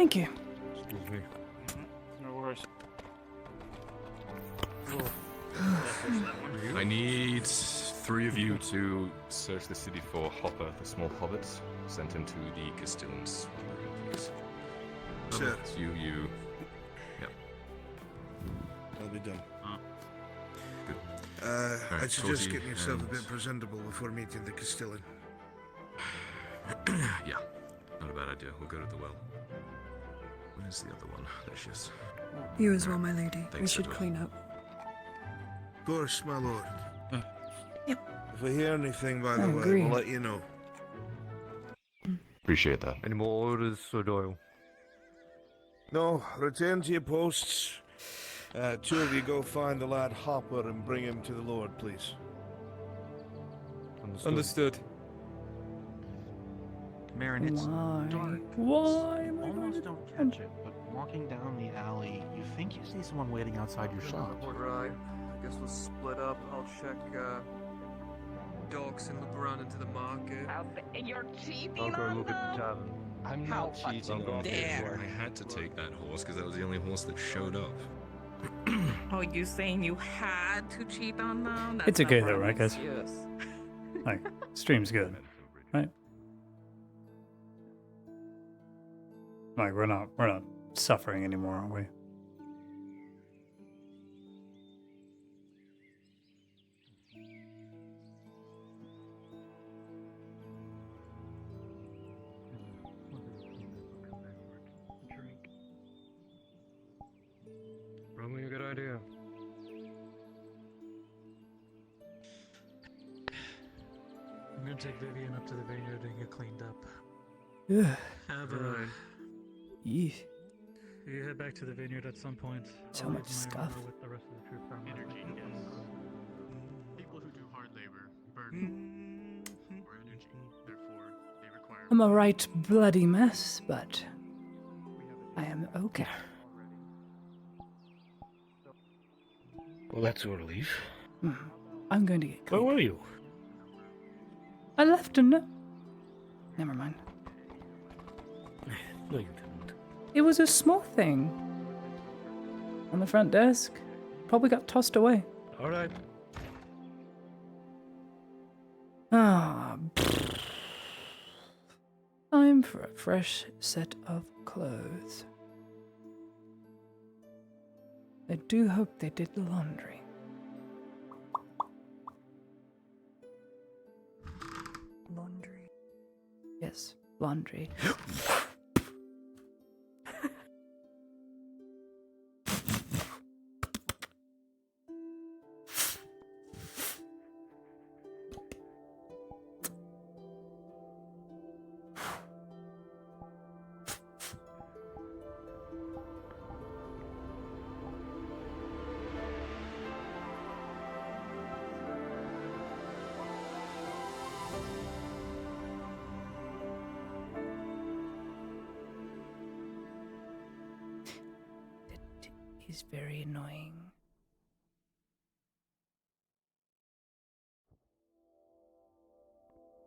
Thank you. Excuse me. No worries. I need 3 of you to search the city for Hopper, the small hobbit. Send him to the Castellan's room, please. Sure. It's you. Yep. I'll be done. Good. I suggest Torty getting yourself a and- bit presentable before meeting the Castellan. Yeah, not a bad idea. We'll go to the well. Where's the other one? There she is. You as well, my lady. We Thanks, should Edward. clean up. Of course, my lord. Yep. If we hear anything, by the I way, agree. we'll let you know. Appreciate that. Any more orders, Sir Doyle? No, return to your posts. 2 of you go find the lad Hopper and bring him to the Lord, please. Understood. Marin, it's Why? dark. Why You am I going almost to don't catch it, but walking down the alley, you think you see someone waiting outside your shop. Right. I guess we'll split up. I'll check dogs and look around into the market. You're cheating I'll go on look at the them? tavern. I'm How not cheating fucking on dare. I had to take that horse because that was the only horse that showed up. Oh, you saying you had to cheat on them? That's It's okay not though, an right, guys? excuse. Like, stream's good, right? Like, we're not suffering anymore, are we? Probably a good idea. I'm gonna take Vivian up to the vineyard and get cleaned up. Yeah. Have Yeah. you head back to the vineyard at some point. So I'll much leave my stuff. armor with the rest of the troops. Energy, yes. People who do hard labor burn more energy, therefore they require. I'm a right bloody mess, but I am okay. Well, that's a relief. I'm going to get Where clean. were you? I left a note. Never mind. No, you didn't. It was a small thing. On the front desk. Probably got tossed away. All right. Ah. Time for a fresh set of clothes. I do hope they did the laundry. Laundry. Yes, laundry. It is very annoying.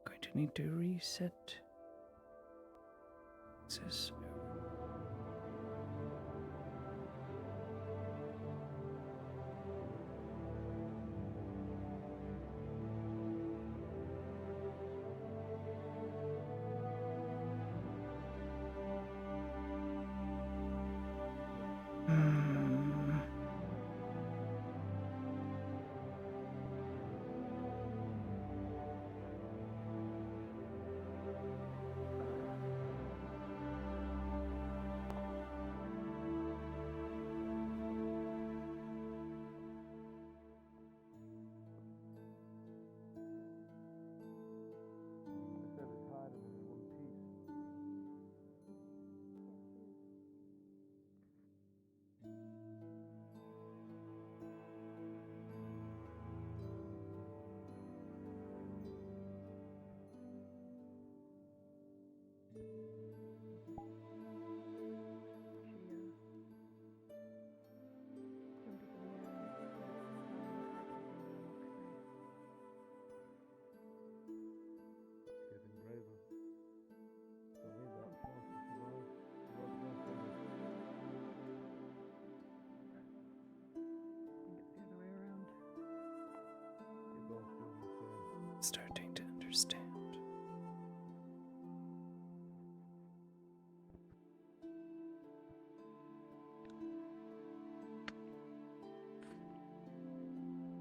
Going to need to reset access. Hmm.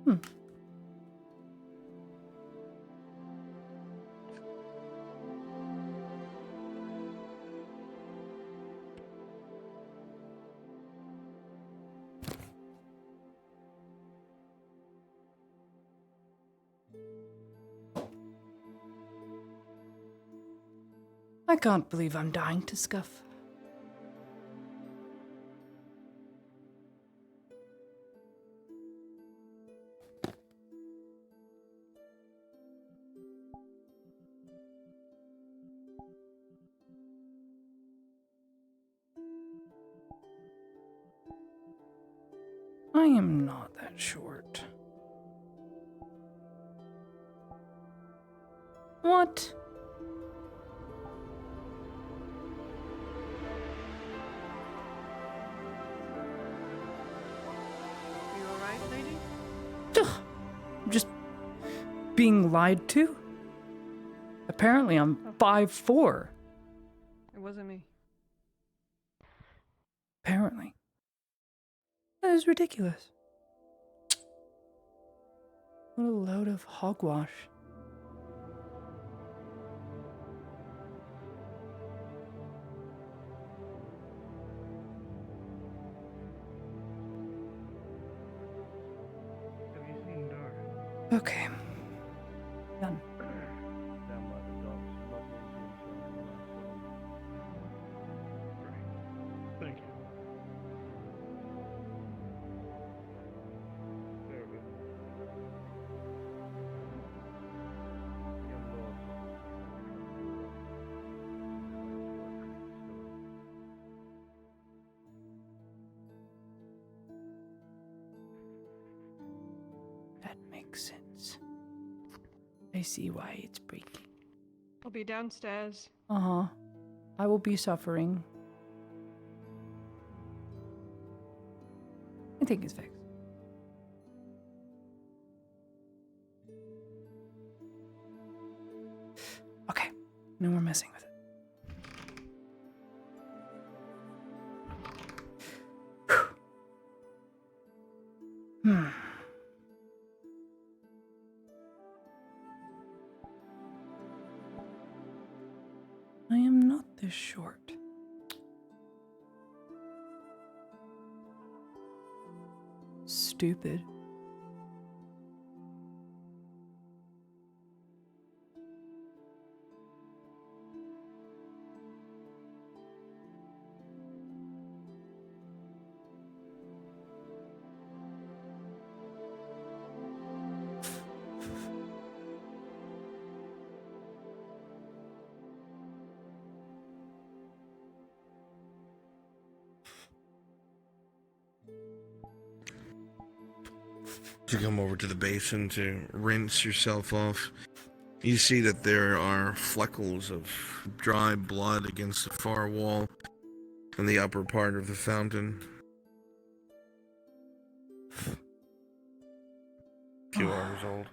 Hmm. I can't believe I'm dying to scuff. I am not that short. What? You alright, lady? Ugh, I'm just being lied to? Apparently I'm 5'4". It wasn't me. Apparently. That is ridiculous. What a load of hogwash. Have you seen Dar? Okay. Done. Down by the docks, bumped into himself when I saw him. Right. Thank you. Very good. Young lord. That makes sense. I see why it's breaking. I'll be downstairs. Uh-huh. I will be suffering. I think it's fixed. Okay. No more messing with it. Hmm. I am not this short. Stupid. To come over to the basin to rinse yourself off, you see that there are fleckles of dry blood against the far wall in the upper part of the fountain. A few hours old.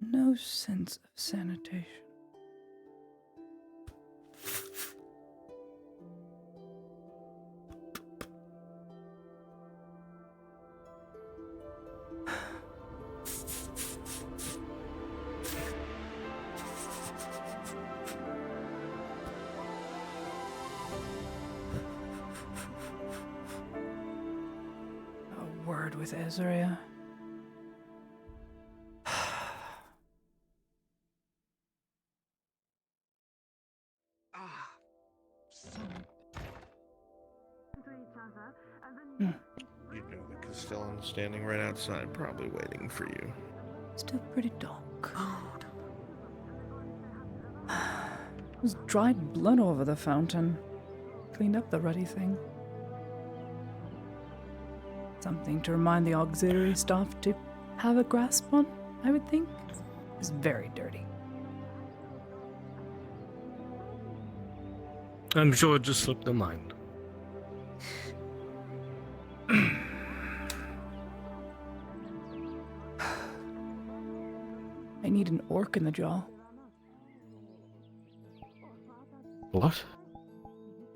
No sense of sanitation. A word with Ezra. You know the Castellan standing right outside, probably waiting for you. Still pretty dark. There's dried blood all over the fountain. Cleaned up the ruddy thing. Something to remind the auxiliary staff to have a grasp on, I would think. It's very dirty. I'm sure it just slipped their mind. I need an orc in the jaw. What?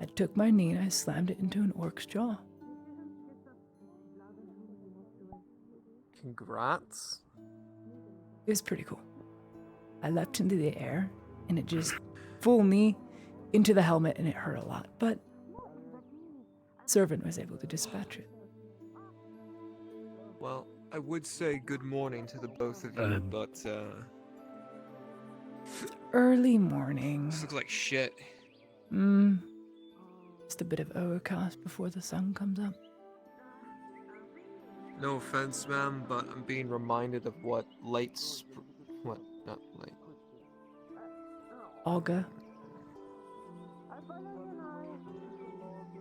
I took my knee and I slammed it into an orc's jaw. Congrats. It was pretty cool. I leapt into the air, and it just full me into the helmet, and it hurt a lot. But servant was able to dispatch it. Well, I would say good morning to the both of you, but Early morning. this looks like shit. Just a bit of overcast before the sun comes up. No offense, ma'am, but I'm being reminded of what what? Not late. Auga.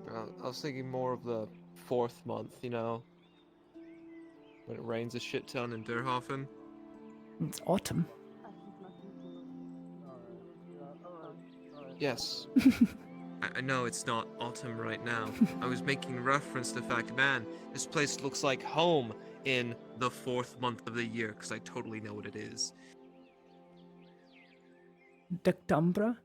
I was thinking more of the 4th month, you know, when it rains a shit ton in Durhofen. It's autumn. Yes. I know it's not autumn right now. I was making reference to the fact, man, this place looks like home in the 4th month of the year, because I totally know what it is. Ductumbra?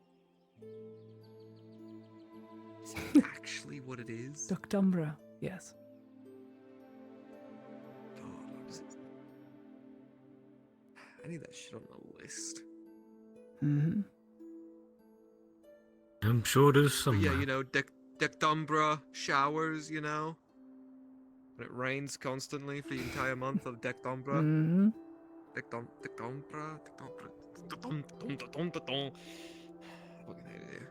Is that actually what it is? Ductumbra, yes. God, I need that shit on the list. Mm-hmm. I'm sure there's But some. yeah, you know, Dectumbra showers, you know? When it rains constantly for the entire month of Dectumbra. Mm-hmm. Dectumbra. Fucking hate it.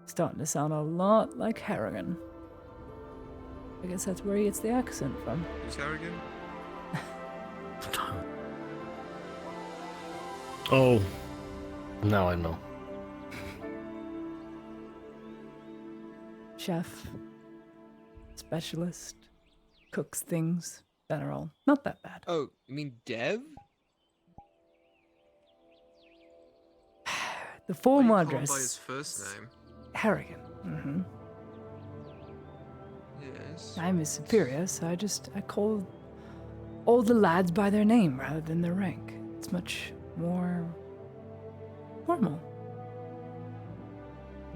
Starting to sound a lot like Harrigan. I guess that's where he gets the accent from. Who's Harrigan? Oh, now I know. Chef, specialist, cooks things that are all not that bad. Oh, you mean Dev? The Why do formal you call him address. by his first name? Harrigan. Mm-hmm. Yes. I'm his superior, so I call all the lads by their name rather than their rank. It's much more formal.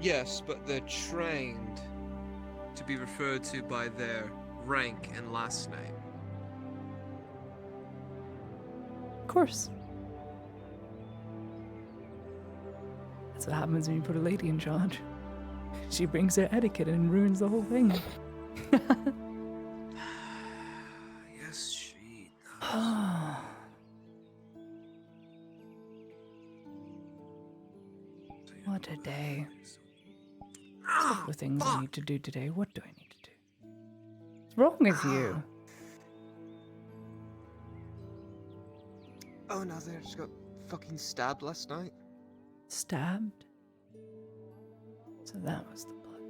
Yes, but they're trained to be referred to by their rank and last name. Of course. That's what happens when you put a lady in charge. She brings her etiquette and ruins the whole thing. Yes, she does. What a day. A couple of things I need to do today. What do I need to do? What's wrong with you? Oh, no, they just got fucking stabbed last night. Stabbed? So that was the blood.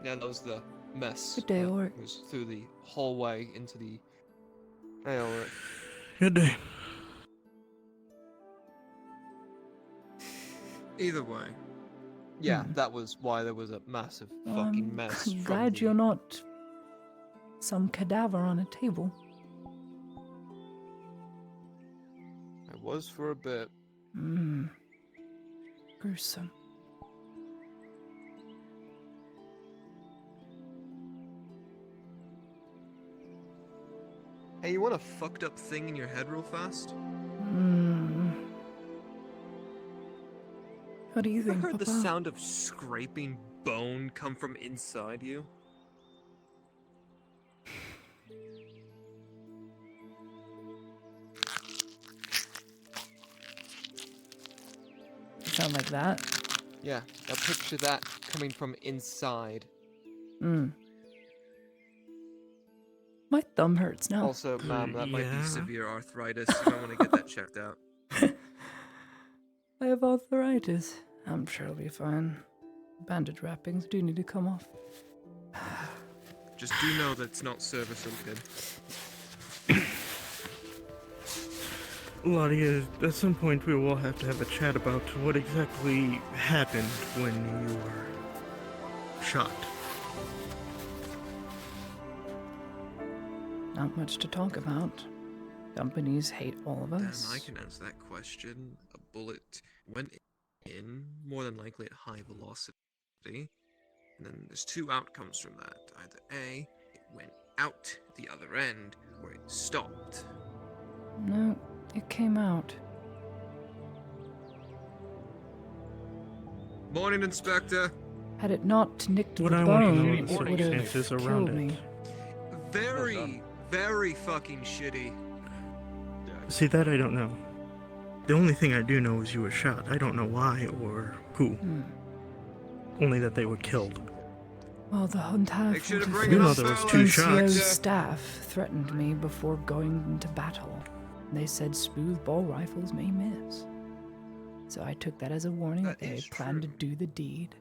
Yeah, that was the mess. Good day, that Ulrich. was through the hallway into the... Hey, Ulrich. Good day. Either way. Yeah, that was why there was a massive fucking mess. I'm from glad the- you're not some cadaver on a table. I was for a bit. Gruesome. Hey, you want a fucked up thing in your head real fast? What do you Ever think, heard the Papa? sound of scraping bone come from inside you? Sound like that? Yeah, now picture that coming from inside. My thumb hurts now. Also, ma'am, that might be Yeah. severe arthritis. You might want to get that checked out. I have arthritis. I'm sure it'll be fine. Bandage wrappings do need to come off. Just do know that it's not serviceable, kid. Lottie, at some point we will have to have a chat about what exactly happened when you were shot. Not much to talk about. Companies hate all of Damn, us. I can answer that question. A bullet went in, more than likely at high velocity, and And then there's two outcomes from that. Either A, it went out the other end, or it stopped. No, it came out. Morning, Inspector. Had it not nicked What the I want to know bone, are the it would have circumstances around killed it. me. Very, very fucking shitty. See, that I don't know. The only thing I do know is you were shot. I don't know why or who. Only that they were killed. Well, the entire Make sure to force bring of it up, there was fellas. two NCO's shots. staff threatened me before going into battle. They said smoothbore rifles may miss. So I took that as a warning that That they is planned to true. do the deed.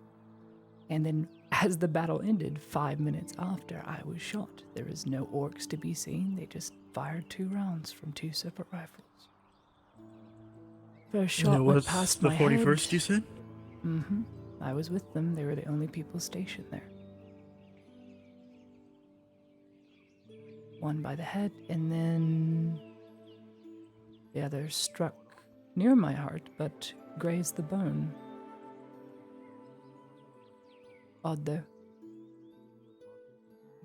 And then, as the battle ended, 5 minutes after, I was shot. There was no orcs to be seen. They just fired 2 rounds from 2 separate rifles. First And shot it went was past the my 41st, head. you said? Mm-hmm. I was with them. They were the only people stationed there. One by the head, and then the other struck near my heart, but grazed the bone. Odd though.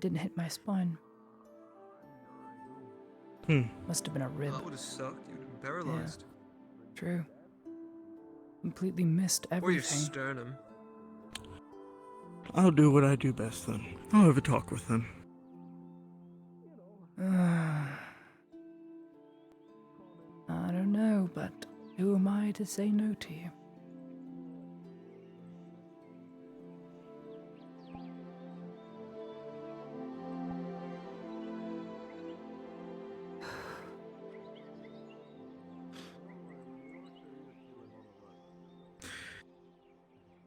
Didn't hit my spine. Must have been a rib. That would have sucked. You'd have been paralyzed. True. Completely missed Or your everything. sternum. I'll do what I do best then. I'll have a talk with them. I don't know, but who am I to say no to you?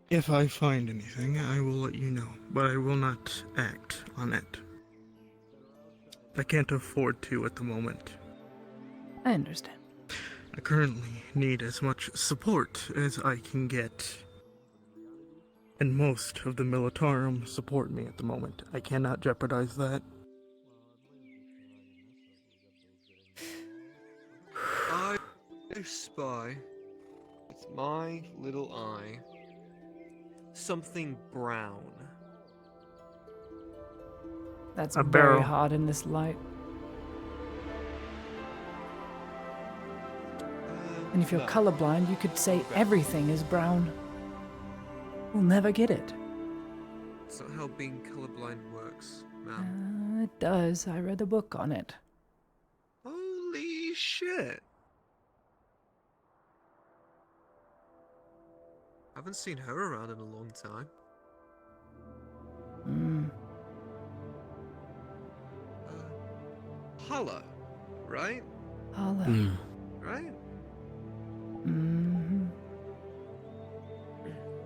If I find anything, I will let you know, but I will not act on it. I can't afford to at the moment. I understand. I currently need as much support as I can get. And most of the Militarum support me at the moment. I cannot jeopardize that. I spy with my little eye something brown. That's A very barrel. hot in this light. And if you're No. colorblind, you could say everything is brown. We'll never get it. That's not how being colorblind works, man. It does. I read a book on it. Holy shit. Haven't seen her around in a long time. Holla, right? Holla. Right? Mm-hmm.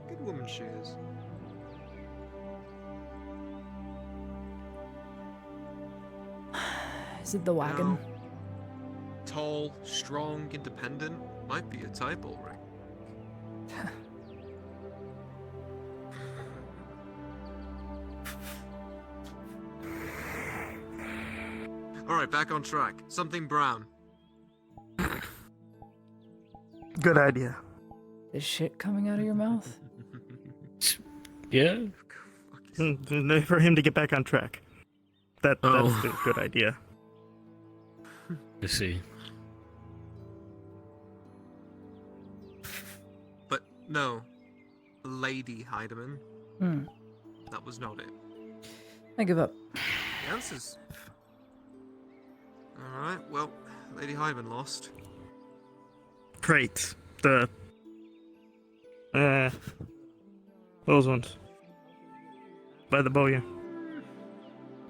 Good woman she is. Is it the wagon? Now, tall, strong, independent might be a typo ring. Alright, back on track. Something brown. Good idea. Is shit coming out of your mouth? Yeah. For him to get back on track. That's Oh. a good idea. I see. But no. Lady Heidemann. Hmm. That was not it. I give up. The answers. Alright, well, Lady Heidemann lost. Crates. Those ones. By the bowyer.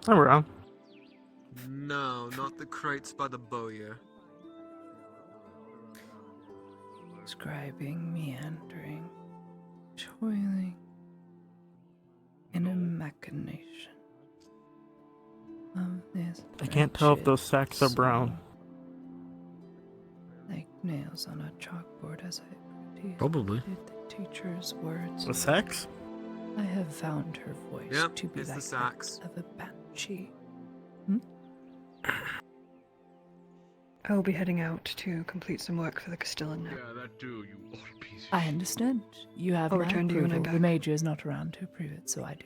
I'm wrong. No, not the crates by the bowyer. Describing, meandering, toiling in a machination of this. I can't tell if wretched those sacks are brown. soul, like nails on a chalkboard as I Probably. repeated the teacher's words. The sacks? I have found her voice Yep, to be it's the like sax. that of a banshee. I will be heading out to complete some work for the Castellan now. Yeah, that too, you old piece of I shit. understand. You have I'll my return to you when I'm approval. The back. major is not around to approve it, so I do.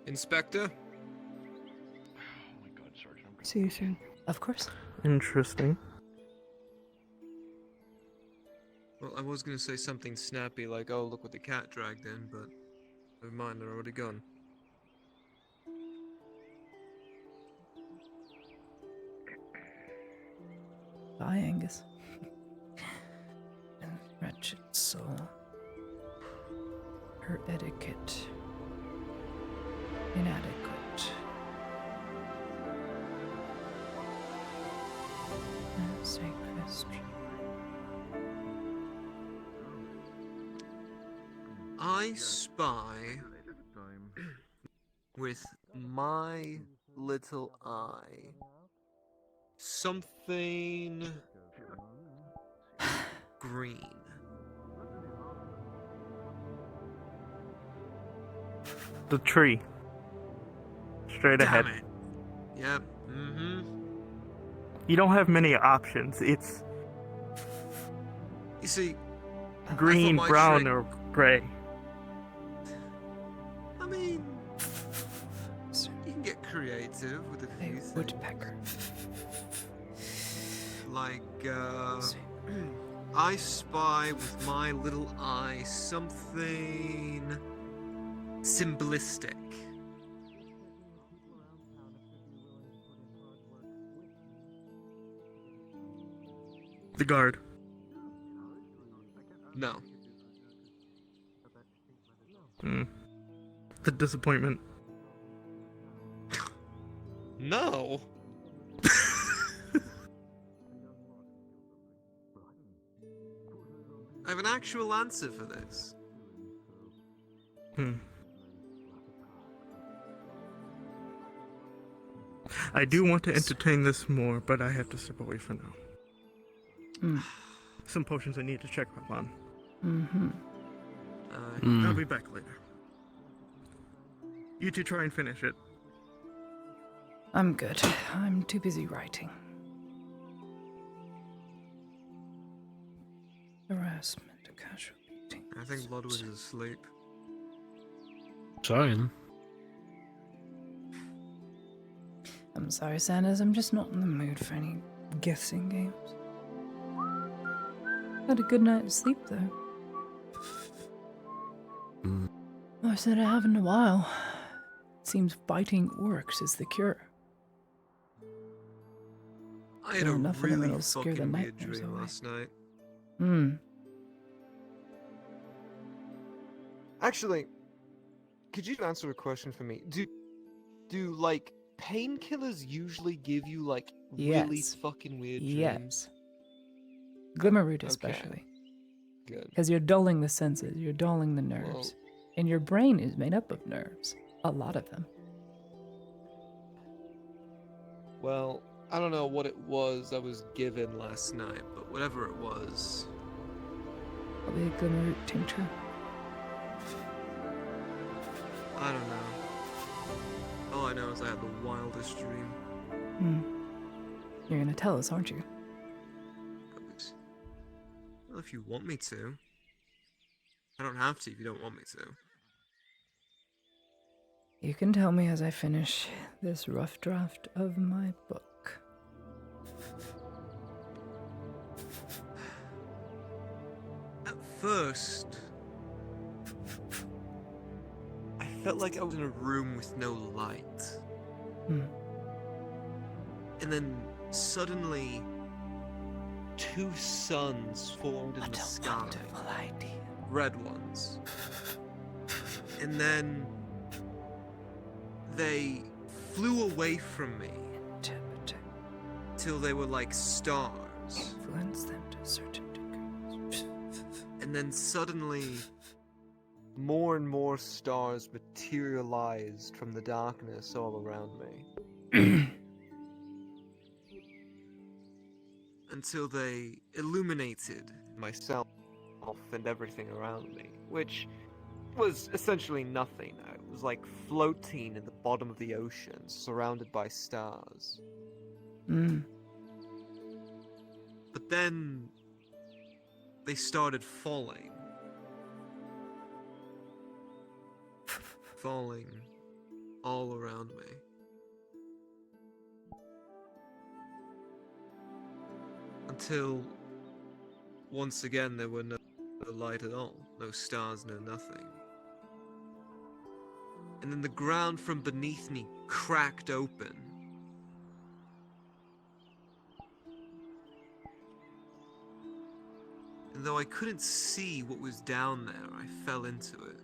Inspector? See you soon. Of course. Interesting. Well, I was gonna say something snappy like, oh, look what the cat dragged in, but never mind, they're already gone. Bye, Angus. And wretched soul. Her etiquette. Inadequate. As a Christian. I spy with my little eye something green. The tree. Straight ahead. Damn it. Yep. Mm-hmm. You don't have many options. It's You see, green, my brown, trick- or gray. I mean, you can get creative with a few A things. woodpecker. Like, I spy with my little eye something symbolistic. The guard. No. The disappointment. No. I have an actual answer for this. I do want to entertain this more, but I have to step away for now. Some potions I need to check up on. I'll be back later. You two try and finish it. I'm good. I'm too busy writing. Harassment, a casual beating. I think Ludwig is asleep. Trying. I'm sorry, Sanders. I'm just not in the mood for any guessing games. Had a good night's sleep, though. I said I haven't in a while. Seems fighting orcs is the cure. I had Well, a enough of them really that'll scare the fucking weird nightmares dream away. last night. Actually, could you answer a question for me? Do like painkillers usually give you like really Yes. fucking weird dreams? Yes. Glimmerroot Okay. especially. Good. Because you're dulling the senses, you're dulling the nerves. And your brain is made up of nerves. A lot of them. Well, I don't know what it was I was given last night, but whatever it was. Probably a Glimmerroot tincture. I don't know. All I know is I had the wildest dream. You're gonna tell us, aren't you? Well, if you want me to. I don't have to if you don't want me to. You can tell me as I finish this rough draft of my book. At first, I felt like I was in a room with no light. And then suddenly, two suns formed in the sky. Wonderful idea. Red ones. And then they flew away from me till they were like stars. Influence them to certain degrees. And then suddenly, more and more stars materialized from the darkness all around me. Until they illuminated myself and everything around me, which was essentially nothing. I was like floating in the bottom of the ocean, surrounded by stars. But then they started falling. Falling all around me. Until, once again, there were no light at all. No stars, no nothing. And then the ground from beneath me cracked open. And though I couldn't see what was down there, I fell into it.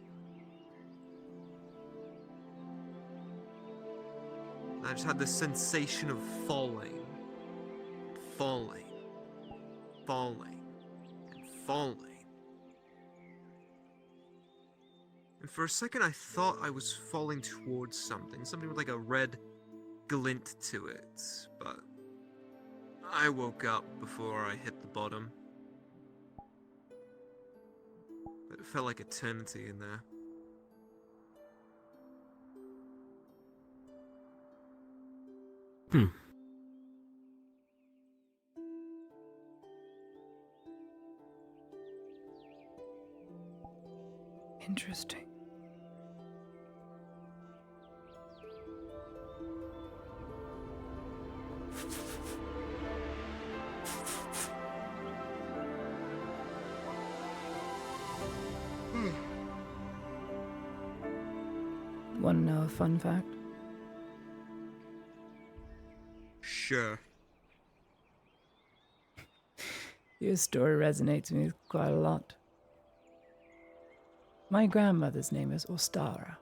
And I just had this sensation of falling, falling, falling, and falling. And for a second I thought I was falling towards something with like a red glint to it, but I woke up before I hit the bottom. But it felt like eternity in there. Interesting. Want to know a fun fact? Sure. Your story resonates with me quite a lot. My grandmother's name is Ostara.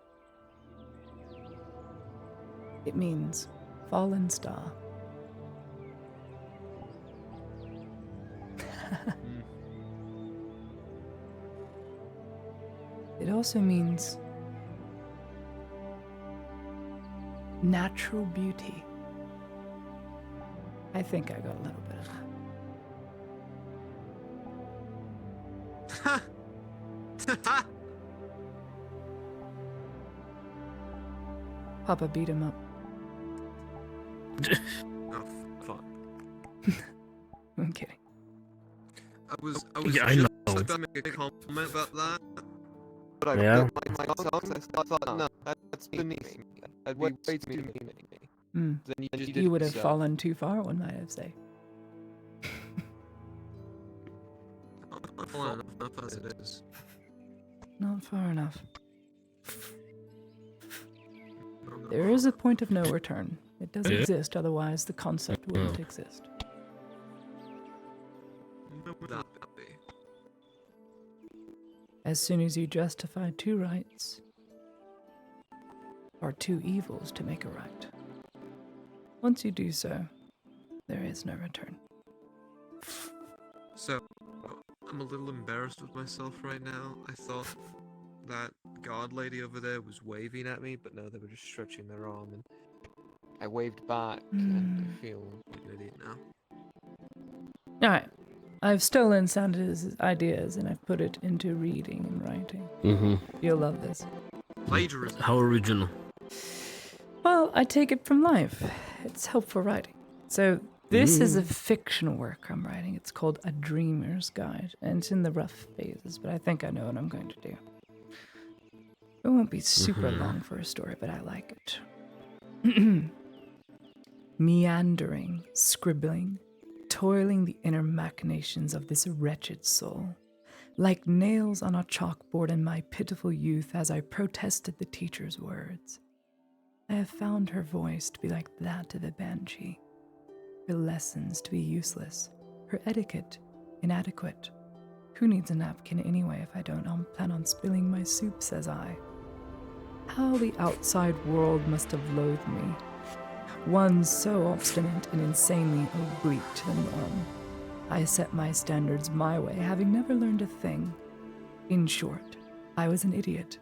It means fallen star. It also means natural beauty. I think I got a little bit of that. Papa beat him up. Oh, fuck. I'm kidding. I was Yeah, I know. just about to make a comment about that. But I Yeah. I thought, no, that's beneath me. I'd be way too mean to me. Mm. Then You would have fallen too far, one might have said. Not far enough as it is. Not far enough. There is a point of no return. It does Yeah. exist, otherwise the concept wouldn't exist. Where would that be? As soon as you justify two rights, or two evils to make a right, once you do so, there is no return. So, I'm a little embarrassed with myself right now. I thought that god lady over there was waving at me, but no, they were just stretching their arm, and I waved back, and I feel like an idiot now. Alright, I've stolen Santa's ideas and I've put it into reading and writing. Mm-hmm. You'll love this. Plagiarism. How original. Well, I take it from life. It's helpful writing. So, this is a fictional work I'm writing. It's called A Dreamer's Guide, and it's in the rough phases, but I think I know what I'm going to do. It won't be super long for a story, but I like it. Meandering, scribbling, toiling the inner machinations of this wretched soul, like nails on a chalkboard in my pitiful youth as I protested the teacher's words. I have found her voice to be like that of a banshee, her lessons to be useless, her etiquette inadequate. Who needs a napkin anyway if I don't plan on spilling my soup, says I. How the outside world must have loathed me. One so obstinate and insanely oblique to the norm. I set my standards my way, having never learned a thing. In short, I was an idiot.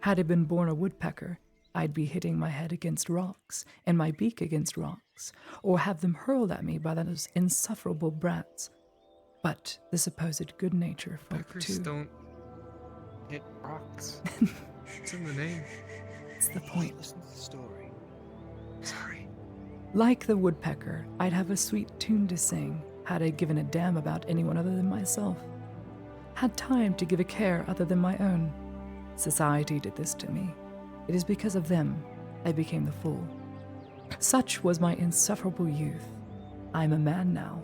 Had I been born a woodpecker, I'd be hitting my head against rocks and my beak against rocks, or have them hurled at me by those insufferable brats. But the supposed good nature folk Peckers too. don't hit rocks. It's in the name. It's the point. Listen to the story. Sorry. Like the woodpecker, I'd have a sweet tune to sing, had I given a damn about anyone other than myself. Had time to give a care other than my own. Society did this to me. It is because of them, I became the fool. Such was my insufferable youth. I am a man now,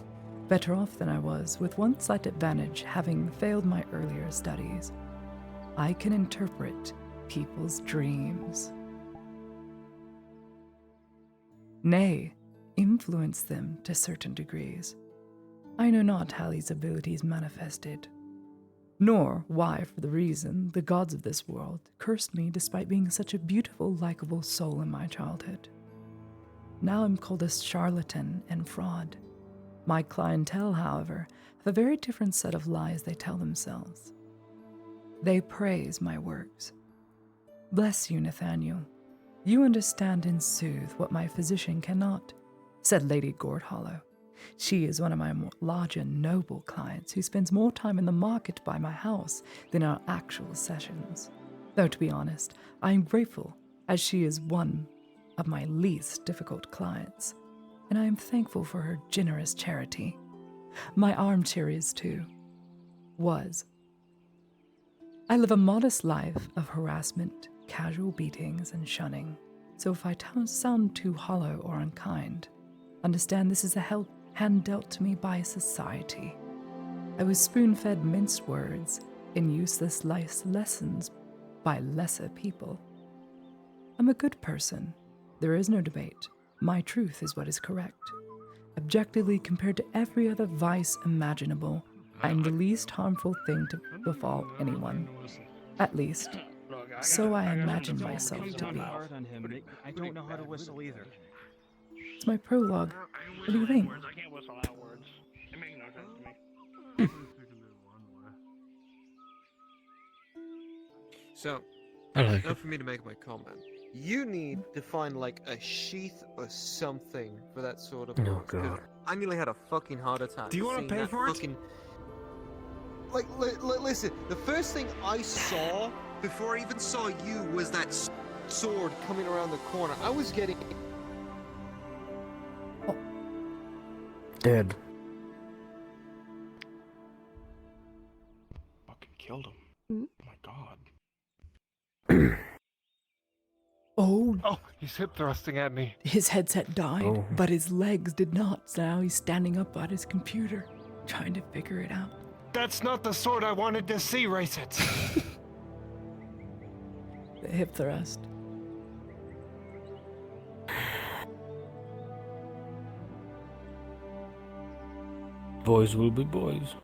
better off than I was, with one slight advantage, having failed my earlier studies. I can interpret people's dreams. Nay, influence them to certain degrees. I know not how these abilities manifested, nor why, for the reason, the gods of this world cursed me despite being such a beautiful, likable soul in my childhood. Now I'm called a charlatan and fraud. My clientele, however, have a very different set of lies they tell themselves. They praise my works. Bless you, Nathaniel. You understand and soothe what my physician cannot, said Lady Gordhollow. She is one of my more large and noble clients who spends more time in the market by my house than our actual sessions. Though, to be honest, I am grateful, as she is one of my least difficult clients, and I am thankful for her generous charity. My armchair is too. Was. I live a modest life of harassment, casual beatings, and shunning, so if I sound too hollow or unkind, understand this is a hand dealt to me by society. I was spoon-fed minced words and useless life lessons by lesser people. I'm a good person. There is no debate. My truth is what is correct. Objectively, compared to every other vice imaginable, I am the least harmful thing to befall anyone. At least, so I imagine myself to be. I don't know how to whistle either. It's my prologue. What do you think? I can't whistle out words. It makes no sense to me. So, I like now it. for me to make my comment. You need to find like a sheath or something for that sort of. Oh, God. I nearly had a fucking heart attack. Do you wanna seeing pay that for it? fucking... Like, listen. The first thing I saw before I even saw you was that sword coming around the corner. I was getting. Dead. Fucking killed him. Oh my god. Oh, Oh, he's hip thrusting at me. his headset died, Oh. but his legs did not, so now he's standing up at his computer, trying to figure it out. That's not the sword I wanted to see, Race It. The hip thrust. Boys will be boys.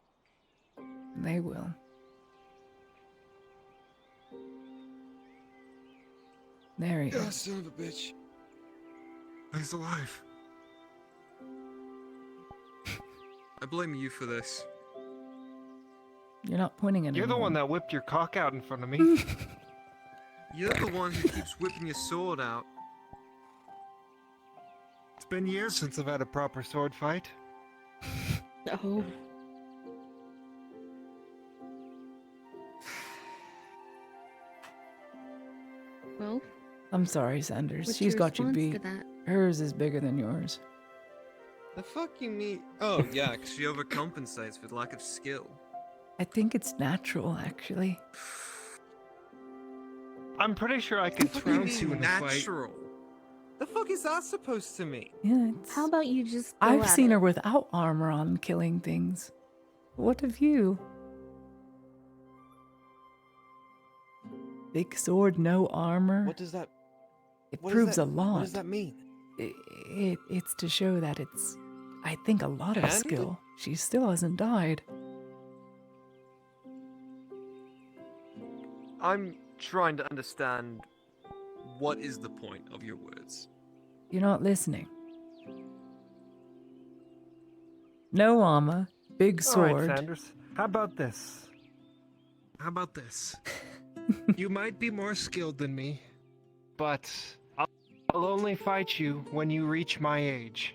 They will. There he is. Son of a bitch. He's alive. I blame you for this. You're not pointing at You're the anyone. one that whipped your cock out in front of me. You're the one who keeps whipping your sword out. It's been years since I've had a proper sword fight. Oh. Well, I'm sorry, Sanders. what's She's your got you response beat. to that? Hers is bigger than yours. The fuck you mean? Oh yeah, because she overcompensates with lack of skill. I think it's natural, actually. I'm pretty sure I could What do you trounce you mean in a fight. natural? The fuck is that supposed to mean? Yeah, it's... How about you just go I've at seen it? her without armor on killing things. What of you? Big sword, no armor. What does that? It what proves does that, a lot. What does that mean? It's to show that it's, I think, a lot of And? skill. She still hasn't died. I'm trying to understand. What is the point of your words? You're not listening. No armor, big sword. All right, Sanders. How about this? How about this? You might be more skilled than me, But I'll only fight you when you reach my age.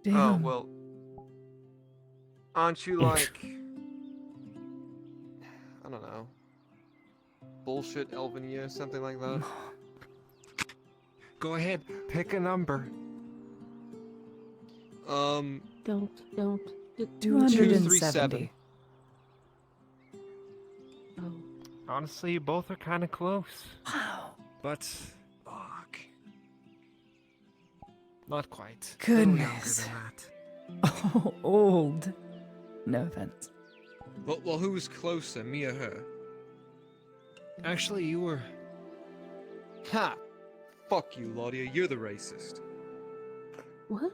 Damn. Oh well. Aren't you like? I don't know. Bullshit elven year, something like that. Go ahead, pick a number. Don't. 270. Oh. Honestly, you both are kind of close. Wow. But fuck. Not quite. A little younger Goodness. than that. Oh, old. No offense. Well, who was closer, me or her? Actually, you were. Ha! Fuck you, Laudia. You're the racist. What?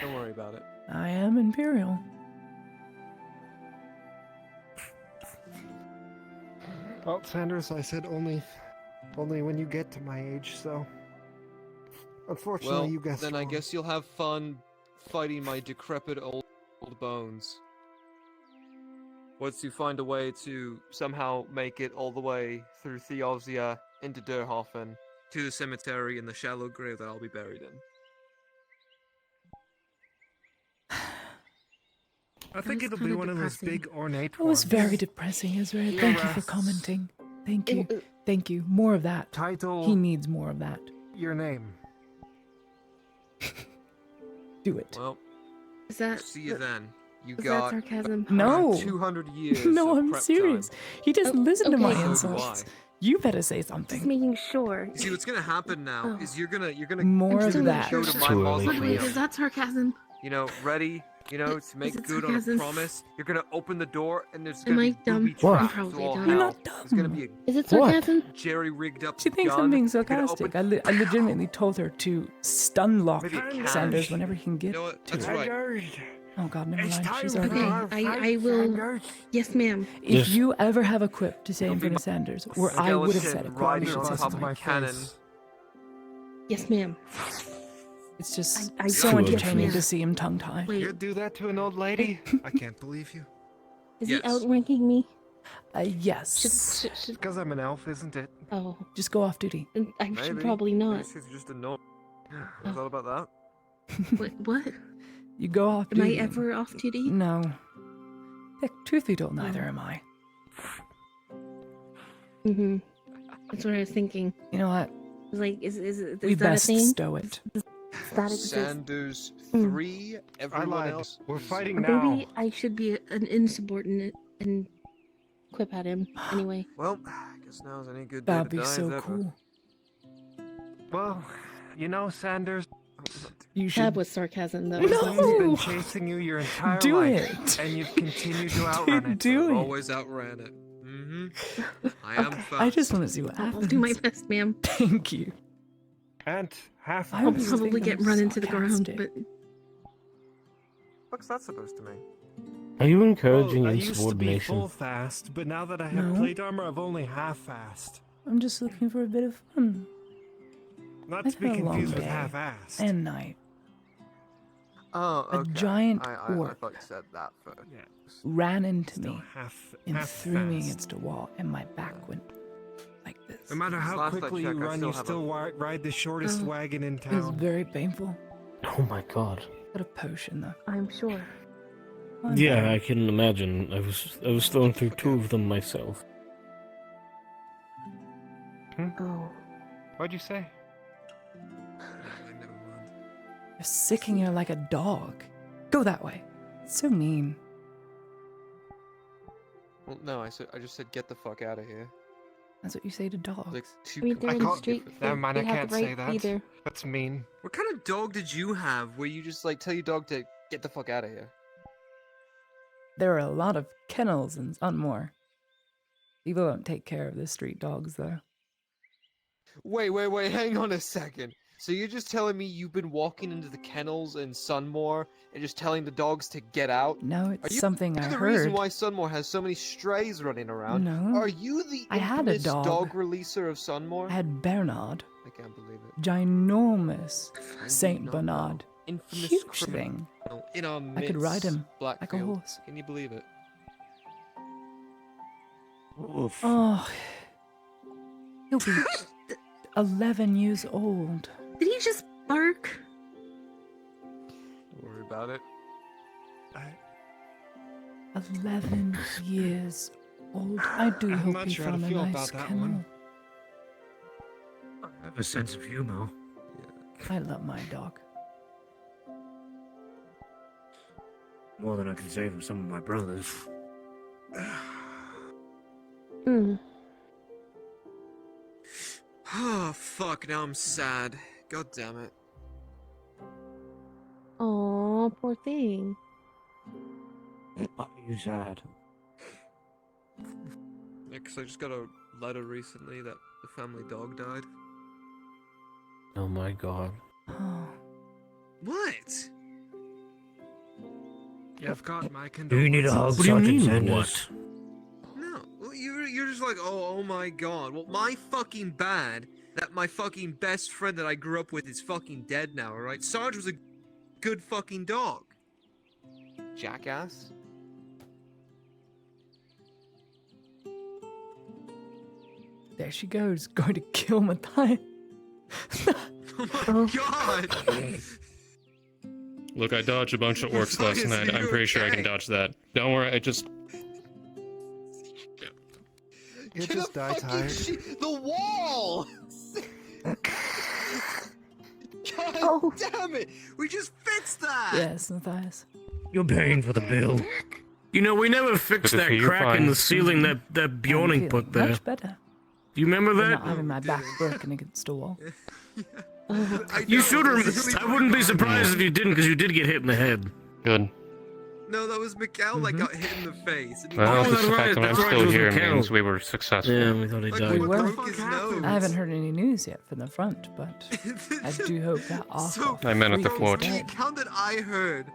Don't worry about it. I am Imperial. Well, Sanders, I said only when you get to my age, so. Unfortunately, Well, you guessed then I wrong. guess you'll have fun fighting my decrepit old bones. Once you find a way to somehow make it all the way through Theosia into Durhofen to the cemetery and the shallow grave that I'll be buried in. I think was it'll be kinda one of those depressing. big ornate It was ones. very depressing, Israel. Thank you for commenting. Thank you. Thank you. More of that. Title. He needs more of that. Your name. Do it. Well, Is that? see you then. You Is that got sarcasm? No. 200 years. No, of I'm prep serious. time. He doesn't Oh, listen to my okay. So do insults. I. You better say Just something. making sure. See, what's gonna happen now Oh. is you're gonna More I'm of still not that. sure. go to my Too early for Wait, mausoleum. is that sarcasm? You know, ready, to make it good on a sarcasm? promise. You're gonna open the door and there's Am gonna I be dumb? booby What? traps I'm probably all dumb. You're hell. not dumb. There's gonna be a Is it What? sarcasm? jerry rigged up She thinks gun. I'm being You're gonna sarcastic. open- I legitimately told her to stun lock Maybe a cat. Sanders whenever he can get You know what? to That's it. right. Oh god, never It's mind. time She's for already Okay, our gone. I will. Sanders. Yes, ma'am. If Just- you ever have a quip to say in Don't be front of Sanders, or I would have said it, skeleton but riding you should on say top of something. my cannon. Yes, ma'am. It's just I so Too entertaining early. to see him tongue-tied. Wait, You'd do that to an old lady? I can't believe you. is Yes. he outranking me? Yes. Should. Because I'm an elf, isn't it? Oh, Just go off duty. then I should Maybe. probably Maybe not. she's just a no. Was that about that? Wait, what? You go off Am I duty. ever off duty? No. Heck, truth be told, neither am I. Mm-hmm. That's what I was thinking. You know what? I was like, is We that a best thing? stow it. Does that exist? Sanders Mm. 3, I everyone lied. else. We're is fighting zero. now. Maybe I should be an insubordinate and quip at him anyway. Well, I guess now's any good day That'd to be die so as ever. cool. Well, you know, Sanders, You That should was sarcasm, though. No! Whistle's been chasing you your entire do life, it. and you've continued to outrun it. Do I've it. always outran it. I am Okay. fast. I just want to see what I'll happens. do my best, ma'am. Thank you. And half I I'll was probably thinking get run into the ground, sarcastic. but What's that supposed to mean? Are you encouraging I used to be insubordination? full fast, but now that I have No. plate armor, I've only half fast. I'm just looking for a bit of fun. Not I've to be had a long confused with day half-assed. and night. Oh, A okay. giant I orc thought you said that first. Yeah, ran into still me half and threw me fast. against a wall, and my back went like this. No matter how Last I quickly checked, you I run, still you have still ride the shortest Oh. wagon in It was town. very painful. Oh my god. Got a potion though. I'm sure. I'm Yeah, better. I can imagine. I was thrown through two of them myself. Oh. What'd you say? Never mind. You're sicking here like a dog. Go that way. It's so mean. Well, no, I just said get the fuck out of here. That's what you say to dogs. Like two I mean, they're I in the can't- street. Never They, mind, they I have can't the right say that. either. That's mean. What kind of dog did you have where you just like tell your dog to get the fuck out of here? There are a lot of kennels in Sunmore. People don't take care of the street dogs though. Wait, hang on a second. So you're just telling me you've been walking into the kennels in Sunmore and just telling the dogs to get out? No, Are it's you something I the heard. reason why Sunmore has so many strays running around? No. Are you the I had a infamous dog. releaser of Sunmore? I had Bernard, I can't believe it. ginormous I do Saint not Bernard, know. Infamous huge criminal thing. in our I could ride midst, him like a Blackfield. horse. Can you believe it? Oof. Oh, he'll be 11 years old. Did he just bark? Don't worry about it. 11 years old. I do I'm hope not he sure how to found a feel nice about that kennel. one. I have a sense of humor. I love my dog. More than I can say for some of my brothers. Hmm. Oh, fuck, now I'm sad. God damn it. Oh, poor thing. Why are you sad? Yeah, 'cause I just got a letter recently that the family dog died. Oh my god. Oh. What? You've got my Do you need a hug, condolences. What do you Sergeant mean, Sanders? No, well, you're just like, oh my god. Well, my fucking bad that my fucking best friend that I grew up with is fucking dead now, alright? Sarge was a good fucking dog. Jackass. There she goes, going to kill Matthias. Oh my god! Look, I dodged a bunch of orcs last Is night. he I'm pretty sure I can okay? dodge that. Don't worry, I just... You just die tired. The wall! God Oh. damn it! We just fixed that! Yes, Matthias. You're paying for the bill. You know, we never fixed Good to that see you, crack in fine. the ceiling that I'm Bjorning feeling put there. much better. Do you remember Than that? not having my back broken against a wall. You know, should have. it's really I wouldn't be funny. surprised if you didn't, because you did get hit in the head. Good. No, that was Miguel that got hit in the face. And he Well, Oh, just that's the right, fact that I'm that's right, it still was here Mikhail. means we were successful. Yeah, we thought he Like, died. We what were. the fuck happened? I haven't heard any news yet from the front, but I do hope that awful I meant at the freak is fort. From the dead. account that I heard,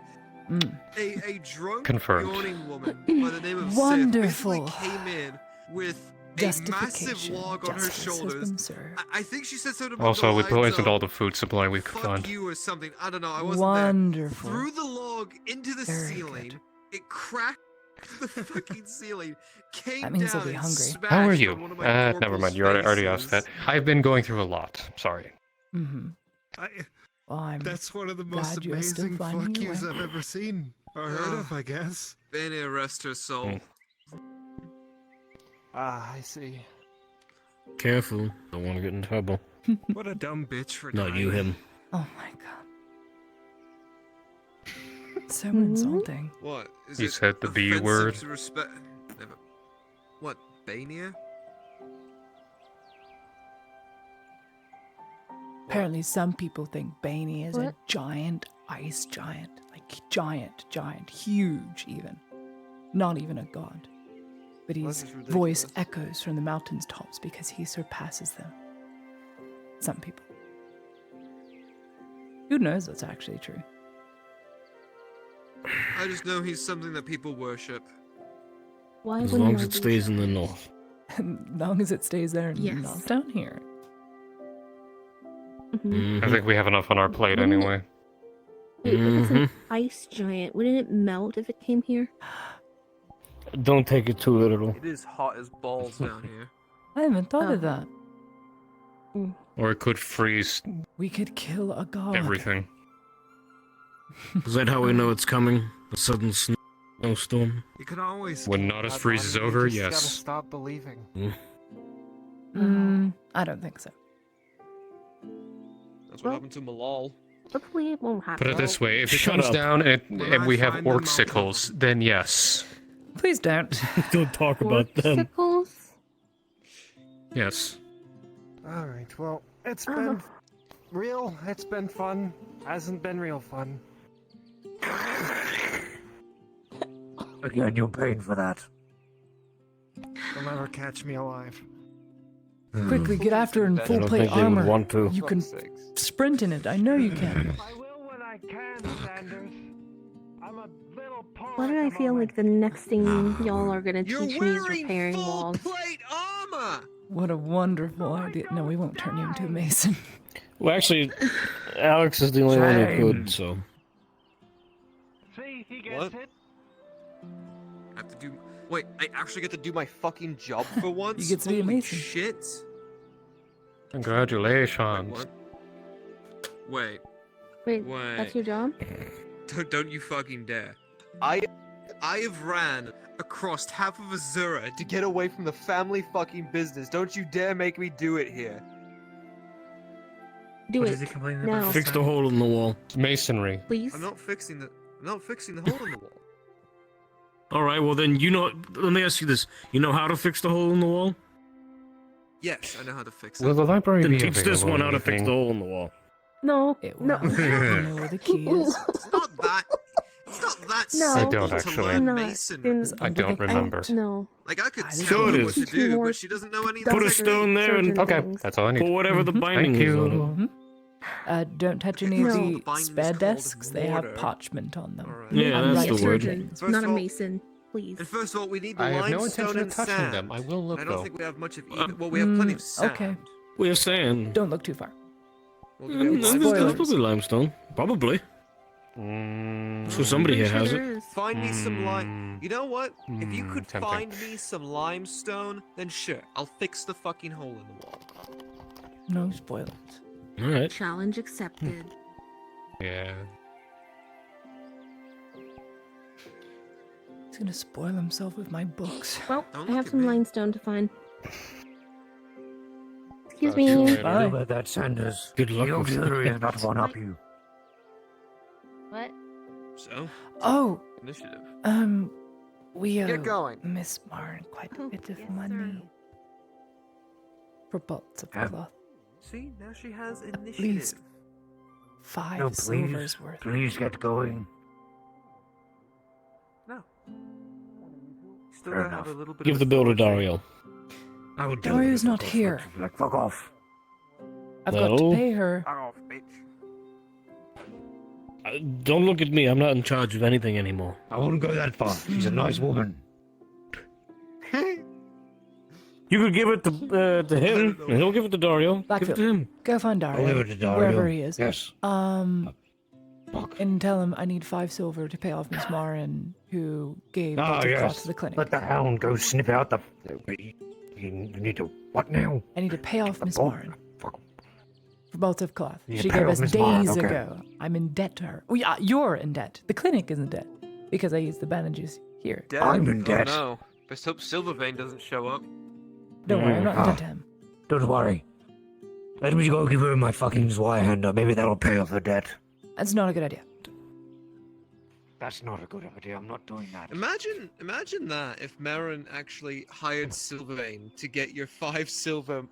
Mm. a drunk Confirmed. yawning woman by the name of Wonderful. Sif basically came in with a massive Justification. log on her Justice has shoulders. been served. I think she said something about Also, the we lines poisoned of, all the food supply we could fuck find. you or something. I don't know. I wasn't Wonderful. there. Threw the log into the Very ceiling. good. It cracked the fucking ceiling. Came That means down they'll be and hungry. smashed How are on you? one of my Never corporal's mind, you already asked that. faces. I've been going through a lot. Sorry. Mm-hmm. Well, I'm That's one of the most glad you're still amazing finding fuck your yous way. I've ever seen or heard of, I guess. May it rest her soul. Ah, I see. Careful. Don't want to get in trouble. What a dumb bitch for Not you, dying. him. Oh my god. So insulting. What? Is You it said the B offensive word. to respect? Never. What? Bania? Apparently, some people think Baney is a What? giant ice giant. Like, giant, huge, even. Not even a god. But Well, this his is voice ridiculous. echoes from the mountain's tops because he surpasses them. Some people. Who knows what's actually true? I just know he's something that people worship. Why As wouldn't long as I it be? stays in the north. As long as it stays there and Yes. not down here. Mhm. I think we have enough on our plate Wouldn't it- anyway. Wait, if it's an Mhm. ice giant, wouldn't it melt if it came here? Don't take it too literal. It is hot as balls down here. I haven't thought of Oh. that. Or it could freeze We could kill a god. everything. Is that how we know it's coming? A sudden snowstorm? You can always When kill Not As God, freezes Lonnie, you over, just gotta yes. stop believing. I don't think so. That's what happened to Malal. Hopefully it won't happen. Put it this way, if it Shut comes up. down and, When and I we have find them, I'll orcsicles, then yes. Please don't. Don't talk about them. Orcsicles? Yes. Alright, well, it's Oh. been real, it's been fun, hasn't been real fun. Again, you're paying for that. You'll never catch me alive. Quickly, get after in I full don't plate think they would armor. want to. You can Fuck's sakes. sprint in it. I know you can. I will when I can, Sanders. I'm a little poor Why at do I the feel moment. like the next thing y'all are gonna You're teach me is wearing repairing full walls? plate armor! What a wonderful idea. No, we won't turn you into a mason. Well, actually, Alex is the only one who Shame. could, so. See, he gets What? it. I have to do. Wait, I actually get to do my fucking job for once? get to be a Holy mason. Shit! Congratulations. What? Wait, Wait, Wait. that's your job? don't you fucking dare. I have ran across half of Azura to get away from the family fucking business. Don't you dare make me do it here. Do What it is he complaining now, about? Fix the hole in the wall. Masonry. please. I'm not fixing the hole in the wall. Alright, well then, let me ask you this. You know how to fix the hole in the wall? Yes, I know how to fix it. Will the library Then be teach this available one in how the to fix the evening? hole in the wall. No. It No. will. You know where the key is. It's not that. It's not that No. simple don't to actually. learn Not. masonry. It's I under don't the remember. tent. No. Like I could I tell Sure her it what is. to do, More but she doesn't know anything. Put a Dozens of stone there and certain Okay, things. that's all I put need. whatever the Mhm. binding Thank is on it. you. Don't touch any of No. the Binding's spare called desks. They have mortar. parchment on them. Alright. Yeah, And that's Be a the word. surgeon, First not a of all- mason, please. And first of all, we need the I have no limestone intention of and touching sand. them. I will look I don't though. think we have much of either. Well, we have plenty of sand. Okay. We have sand. Don't look too far. Well, do we have There's limestone? probably limestone. Probably. So somebody here has it. There is. Find me some lime. You know what? If you could tempting. find me some limestone, then sure, I'll fix the fucking hole in the wall. No spoilers. Alright. Challenge accepted. Yeah. He's gonna spoil himself with my books. Well, Don't I look have at some me. limestone to find. Excuse Sorry, me. sorry. Bye. About that, Sanders. Good luck The with auxiliary that. is not one up you. What? So, Oh, initiative. we owe Get going. Miss Marn quite a Oh, bit of yes, money for bolts of Have- cloth. See, now she has least initiative. 5 No, silvers please. worth. Please get going. No. Still Fair gotta have a enough. little bit Give of the bill to authority. Dario. I will deal Dario's with it, not of course, here. Like, fuck off. I've got to No. pay her. Fuck off, bitch. Don't look at me. I'm not in charge of anything anymore. I wouldn't go that far. She's a nice woman. You could give it to him, and he'll give it to Dario. Give it Blackfield. to him. Go find I'll Dario. give it to Dario. Wherever he is. Yes. Fuck. And tell him I need 5 silver to pay off Miss Marin, who gave Ah, bolted cloth yes. to the clinic. Let the hound go sniff out the... You need to... What now? I need to pay off Miss Oh, Marin fuck. for bolts of cloth. You She pay gave off us Miss days Marin, okay. ago. I'm in debt to her. Oh, yeah, you're in debt. The clinic is in debt because I used the bandages here. Dead? I'm in debt. Oh no. Best hope Silvervein doesn't show up. Don't worry, I'm not in debt to him. Don't worry. Let me go give her my fucking Zweihander. Maybe that'll pay off the debt. That's not a good idea. That's not a good idea. I'm not doing that. Imagine that if Marin actually hired Silvervein to get your 5 silver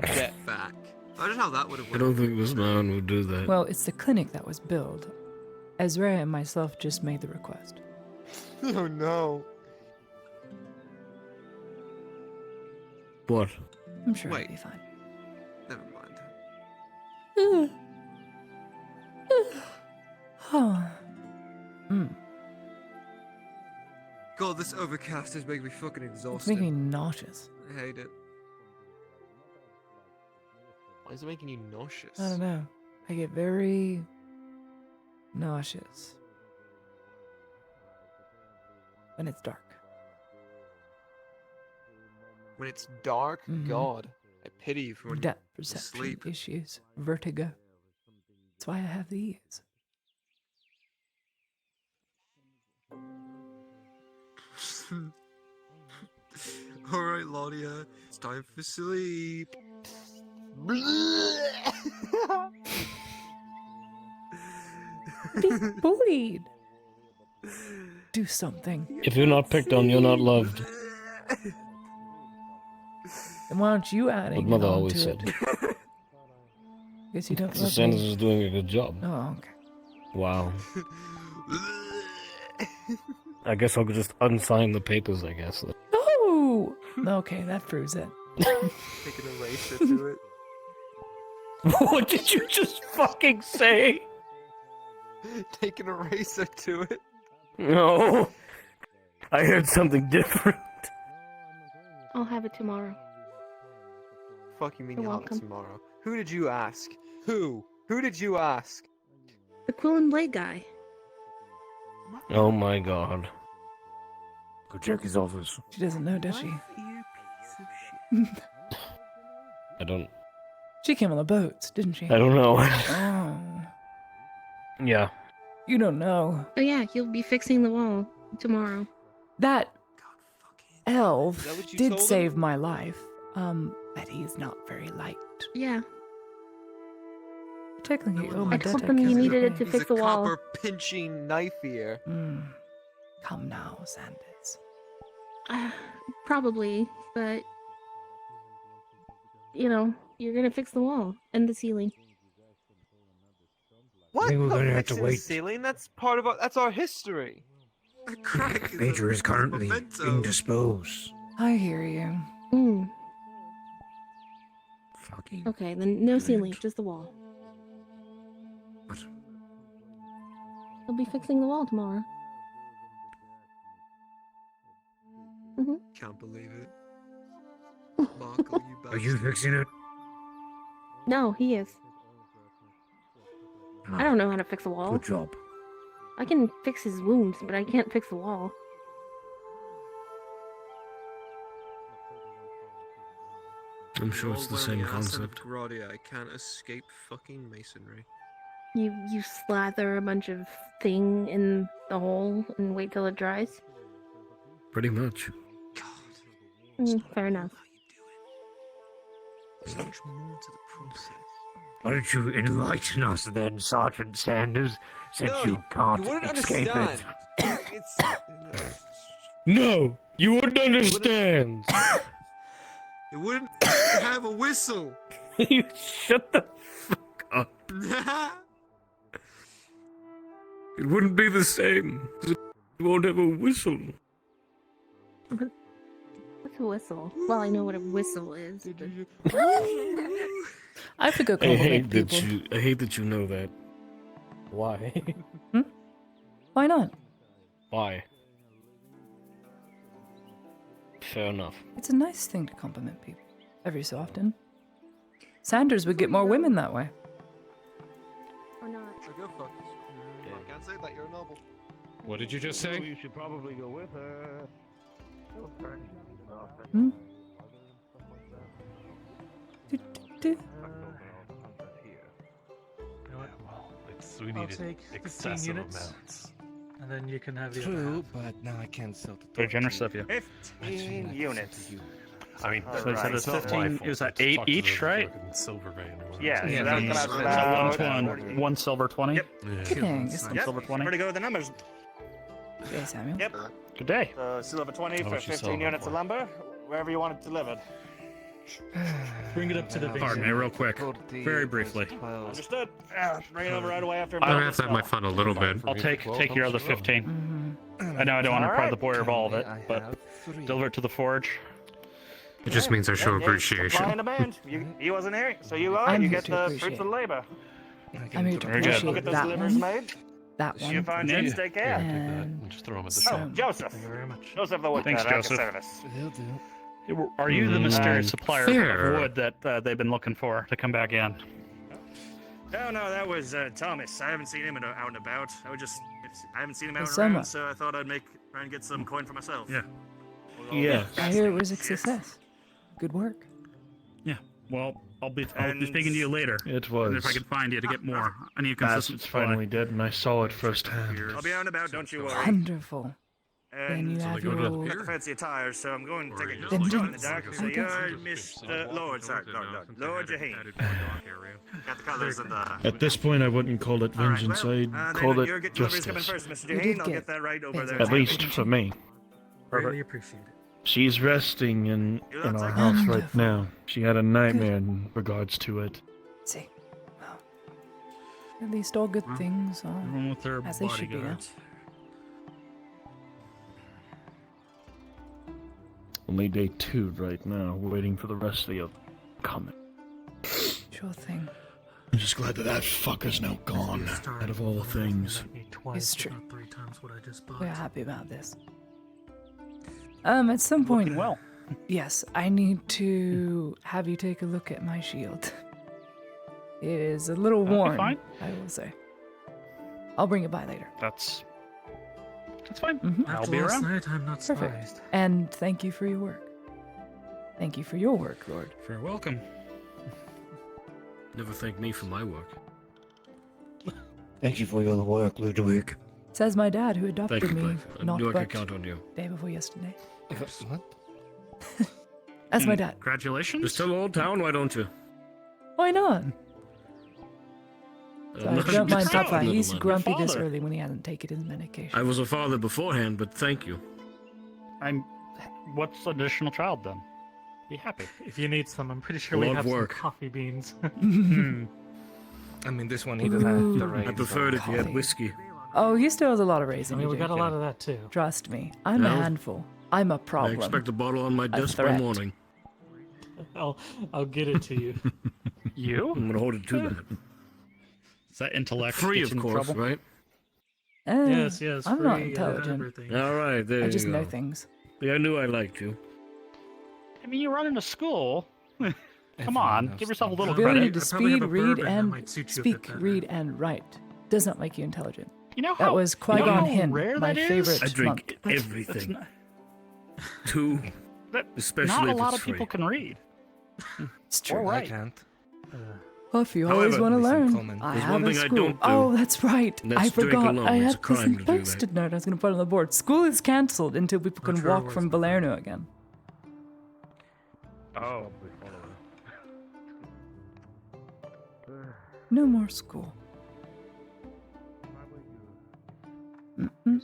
debt back. Imagine how that would have I worked. don't think this man would do that. Well, it's the clinic that was billed. Ezra and myself just made the request. Oh no. What? I'm sure Wait. it'll be fine. Never mind. Oh. God, this overcast is making me fucking It's exhausted. making me nauseous. I hate it. Why is it making you nauseous? I don't know. I get very nauseous when it's dark. When it's dark, Mhm. God, I pity you for when Depth you perception sleep. issues, vertigo. That's why I have these. Alright, Laudia, it's time for sleep. Be bullied. Do something. If you're not picked on, you're not loved. And why aren't you adding What Mother it always onto said. it? Guess you don't So love Sanders me. is doing a good job. Oh, okay. Wow. I guess I'll just unsign the papers, I guess. No! Okay, that proves it. Take an eraser to it. What did you just fucking say? Take an eraser to it. No. I heard something different. I'll have it tomorrow. Fuck you mean You're you'll have it welcome. tomorrow? Who did you ask? Who? Who did you ask? The Quill and Blade guy. Oh my god. Go check his office. She doesn't know, does she? You piece of shit. I don't She came on the boats, didn't she? I don't know. Oh. Yeah. You don't know. Oh yeah, he'll be fixing the wall tomorrow. That elf Is that what you did told him? save my life. But he's not very liked. Yeah. Technically, No oh one my I likes told debt him you can't needed it pay. to He's fix a the wall. copper pinching knife ear. Come now, Sanders. Probably, but you're gonna fix the wall and the ceiling. What? think we're Not gonna have to fixing the wait. ceiling? That's part of that's our history. A crack Major is currently memento. indisposed. I hear you. Hmm. Fucking. Okay, then no ceiling, just the wall. What? He'll be fixing the wall tomorrow. Can't believe it. Markle, you bastard. Are you fixing it? No, he is. Oh, I don't know how to fix a wall. Good job. I can fix his wounds, but I can't fix the wall. I'm sure it's the same concept. I can't escape fucking masonry. You slather a bunch of thing in the hole and wait till it dries. Pretty much. Fair enough. There's much more to the process. Why don't you enlighten us then, Sergeant Sanders, since No, you can't you wouldn't escape understand. it? It's No, you wouldn't understand. it wouldn't have a whistle. You shut the fuck up. It wouldn't be the same. It won't have a whistle. What's a whistle? Well, I know what a whistle is. But... I forgot I hate people. I hate that you know that. Why? Why not? Why? Fair enough. It's a nice thing to compliment people every so often. Sanders would get more women that way. Or not. So go fuck. I can't say that, you're a noble. What did you just say? You should probably go with her. Hmm? Do. We I'll needed take 15 excessive units, amounts. and then you can have the True, but now I can't sell the Very generous of you. 15 units. I mean, So you said it's 15, it was at 8 each, right? Silver vein or whatever. Yeah, so that comes So about one silver 20? Yep. Thanks. One silver 20? Pretty good with the numbers. Hey, Samuel. Yep. Good day. Silver 20 How for much you 15 selling units for? of lumber, wherever you want it delivered. Bring it up to the base. Pardon me, real quick. Very briefly. Understood. Bring it over right away after. I'm gonna have to have my fun a little bit. I'll take care of the 15. I know I don't want to deprive the boyer of all of it, but deliver it to the forge. It just means I show Supply appreciation. and demand. He wasn't here, so you are. I'm You here get to the appreciate. fruits of the labor. I'm here to Very good. We'll appreciate get those that deliveries one, made. that You one, find Yeah. James, take care. and Just throw them at the So- Oh, Joseph. Thank you very much. Joseph the woodcutter. Thanks, at your Joseph. service. They'll do. Are you the mysterious supplier fair. of wood that they've been looking for to come back in? No, that was Thomas. I haven't seen him out and about. I haven't seen him out and Summer. around, so I thought I'd try and get some coin for myself. Yeah. Yeah. I hear it was a success. Good work. Yeah. Well, I'll be And- speaking to you later. It And was. if I can find you to get more, I need a consistent Bastards supply. finally did, and I saw it firsthand. I'll be out and about, don't you worry. Wonderful. Then And you have I've got your... the fancy attires, so I'm going to take a Then shot in the didn't- dark. So okay. you're Mr. Lord, sorry, Lord Jaheen. Got the colours and the... At this point, I wouldn't call it vengeance. I'd call then it your delivery's coming justice. first, Mr. You Jaheen. did I'll get get that right over things there. like At least for me. Really appreciate it. She's resting in our Wonderful. house right now. She had a nightmare in regards to it. See. Well, at least all good things are Everyone with their as they should be, huh? bodyguards. Only day 2 right now, waiting for the rest of the coming. Sure thing. I'm just glad that fucker's now gone. Out of all things. It's true. Not 3 times what I just bought. We're happy about this. At some point, Looking well. yes, I need to have you take a look at my shield. It is a little That'll be worn, fine. I will say. I'll bring it by later. That's fine. I'll After be last around. night, I'm not Perfect. surprised. And thank you for your work. Thank you for your work, Lord. You're welcome. Never thank me for my work. Thank you for your work, Ludwig. Says my dad, who adopted Thank you, me, bud. I not knew I but could count on you. day before yesterday. What? That's my dad. Congratulations. Just tell Old Town, why don't you? Why not? So I don't mind Papa. little He's one. grumpy this Father. early when he hasn't taken his medication. I was a father beforehand, but thank you. What's additional child then? Be happy. If you need some, I'm pretty sure A we lot have of some work. coffee beans. I mean, this one he doesn't have to raise. I preferred if you had Coffee. whiskey. Oh, he still has a lot of I raisin mean, to we do. got a lot of that too. Trust me, I'm a Well, handful. I'm a I problem. expect a bottle on my A desk by threat. morning. I'll get it to you. You? I'm gonna hold it to that. Is that intellect? Free, gets of you in course, trouble? right? Yes, I'm not free, intelligent. everything. All right, there I you just go. know things. Yeah, I knew I liked you. I mean, you're running a school. Come on, give yourself a little Ability credit. to I probably have speed, a read, bourbon that and might suit you a bit speak, better. read, and write does not make you intelligent. You know That how was you know Qui-Gon how Hinn, rare my that is? favorite I drink monk. everything. Two, That especially not a if lot it's of people free. can read. It's Or true. I write. can't. Puff, you always However, want to listen, learn. Coleman, I there's have one a thing I school. don't do, Oh, that's right. and I that's drink forgot. alone. I It's a had this crime to do that. posted note I was going to put on the board. School is cancelled until people can sure it walk was, from my friend. Balerno again. Oh. No more school.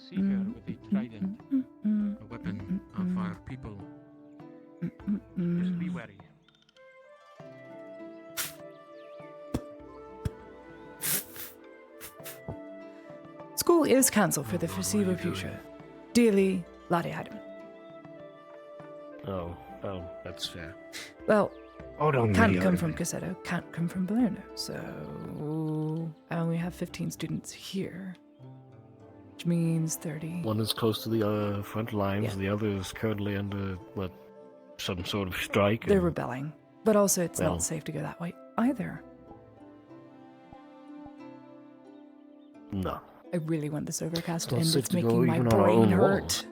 See her with a trident, a weapon of our people. Just be wary. School is cancelled for the foreseeable future. Dearly, Lottie Adam. Oh, well, that's fair. Well, Hold on, can't Lady come from Artemis. Cassetto, can't come from Balerno, so I only have 15 students here, which means 30. One is close to the front lines. Yeah. The other is currently under some sort of strike. They're and- rebelling, but also it's Well. not safe to go that way either. No. I really want this overcast to Not end. safe It's to go making my even on our brain own hurt. walls.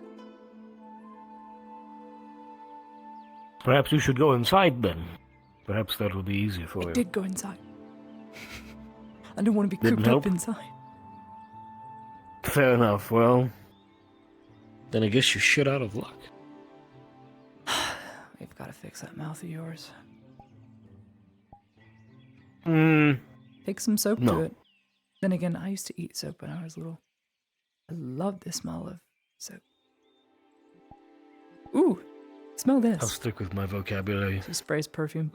Perhaps you should go inside then. Perhaps that will be easier for I you. did go inside. I don't want to be Didn't cooped up help? inside. Fair enough. Well, then I guess you're shit out of luck. We've got to fix that mouth of yours. Take some soap to No. it. Then again, I used to eat soap when I was little. I love the smell of soap. Ooh, smell I'll this. stick with my vocabulary. She sprays perfume.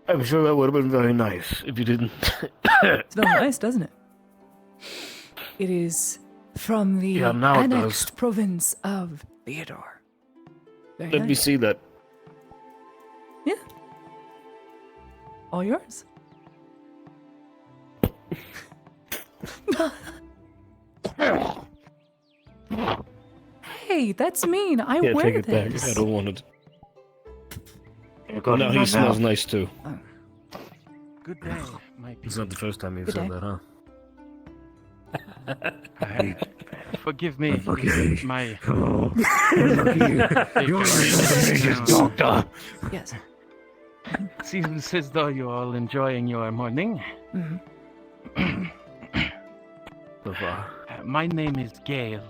I'm sure that would have been very nice if you didn't. Smells nice, doesn't it? It is from the Yeah, now it does. annexed province of Theodore. Very Let me nice. see that. Yeah. All yours. Hey, that's mean. I Yeah, wear take it this. back. I don't want it. got No, it he now. smells nice too. Good day, my people. It's not the first time you've Good said day. that, huh? Forgive me, Okay. my. Oh. You're an doctor. Yes. Seems as though you're all enjoying your morning. Mhm. So far. My name is Gale.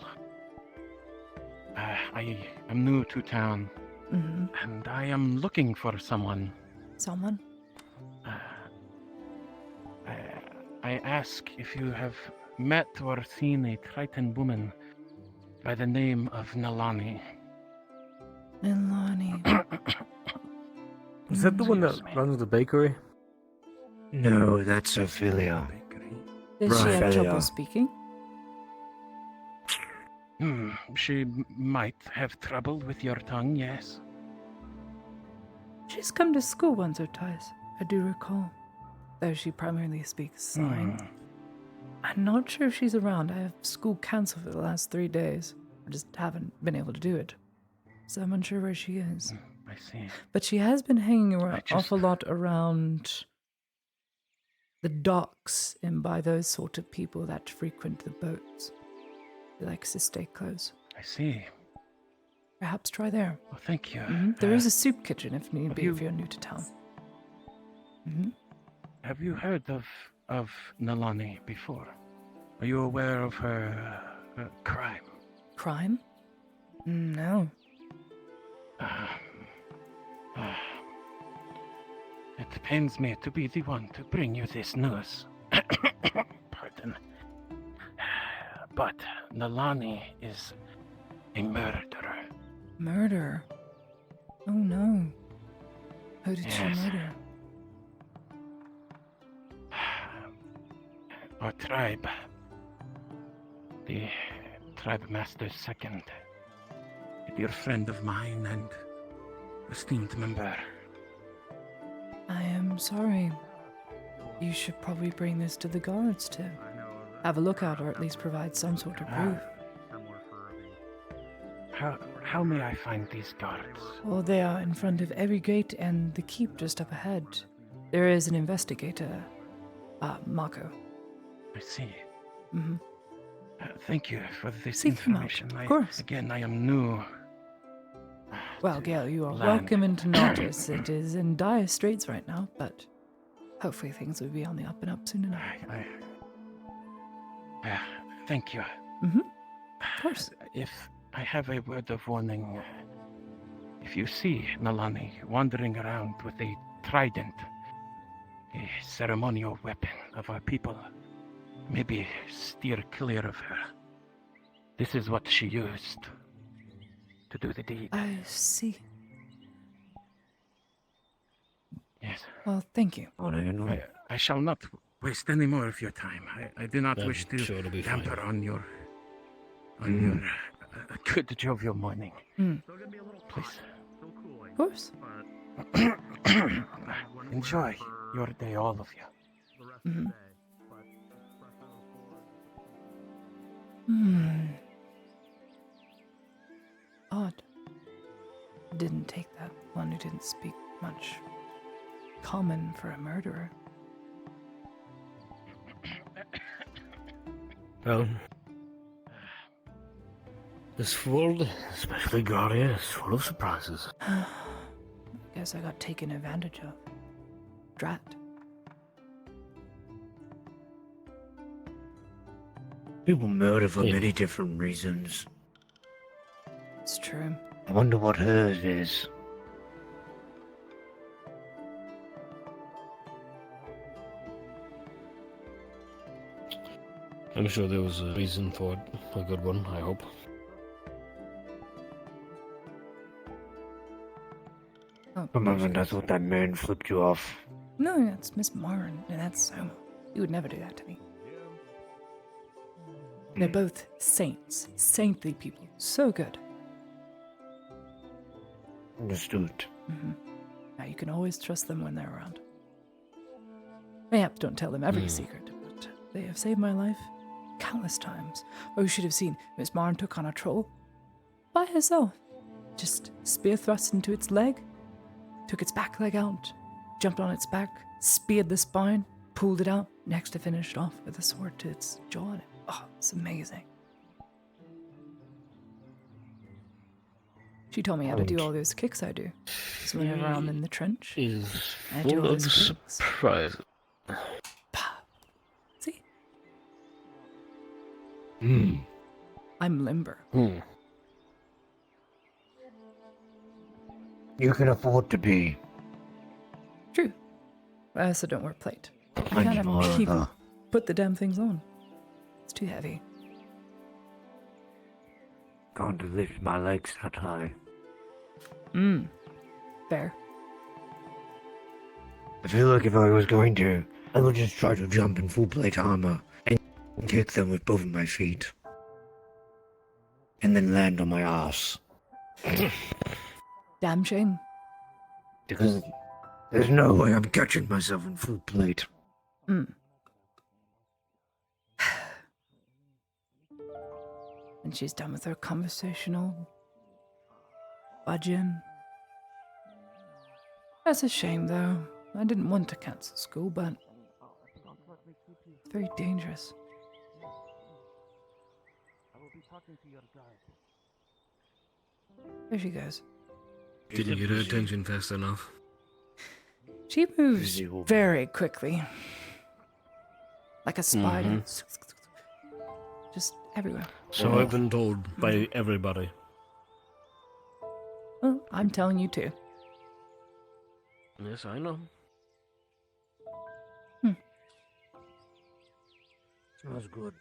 I am new to town, Mhm. and I am looking for someone. Someone? I ask if you have met or seen a Triton woman by the name of Nalani. Milani. Is that the one that runs the bakery? No, that's Ophelia. Does she have Right. trouble speaking? She might have trouble with your tongue, yes. She's come to school once or twice, I do recall. Though she primarily speaks sign. I'm not sure if she's around. I have school cancelled for the last 3 days. I just haven't been able to do it. So I'm unsure where she is. I see. But she has been hanging around just- awful lot around the docks and by those sort of people that frequent the boats. She likes to stay close. I see. Perhaps try there. Well, thank you. There is a soup kitchen if need have be you- if you're new to town. Hmm. Have you heard of Nalani before? Are you aware of her crime? Crime? No. It pains me to be the one to bring you this news. Pardon. But Nalani is a murderer. Murder? Oh no. Who did she Yes. murder? Our tribe, the tribe master's second, a dear friend of mine and esteemed member. I am sorry. You should probably bring this to the guards to have a look at, or at least provide some sort of proof. How may I find these guards? Well, they are in front of every gate and the keep just up ahead. There is an investigator, Mako. I see. Mm-hmm. Thank you for this Seek him out, information. of course. Again, I am new. Well, Gail, you are land. welcome into Nautis. It is in dire straits right now, but hopefully things will be on the up and up soon enough. Thank you. Mm-hmm. Of course. If I have a word of warning, if you see Nalani wandering around with a trident, a ceremonial weapon of our people, maybe steer clear of her. This is what she used to do the deed. I see. Yes. Well, thank you. I shall not waste any more of your time. I do not I'm wish to sure it'll be fine. damper on your your good jovial morning. Mm. Please. Of course. Enjoy your day, all of you. Mm-hmm. Hmm. Odd. Didn't take that one who didn't speak much. Common for a murderer. Well, this world, especially Guardia, is full of surprises. Guess I got taken advantage of. Drat. People murder for many different reasons. It's true. I wonder what hers is. I'm sure there was a reason for it. A good one, I hope. Oh, For a moment, I thought that man flipped you off. No, that's Miss Martin, and that's Soma. You would never do that to me. They're both saints, saintly people. So good. Understood. Mm-hmm. Now you can always trust them when they're around. Mayhaps don't tell them every secret, but they have saved my life countless times. Oh, you should have seen Miss Martin took on a troll by herself. Just spear thrust into its leg, took its back leg out, jumped on its back, speared the spine, pulled it out, next to finish it off with a sword to its jaw. Oh, it's amazing. She told me how to do all those kicks I do. So whenever I'm in the trench, Is I do full all of those kicks. surprises. See? Hmm. I'm limber. You can afford to be. True. I also don't wear plate. I Plenty can't more have of people her. put the damn things on. It's too heavy. Can't lift my legs that high. Fair. I feel like if I was going to, I would just try to jump in full plate armor and kick them with both of my feet. And then land on my ass. Damn shame. Because there's no way I'm catching myself in full plate. And she's done with her conversational budging. That's a shame, though. I didn't want to cancel school, but it's very dangerous. There she goes. Didn't get her attention fast enough. She moves very quickly. Like a spider. Just everywhere. So I've been told by everybody. Well, I'm telling you too. Yes, I know. Smells good.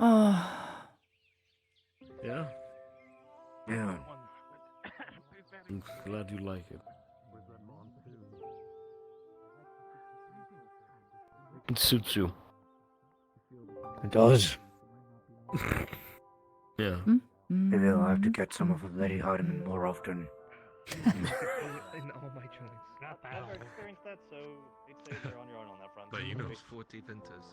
Oh, Yeah? Yeah. I'm glad you like it. It suits you. It does. Yeah. Maybe I'll have to get some of Lady Hardiman more often. In all my joints. Not that Never old. experienced that, so I'd say you're on your own on that front. But you know, Maybe. 40 winters.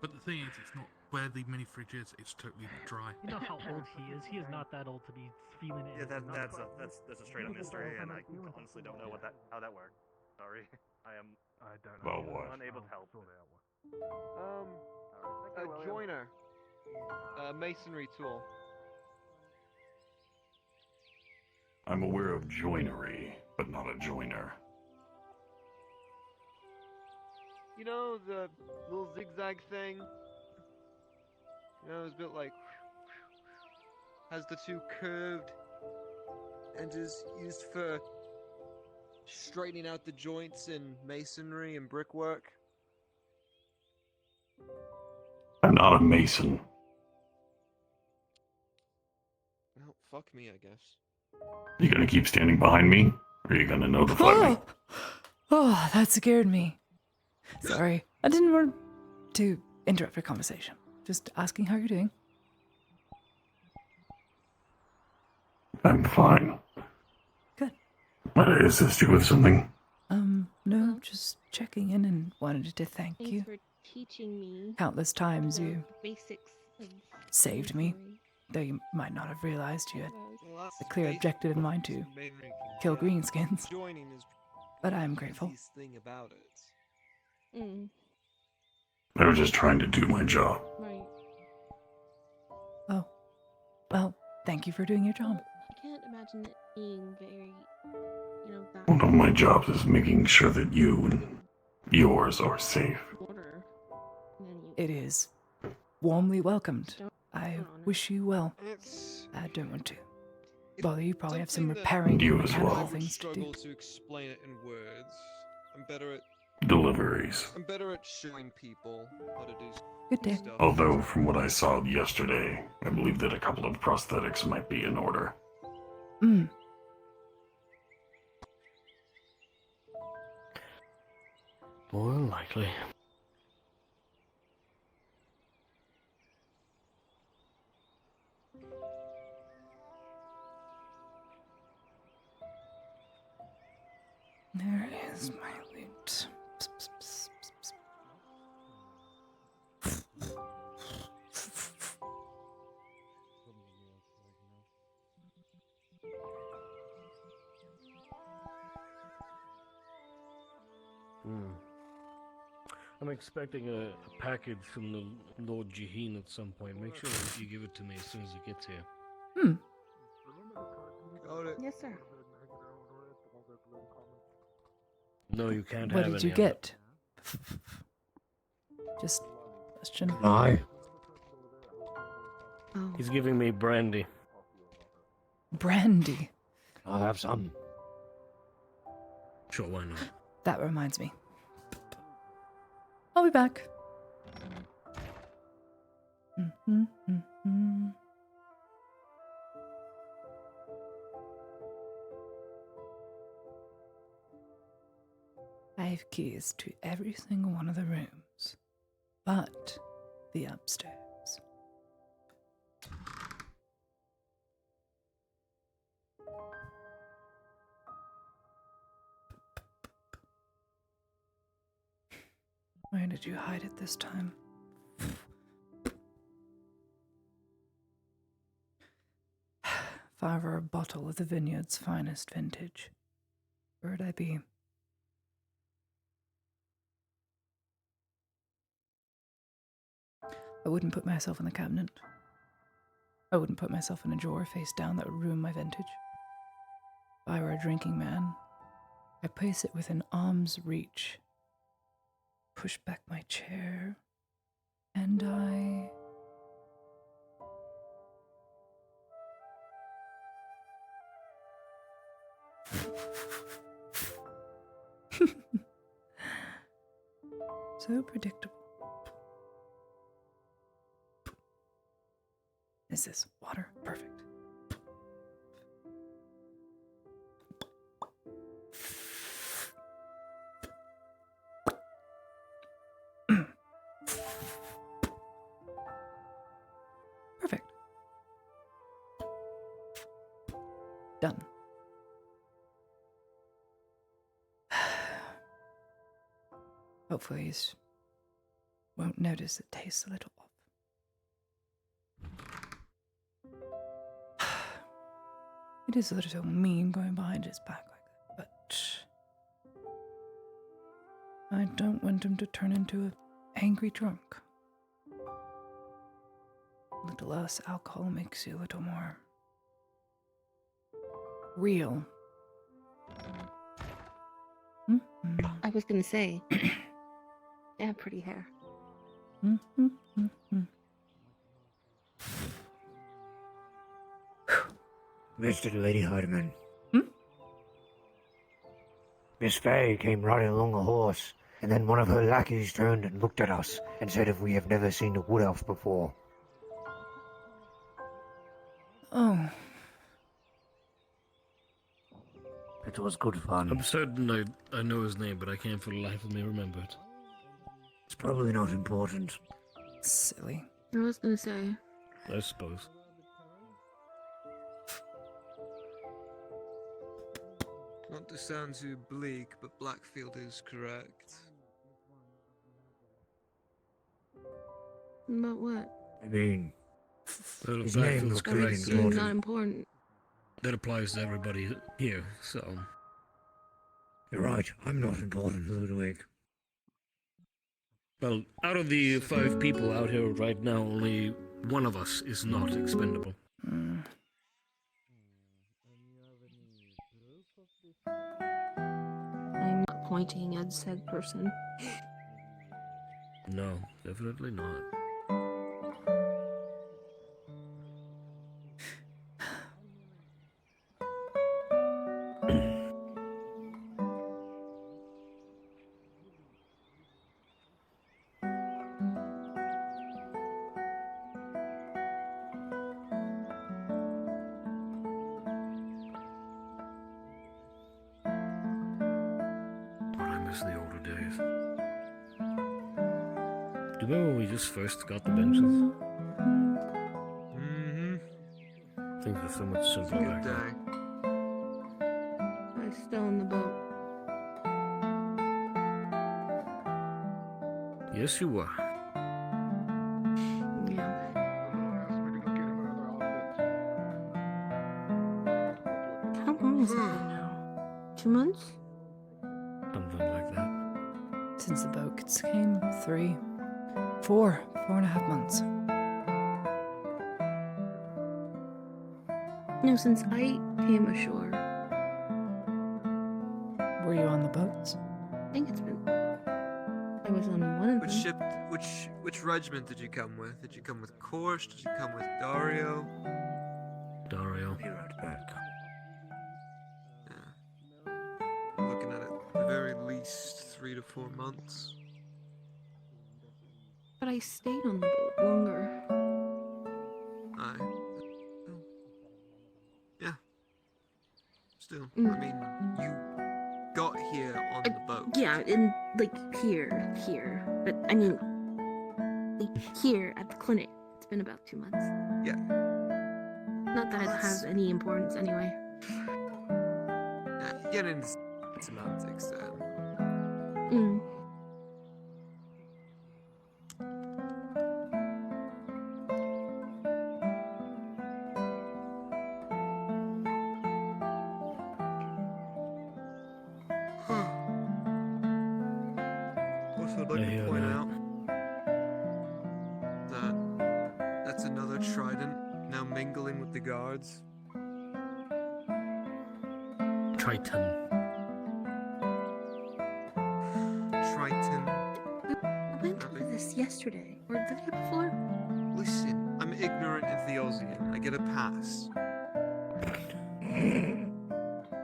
But the thing is, it's not where the mini fridge is. It's totally dry. You know how old he is? He is not that old to be feeling it. Yeah, that's a straight up mystery, and I honestly don't know how that works. Sorry, I don't know. Well, what? Unable to help. A joiner, masonry tool. I'm aware of joinery, but not a joiner. You know the little zigzag thing? You know, it's built like has the two curved and is used for straightening out the joints in masonry and brickwork. I'm not a mason. Well, fuck me, I guess. You gonna keep standing behind me? Or are you gonna notify me? Oh, that scared me. Sorry, I didn't want to interrupt your conversation. Just asking how you're doing. I'm fine. Good. Might I assist you with something? No, just checking in and wanted to thank Thanks you. for teaching me Countless times the you basics of saved me, masonry. though you might not have realized you had Well, that's a clear objective in mind to kill greenskins. Joining is But I am the grateful. easiest thing about it. I was just trying to do my job. Right. Oh, well, thank you for doing your job. I can't imagine it being very, that One of my jobs is making sure that you and yours are safe. order. And then you It is warmly welcomed. I wish you well. I don't want to bother you. Probably have some something that- repairing And you and as mechanical well. I would things to do. struggle to explain it in words. I'm better at Deliveries. showing people how to do Good day. stuff. Although, from what I saw yesterday, I believe that a couple of prosthetics might be in order. More than likely. There is my loot. Psst, psst, psst, psst, I'm expecting a package from the Lord Jaheen at some point. Make sure that you give it to me as soon as it gets here. Got it. Yes, sir. No, you can't What have did any you of get? Just question. Aye. Oh. He's giving me brandy. Brandy. I'll have some. Sure, why not? That reminds me. I'll be back. I have keys to every single one of the rooms, but the upstairs. Where did you hide it this time? If I were a bottle of the vineyard's finest vintage, where would I be? I wouldn't put myself in the cabinet. I wouldn't put myself in a drawer face down. That would ruin my vintage. If I were a drinking man, I'd place it within arm's reach. Push back my chair, and I... So predictable. is this? Water? Perfect. Perfect. Done. Hopefully he won't notice it tastes a little off. It is a little mean going behind his back like that, but I don't want him to turn into an angry drunk. A little less alcohol makes you a little more real. I was gonna say, yeah, pretty hair. Mr. Lady Hardiman. Miss Fay came riding along a horse, and then one of her lackeys turned and looked at us and said if we have never seen a wood elf before. Oh. It was good fun. I'm certain I know his name, but I can't for the life of me remember it. It's probably not important. Silly. I was gonna say. I suppose. Not to sound too bleak, but Blackfield is correct. About what? I mean, Well, his Blackfield name is was pretty correct. Seems not important. That applies to everybody here, so. You're right, I'm not important, Ludwig. Well, out of the 5 people out here right now, only one of us is not expendable. I'm not pointing at said person. No, definitely not. The older days. Do you remember when we just first got the benches? Things were so much simpler back then. I was still in the boat. Yes, you were. Yeah. How long has it been now? 2 months? Something like that. Since the boats came, 3, 4, 4.5 months. No, since I came ashore. Were you on the boats? I think it's been. I was on one of Which them. ship? Which regiment did you come with? Did you come with Kors? Did you come with Dario? Dario. Be right back. I'm looking at it. At the very least 3 to 4 months. But I stayed on the boat longer. Aye. Yeah. Still, I mean, you got here on the boat. Yeah, in like here. But I mean, like here at the clinic. It's been about 2 months. Yeah. Not that it has any importance anyway. Yeah, get into semantics then. Also, I'd like to point out that that's another trident now mingling with the guards. Triton. Triton. We went over this yesterday or the day before. Listen, I'm ignorant of Theosian. I get a pass.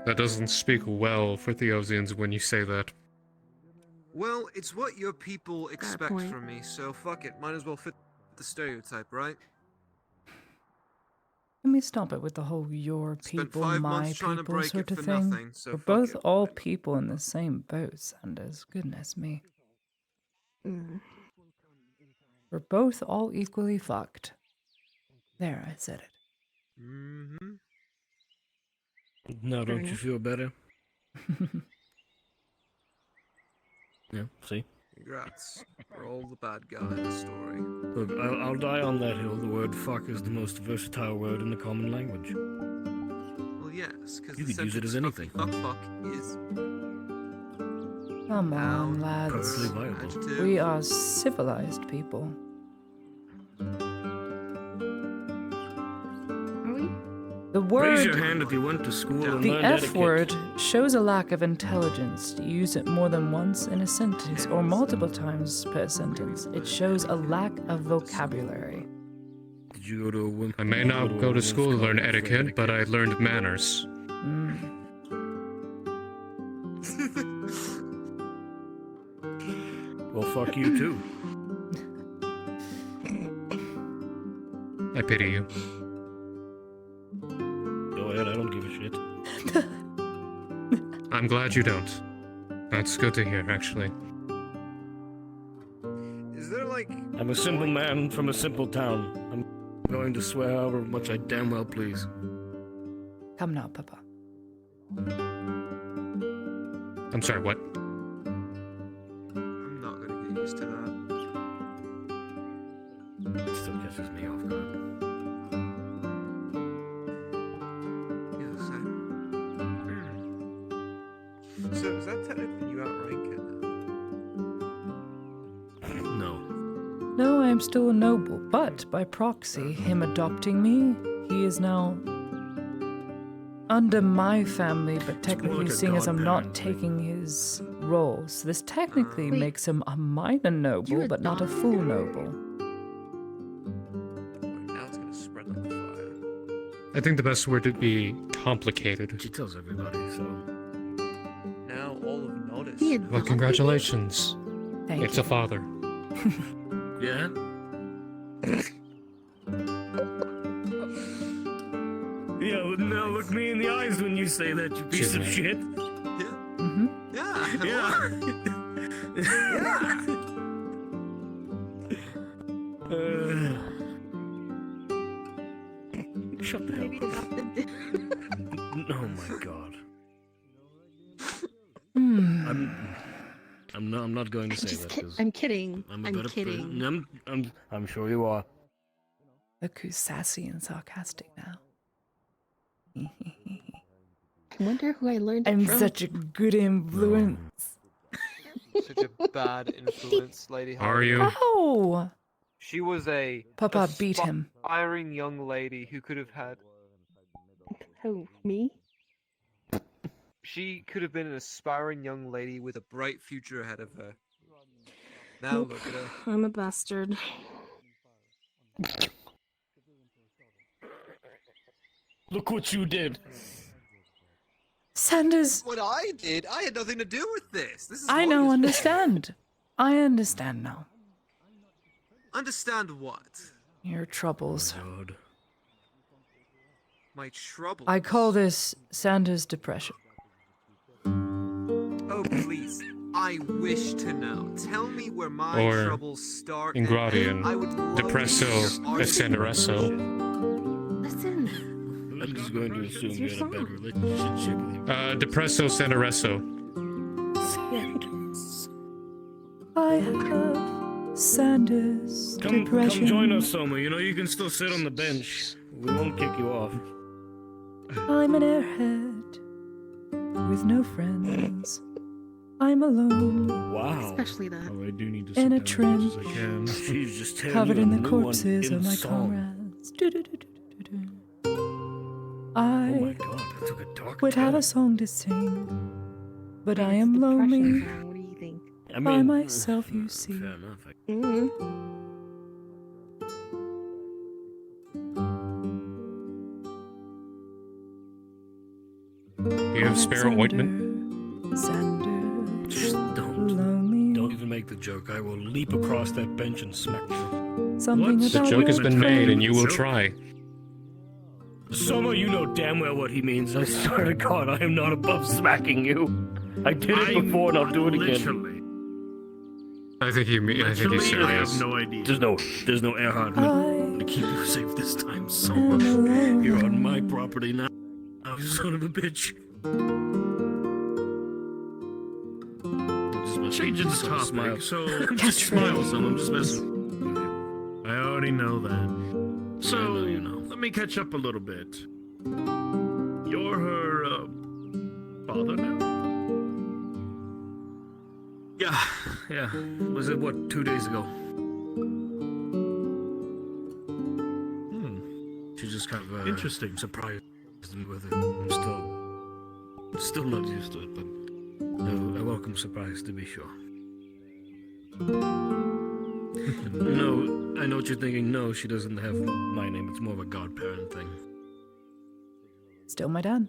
That doesn't speak well for Theosians when you say that. Well, it's what your people expect point. from me, so fuck it. Might as well fit the stereotype, right? Let me stop it with the whole your Spent people, 5 my months trying to people break sort it of for thing. nothing, so We're fuck both it. all people in the same boat, Sanders. Goodness me. We're both all equally fucked. There, I said it. Mm-hmm. Now, don't you feel better? Yeah, see? Congrats. We're all the bad guy in the story. Look, I'll die on that hill. The word fuck is the most versatile word in the common language. Well, yes, because You the could use it as sentence anything. fuck is Come on, noun, lads. Perfectly viable. adjective. We are civilized people. Are we? The Raise your word, hand if you went to school and the learned F etiquette. word, shows a lack of intelligence to use it more than once in a sentence or multiple times per sentence. It shows a lack of vocabulary. Did you go to a women? I may not go to school to learn etiquette, but I learned manners. Well, fuck you too. I pity you. Go ahead, I don't give a shit. I'm glad you don't. That's good to hear, actually. Is there like... I'm a simple man from a simple town. I'm going to swear however much I damn well please. Come now, Papa. I'm sorry, what? I'm not gonna get used to that. It still catches me off guard. Yeah, same. So, is that technically you outrank it now? No. No, I am still a noble, but by proxy, him adopting me, he is now under my family, but technically like a seeing as I'm not godparent. taking his role. So this technically Wait. makes him a minor noble, but not a full noble. Now it's gonna spread like fire. I think the best word would be complicated. She tells everybody, so. Now all of notice. He Well, adopted congratulations. Thank It's you. a father. Yeah? Yeah, well, now look me in the eyes when you say that, you piece of shit. Mm-hmm. Yeah. Yeah. Shut the hell Maybe up. adopted. Oh my god. Hmm. I'm not going to say that because I'm kidding. I'm a I'm better kidding. person. I'm sure you are. Look who's sassy and sarcastic now. I wonder who I learned it I'm from. such a good influence. Such a bad influence, Lady Are Hardy. you? Oh! She was a Papa, beat him. aspiring young lady who could have had. Who, me? She could have been an aspiring young lady with a bright future ahead of her. Now Nope. look at her. I'm a bastard. Look what you did. Sanders, What I did, I had nothing to do with this. This is I Holly's now fault. understand. I understand now. Understand what? Your troubles. God. My trouble. I call this Sanders' depression. Oh please, I wish to know. Tell me where my Or troubles start. in and Gradian, I would love Depresso to hear Escenderesso. Listen. I'm just going to assume your you had a bad song. relationship with your Depresso Sanderesso. I have Sanders' Come depression. join us, Soma. You know you can still sit on the bench. We won't kick you off. I'm an airhead with no friends. I'm alone. Wow. Especially that. Oh, I do need to In sit a down trench, as much as I can. She's just telling covered you in a the new one corpses in of my song. comrades. Do-do-do-do-do-do. Oh my I god, that took a dark would have turn. a song to sing, but I It's am a depression lonely song, What do you think? I by mean, myself, you see. Fair enough. Mm-hmm. Do you have spare ointment? Sander, Just don't. lonely. Don't even make the joke. I will leap across that bench and smack you. Something What? The about joke has your been made, and you will Joke. try. Summer, you know damn well what he means. I swear to God, I am not above smacking you. I did it before and I'll do it again. Literally. I think he's Literally, I serious. have no idea. There's no Erhard. I'm gonna keep you safe this time, Summer. You're on my property now. Oh, son of a bitch. Changing the topic. Smile. So, just smile, son. I'm just messing with you. I already know that. So, let me catch up a little bit. You're her, father now? Yeah. Was it, 2 days ago? She just kind of, interesting. Surprised me with it. I'm still not used to it, but a welcome surprise to be sure. No, I know what you're thinking. No, she doesn't have my name. It's more of a godparent thing. Still my dad.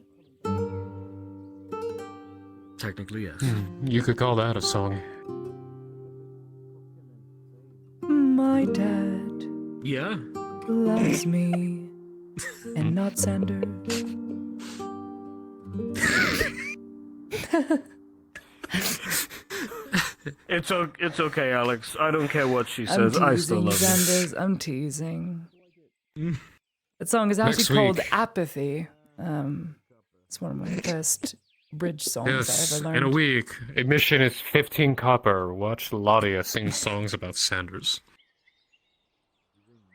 Technically, yes. You could call that a song. My dad Yeah? loves me and not Sanders. It's okay, Alex. I don't care what she says. I still love you. Sanders. I'm teasing. That song is actually Next called week. Apathy. It's one of my best bridge songs Yes, I ever learned. in a week. Admission is 15 copper. Watch Ladia sing songs about Sanders.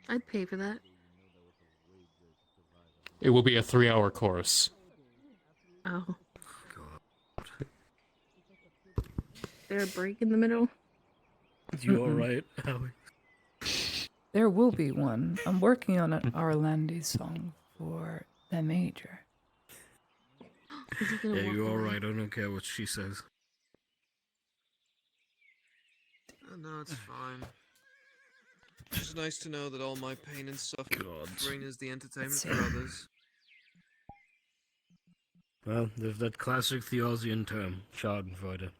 I'd pay for that. It will be a 3-hour course. Oh. There a break in the middle? You alright, Alex? There will be one. I'm working on an Arlandi song for the major. Yeah, you're alright. I don't care what she says. No, it's fine. It's nice to know that all my pain and suffering is the entertainment for others. Well, there's that classic Theosian term, Schadenfreude.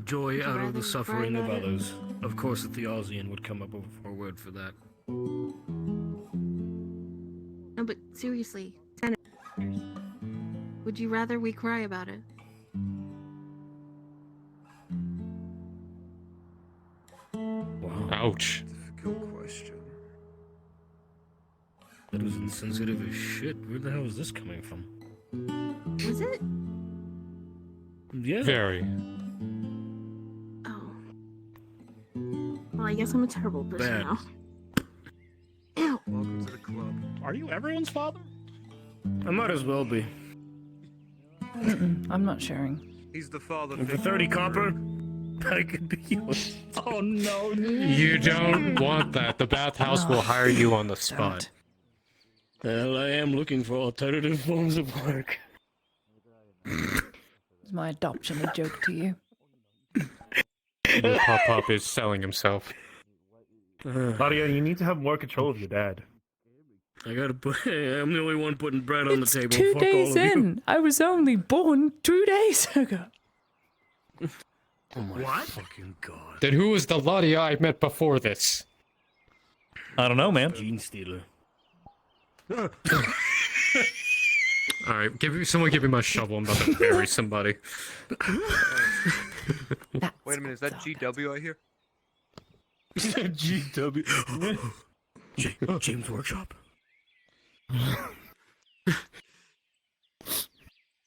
Joy out of the suffering of others. Of course, a Theosian would come up with a word for that. No, but seriously, Tanner, would you rather we cry about it? Wow. Ouch. Difficult question. That was insensitive as shit. Where the hell is this coming from? Was it? Yeah. Very. Oh. Well, I guess I'm a terrible person Bad. now. Ew. Welcome to the club. Are you everyone's father? I might as well be. I'm not sharing. He's the father. And for 30 copper, I could be yours. Oh no. You don't want that. The bathhouse will hire you on the spot. Well, I am looking for alternative forms of work. Is my adoption a joke to you? Pop-Pop is selling himself. Claudia, you need to have more control of your dad. I gotta put. I'm the only one putting bread on the table. 2 Fuck days all of you. in. I was only born 2 days ago. Oh my fucking god. Then who was the Ladia I met before this? I don't know, man. Gene stealer. Alright, someone give me my shovel. I'm about to bury somebody. Wait a minute, is that GW I hear? GW. James Workshop.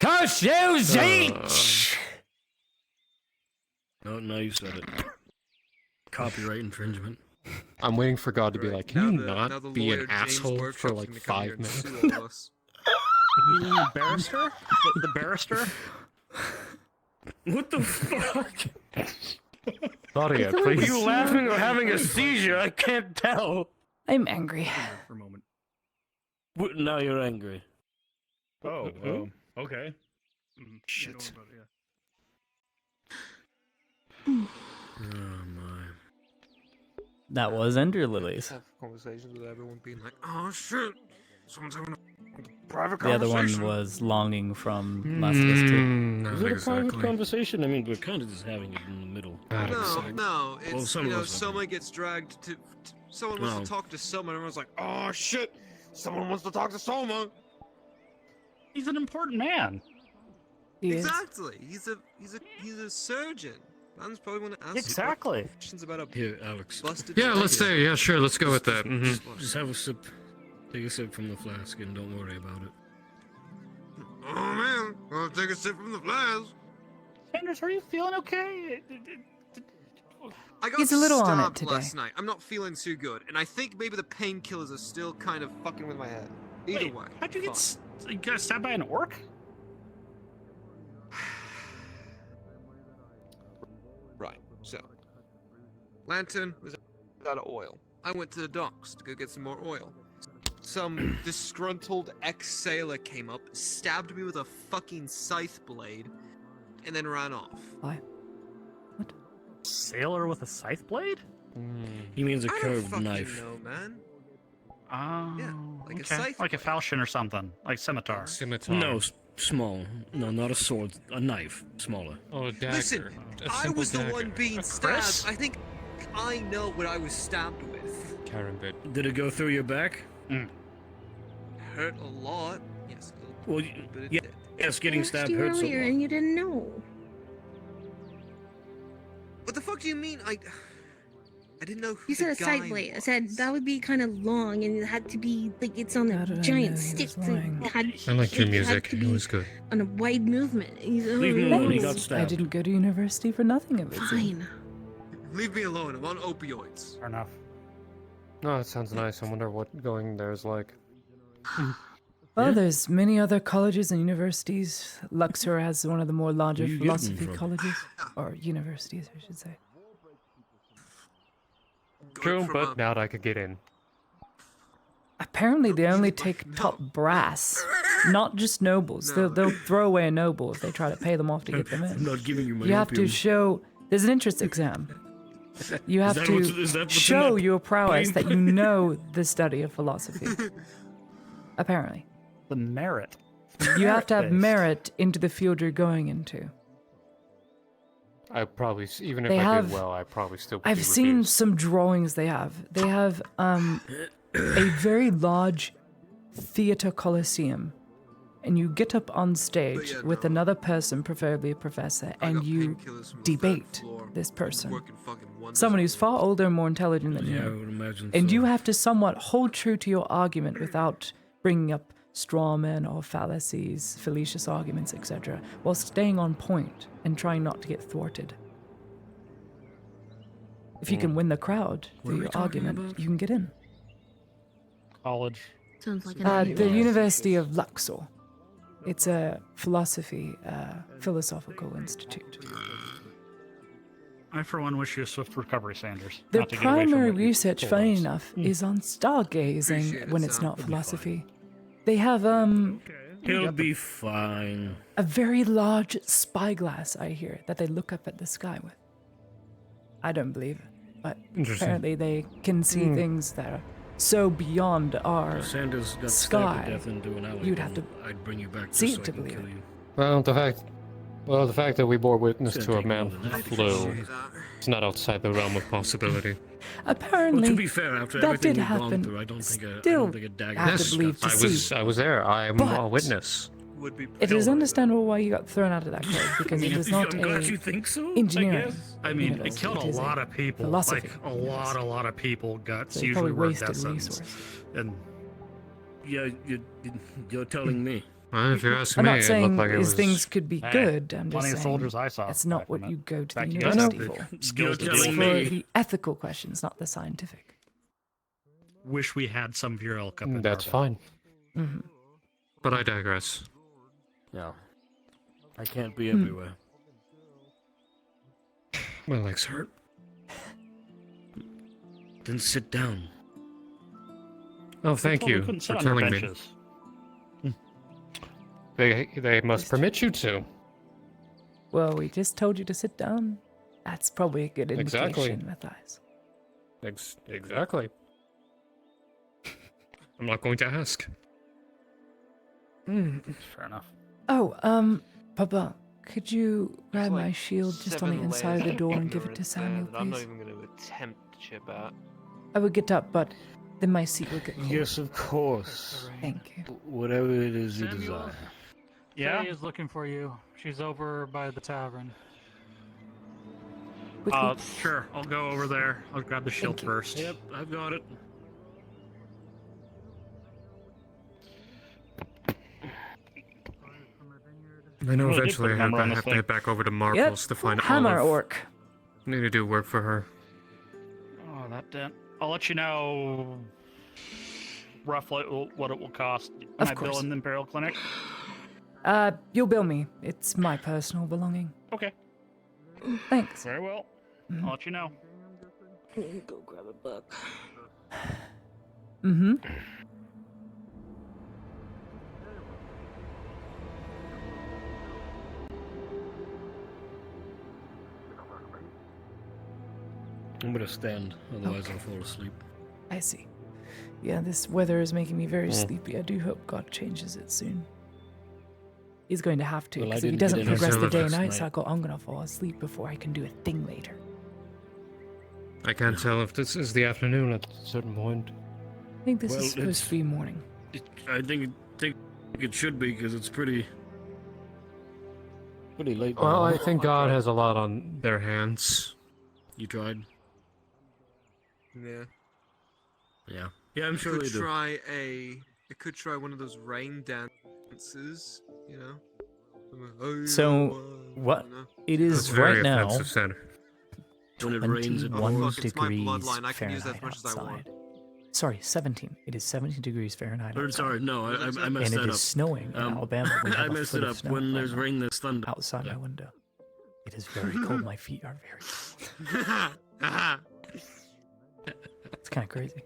Curse you, Zeech! No, now you said it. Copyright infringement. I'm waiting for God to be like, can you now not the be lawyer an James asshole Workshop's for like gonna come here 5 and sue minutes? all of us. You mean the barrister? The barrister? What the fuck? Ladia, Are please. you laughing or having a seizure? I can't tell. I'm angry. For a moment. Now you're angry. Oh, okay. Shit. Oh my. That was Ender Lilies. Have conversations with everyone being like, oh shit, someone's having a Private The other one conversation. was longing from last of us too. Not Is it a private exactly. conversation? I mean, we're kind of just having it in the middle. No, it's, Well, some you of know, us are. someone gets dragged to... Someone wants Oh. to talk to someone, and everyone's like, oh shit! Someone wants to talk to someone! He's an important man. He is. Exactly! He's a surgeon. Man's probably want to ask Exactly. questions about a Here, Alex. busted Yeah, let's dragon. say. Yeah, sure. Let's go with that. Just have a sip. Take a sip from the flask and don't worry about it. Oh man, I'll take a sip from the flask. Sanders, are you feeling okay? I got He's a little on it stabbed today. last night. I'm not feeling too good, and I think maybe the painkillers are still kind of fucking with my head. Either Wait, way. how'd you get fine. you got stabbed by an orc? Right, so. Lantern was out of oil. I went to the docks to go get some more oil. Some disgruntled ex-sailor came up, stabbed me with a fucking scythe blade, and then ran off. Why? Sailor with a scythe blade? He means a I don't curved fucking knife. know, man. Oh, Yeah, like a okay. scythe Like a falchion or something, like scimitar. Scimitar. No, small. No, not a sword. A knife. Smaller. Oh, a dagger. Listen, A I simple was the dagger. one being Chris? stabbed. I think I know what I was stabbed with. Karambit. Did it go through your back? Hurt a lot. Yes, a little, Well, little bit it yeah. did. Yes, I getting asked stabbed you hurts a earlier lot. and you didn't know. What the fuck do you mean? I didn't know who You said the a side guy blade. I said that would be kind of long and it had to be like it's on How a did I know giant he stick. was So lying? it had, I liked your it had music. to It be was good. on a wide movement. He's, Leave him alone, he got Thanks. stabbed. I didn't go to university for nothing, it would seem. Fine. Leave me alone. I'm on opioids. Fair enough. Oh, that sounds nice. I wonder what going there is like. Well, there's many other colleges and universities. Luxor has one of the more larger Where you getting philosophy from? colleges, or universities, I should say. Going True, from but a- now I could get in. Apparently, they only No. take top brass, not just nobles. No. They'll throw away a noble if they try to pay them off to get them I'm in. not giving you my You have to opium. show. There's an entrance exam. You have that what's- to is that what's in show that your prowess plane? that you know the study of philosophy. Apparently, The merit. you have to have Merit-based. merit into the field you're going into. I probably, even if They I have- did well, I probably still would I've be seen refused. some drawings they have. They have a very large theater coliseum, and you get up on stage yeah, with no. another person, preferably a professor, I and got you painkillers from the third debate floor. this person. Working fucking wonders Someone on who's me. far older and more intelligent than Yeah, I you. would imagine And so. you have to somewhat hold true to your argument without bringing up straw men or fallacies, fallacious arguments, etc., while staying on point and trying not to get thwarted. If you can win the crowd What are through we your talking argument, about? you can get in. College. Sounds like an The idea. University of Luxor. It's a philosophical institute. I, for one, wish you a swift recovery, Sanders. Their Not to get away from primary what you research, told funny us. enough, is on stargazing Appreciate when it, it's Sam. not It'll be fine. philosophy. They have He'll be fine. a very large spyglass, I hear, that they look up at the sky with. I don't believe it, but Interesting. apparently they can see things that are so beyond our If Sanders got sky. stabbed to death into an alley, You'd have then I'd bring you back see just it so to I can believe kill it. you. Well, the fact that we bore witness It's to gonna a take man more than that. flu Appreciate that. is not outside the realm of possibility. Apparently, Well, to be fair, after that everything did we've gone happen. through, I don't think a Still dagger have is to believe to see. I was there. I am But- a witness. Would be It is pretty- understandable why you got thrown out of that college because it is not I'm glad you a think so. engineering. I guess. I mean, it university. killed a is lot of people. philosophy Like, a lot of people got So you usually probably were death wasted sentence. resources. And Yeah, you're telling me. Well, if you ask I'm me, not it saying looked like it these was. things could be Hey, good. I'm just plenty of saying soldiers I saw that's not back what when you go to the back you university guys for. had the skills to You're deal It's telling with for it. me. the ethical questions, not the scientific. Wish we had some of your ilk up in That's our fine. Hmm. But I digress. No. I can't be Hmm. everywhere. My legs hurt. Then sit down. Oh, thank Well, we you couldn't sit for on our telling me. benches. They must permit you to. Well, we just told you to sit down. That's probably a good indication, Exactly. Matthias. Exactly. I'm not going to ask. Fair enough. Oh, Papa, could you grab There's my like shield just on the 7 inside of the layers door and give it to ignorance there Samuel, that I'm not please? even going to attempt to chip out. I would get up, but then my seat would get cold. Yes, of course. Thank you. Whatever it is you Samuel? desire. Yeah? Faye is looking for you. She's over by the tavern. Sure. I'll go over there. I'll grab the shield first. Yep, I've got it. I know Really did eventually put a I number on this have to thing. head back over to Marples to find Hammer Olive. orc. Need to do work for her. Oh, that dent. I'll let you know roughly what it will cost. Can Of I bill course. in the Imperial Clinic? You'll bill me. It's my personal belonging. Okay. Thanks. Very well. I'll let you know. Go grab a book. Mm-hmm. I'm gonna stand, otherwise I'll fall asleep. I see. Yeah, this weather is making me very Mm. sleepy. I do hope God changes it soon. He's going to have to, Well, I because if he didn't get doesn't any progress the service day and last night night. cycle, I'm gonna fall asleep before I can do a thing later. I can't tell if this is the afternoon at a certain point. I think this is supposed to be morning. I think it should be, because it's pretty late. Well, now. I think God has a lot on their hands. You tried? Yeah. Yeah. Yeah, I'm It sure could they do. try It could try one of those rain dances, you know? So, what it is That's very right now, offensive, Senator. When it rains, it 21 pours. It's my degrees bloodline, I can use that as Fahrenheit much as I want. outside. Sorry, 17. It is 17 degrees Fahrenheit Or, outside. sorry, no, I messed And that it up. is snowing in Alabama. We have I a messed foot it of up. snow When right there's now rain, there's thunder. outside my window. It is very cold. My feet are very cold. It's kind of crazy.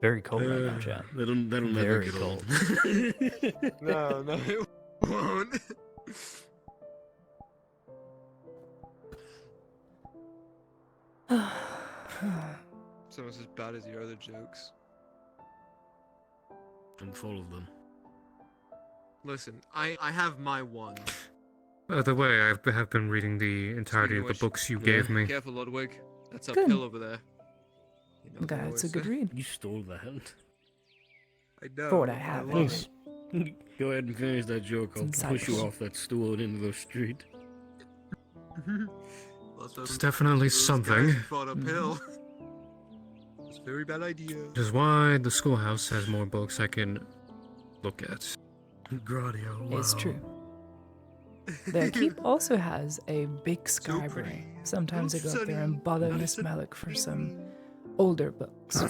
Very cold right now, chat. That'll never Very get cold. old. No, it won't. It's almost as bad as your other jokes. I'm full of them. Listen, I have my one. By the way, I have been reading the entirety of the books you gave me. Careful, Ludwig. That's Good. uphill over there. You know, Okay, they it's a always good say. read. You stole that. I know. For what I have, love anyway. it. Go ahead and finish that joke. I'll It's push you insightful. off that stool and into the street. It's definitely something. Fought uphill. It's a very bad idea. Which is why the schoolhouse has more books I can look at. Gradio, It's true. The keep also has a big skybrary. Sometimes I go up there and bother Miss Malik for some older books.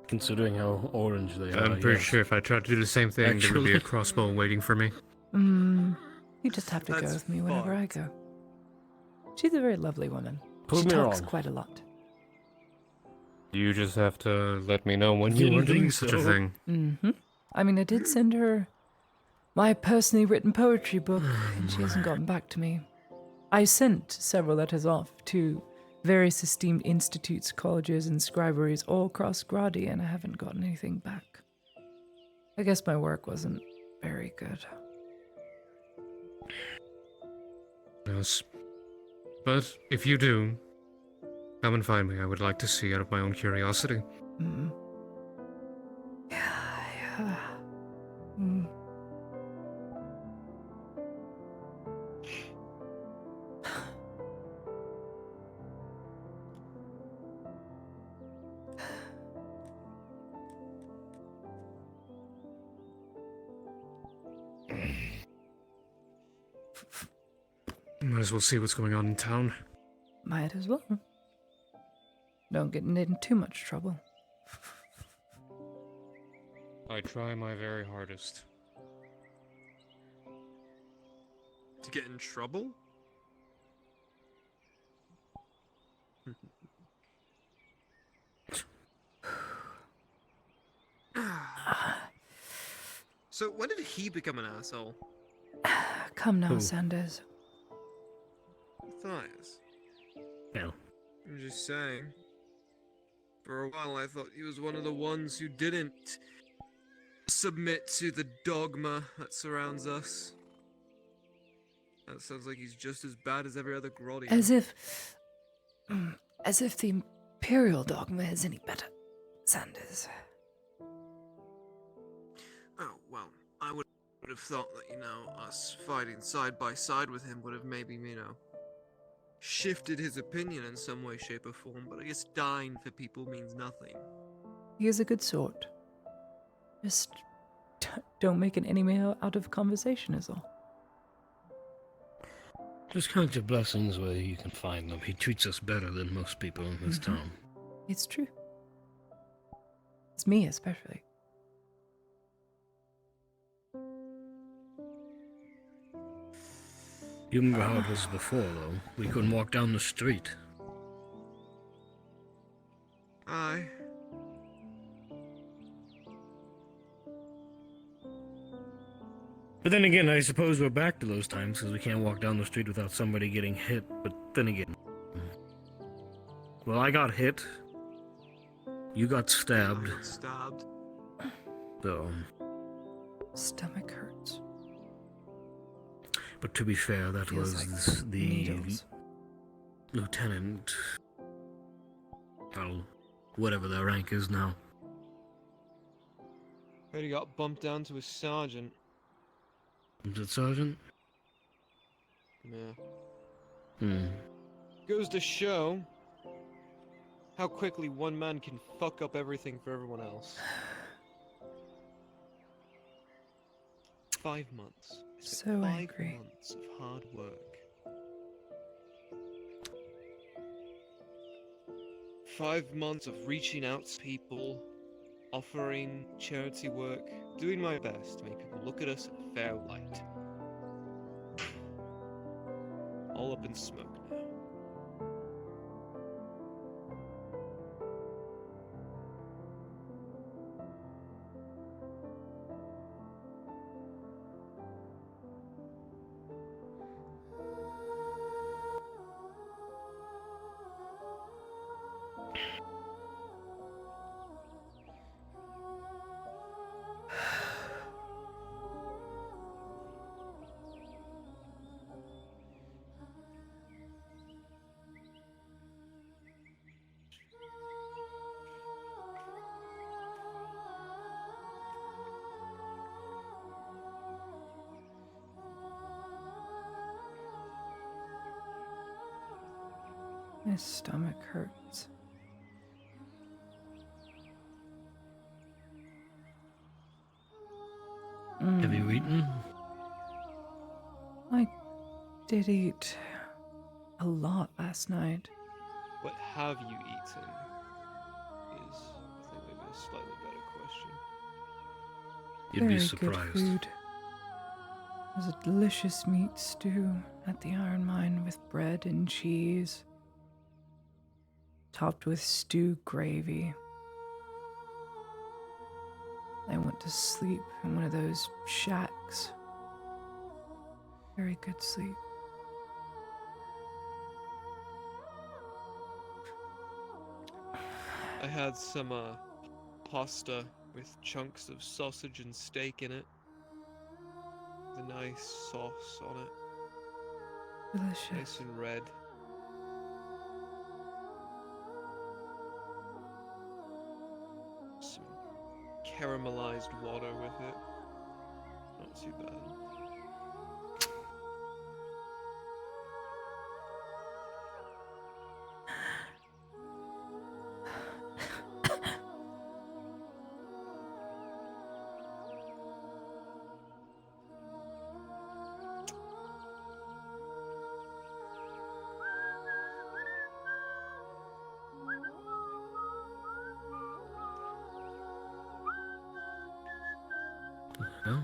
Considering how orange they are, I'm pretty yes. sure if I tried to do the same thing, there would be a crossbow waiting for me. You just have to go That's with me whenever I go. She's a very lovely woman. Prove She me talks wrong. quite a lot. You just have to let me know when You you are didn't doing think such a so? thing. I mean, I did send her my personally written poetry book, and she hasn't gotten back to me. I sent several letters off to various esteemed institutes, colleges, and scriberies all across Gradi, and I haven't gotten anything back. I guess my work wasn't very good. Yes. But if you do, come and find me. I would like to see out of my own curiosity. Might as well see what's going on in town. Might as well. Don't get in too much trouble. I try my very hardest. To get in trouble? So when did he become an asshole? Come now, Who? Sanders. Matthias. No. I'm just saying. For a while I thought he was one of the ones who didn't submit to the dogma that surrounds us. That sounds like he's just as bad as every other Grodian. As if the Imperial dogma is any better, Sanders. Oh, well, I would have thought that, us fighting side by side with him would have maybe, shifted his opinion in some way, shape, or form, but I guess dying for people means nothing. He is a good sort. Just don't make an enemy out of conversation is all. Just count your blessings where you can find them. He treats us better than most people in this town. It's true. It's me especially. You remember how it was before, though? We couldn't walk down the street. Aye. But then again, I suppose we're back to those times because we can't walk down the street without somebody getting hit. But then again... Well, I got hit. You got stabbed. So... Stomach hurts. But to be fair, that Feels was like the needles. lieutenant. Well, whatever their rank is now. Heard he got bumped down to a sergeant. Is it sergeant? Yeah. Goes to show how quickly one man can fuck up everything for everyone else. 5 months. So 5 angry. months of hard work. 5 months of reaching out to people, offering charity work, doing my best to make people look at us in a fair light. All up in smoke now. My stomach hurts. Have you eaten? I did eat a lot last night. What have you eaten? Is, I think, maybe a slightly better question. You'd Very be surprised. good food. It was a delicious meat stew at the iron mine with bread and cheese, topped with stew gravy. I went to sleep in one of those shacks. Very good sleep. I had some pasta with chunks of sausage and steak in it. The nice sauce on it. Delicious. Nice and red. Some caramelized water with it. Not too bad. No.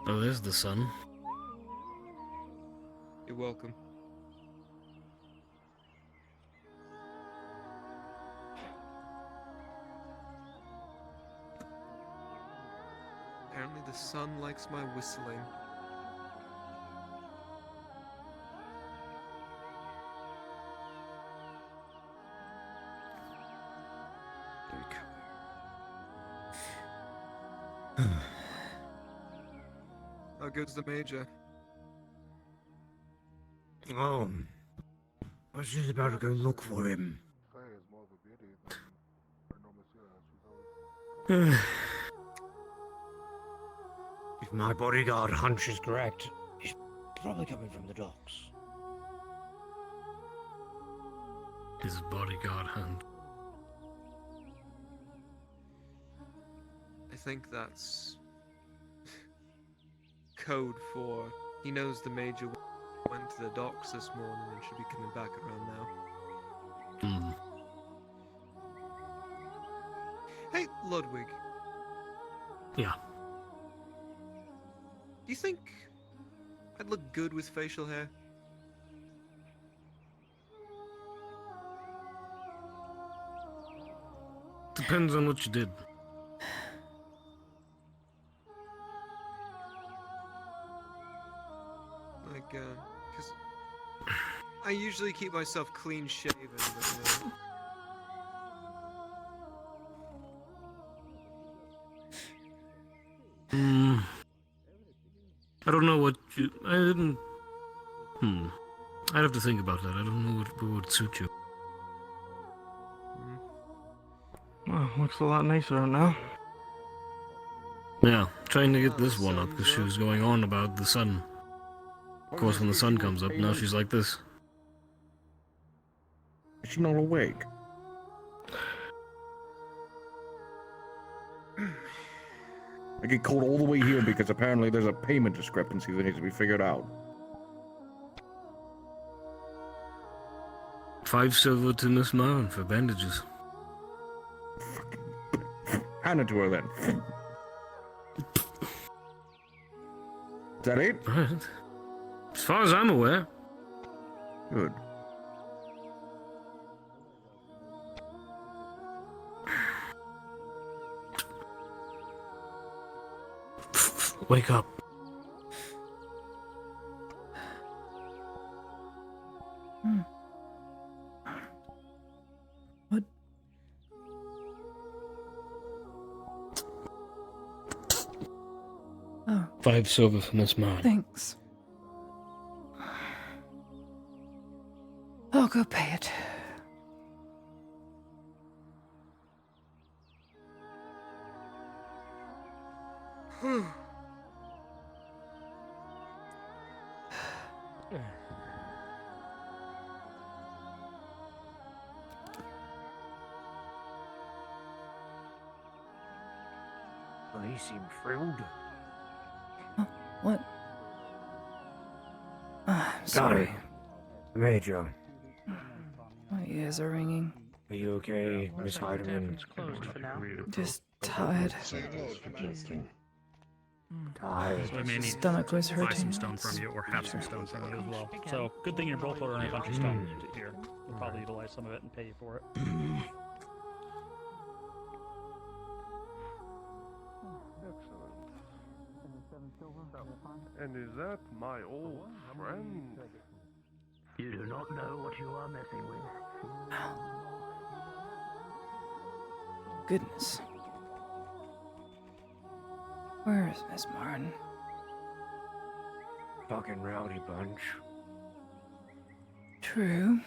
Oh, there's the sun. You're welcome. Apparently the sun likes my whistling. How goes the major? Oh, I was just about to go look for him. If my bodyguard hunch is correct, he's probably coming from the docks. His bodyguard hunt. I think that's code for he knows the major went to the docks this morning and should be coming back around now. Hmm. Hey, Ludwig. Yeah. Do you think I'd look good with facial hair? Depends on what you did. Like, because I usually keep myself clean shaven, but, I don't know what you. I didn't. I'd have to think about that. I don't know what would suit you. Well, looks a lot nicer out now. Yeah, trying to get this one up because she was going on about the sun. Of course, when the sun comes up, now she's like this. Is she not awake? I get called all the way here because apparently there's a payment discrepancy that needs to be figured out. 5 silver to Miss Marin for bandages. Hand it to her then. Is that it? Right. As far as I'm aware. Good. Wake up. What? Oh. 5 silver for Miss Marin. Thanks. I'll go pay it. Well, he seemed thrilled. What? I'm sorry. Major, My ears are ringing. are you okay, Miss Heidemann? Just tired. Tired. So I may need Stomach was buy hurting. some stone from you or have some stone from you as well. So good thing you're both ordering a bunch of stone here. We'll probably utilize some of it and pay you for it. And is that my old friend? You do not know what you are messing with. Goodness. Where is Miss Marin? Fucking rowdy bunch. True.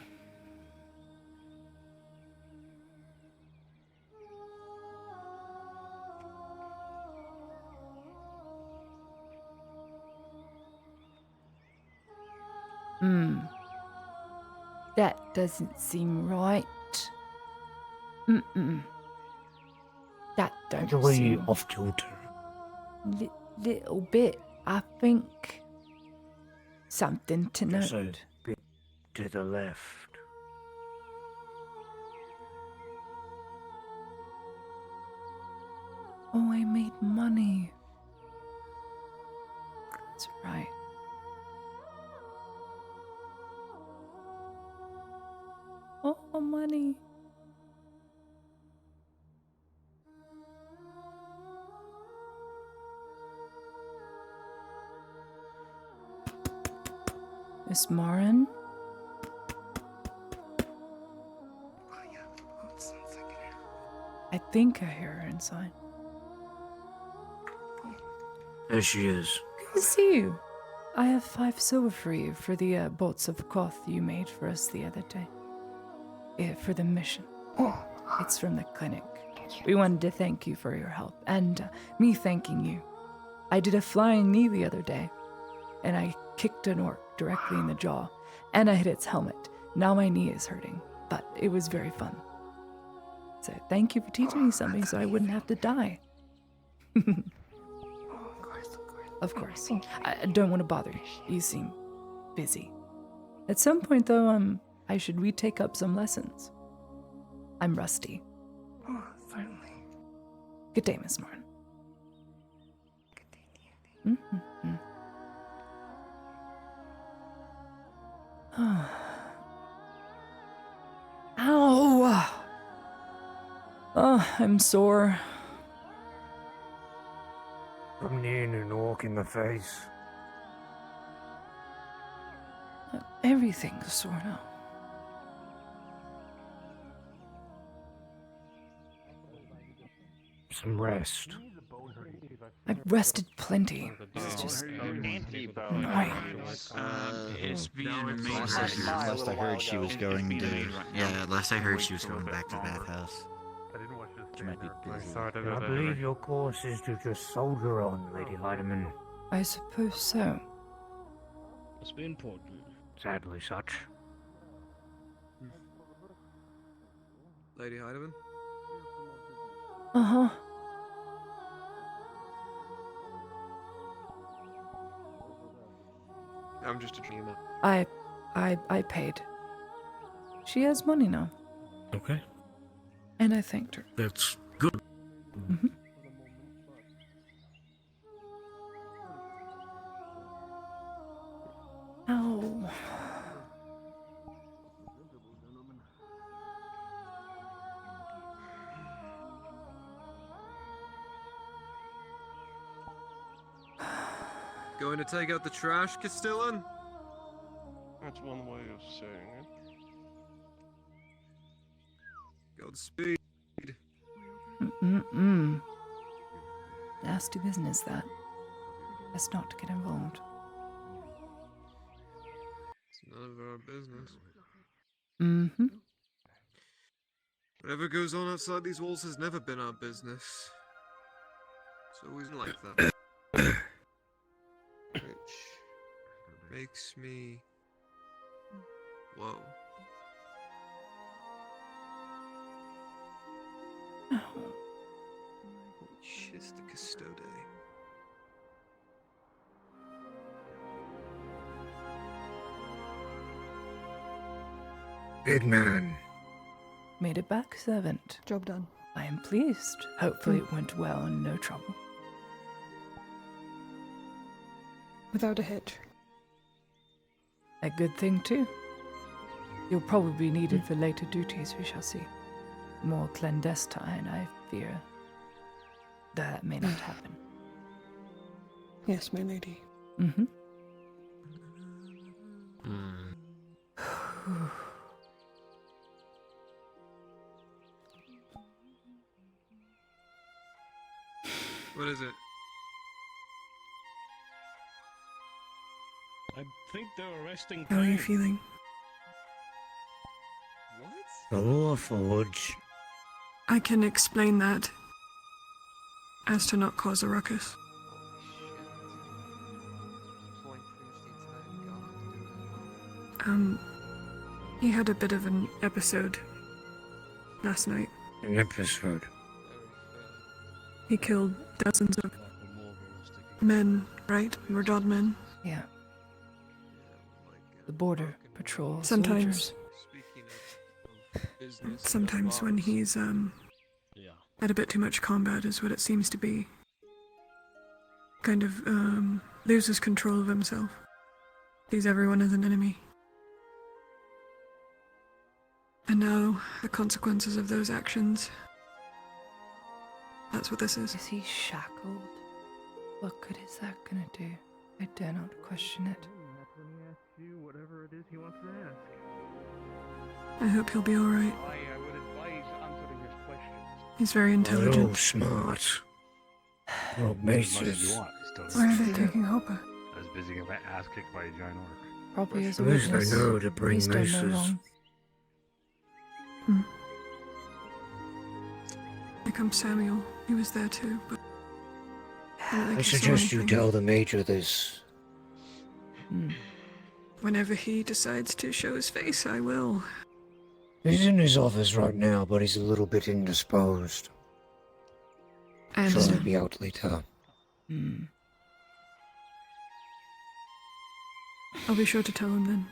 That doesn't seem right. That don't The way seem... off kilter. Little bit, I think. Something to Just a note. bit to the left. Oh, I made money. That's right. Oh, money. Miss Marin? I think I hear her inside. As she is. Good to see you. I have 5 silver for you for the bolts of cloth you made for us the other day. For the mission. It's from the clinic. We wanted to thank you for your help, and me thanking you. I did a flying knee the other day, and I kicked an orc directly in the jaw, and I hit its helmet. Now my knee is hurting, but it was very fun. So thank you for teaching me something so I wouldn't have to die. Of course. I don't want to bother you. You seem busy. At some point, though, I should retake up some lessons. I'm rusty. Oh, finally. Good day, Miss Martin. Good day to you. Mm-hmm. Ow! Oh, I'm sore. From near an orc in the face. Everything's sore now. Some rest. I've rested plenty. It's just annoying. It's been amazing. Last I heard she was going to... Yeah, last I heard she was going back to the bathhouse. She might be busy. I believe your course is to just soldier on, Lady Heidemann. I suppose so. Must be important. Sadly such. Lady Heidemann? Uh-huh. I'm just a dreamer. I paid. She has money now. Okay. And I thanked her. That's good. Mm-hmm. Ow. Going to take out the trash, Castellan? That's one way of saying it. Godspeed. Mm-mm. Nasty business, that. Best not to get involved. It's none of our business. Mm-hmm. Whatever goes on outside these walls has never been our business. It's always like that. Which makes me... Whoa. Shiz the custode. Big man. Made it back, servant. Job done. I am pleased. Hopefully it went well and no trouble. Without a hitch. A good thing, too. You'll probably be needed for later duties, we shall see. More clandestine, I fear. That may not happen. Yes, my lady. Mm-hmm. What is it? I think they're arresting. How are you feeling? What? The Law Forge. I can explain that. As to not cause a ruckus. He had a bit of an episode last night. An episode? He killed dozens of men, right? Radod men. Yeah. The border patrol Sometimes. soldiers. Sometimes when he's, had a bit too much combat is what it seems to be. Kind of, loses control of himself. Sees everyone as an enemy. And now, the consequences of those actions. That's what this is. Is he shackled? What good is that gonna do? I dare not question it. That's when he asks you whatever it is he wants to ask. I hope he'll be alright. I would advise answering his questions. He's very intelligent. Oh, smart. Oh, As much as maces. you want. I still Why are don't they care. taking Hopper? I was busy getting my ass kicked by a giant orc. Probably as a At least I witness. know to bring He's done no maces. wrong. Here comes Samuel. He was there too, but I don't think I he saw suggest you anything. tell the Major this. Whenever he decides to show his face, I will. He's in his office right now, but he's a little bit indisposed. I So he'll understand. be out later. I'll be sure to tell him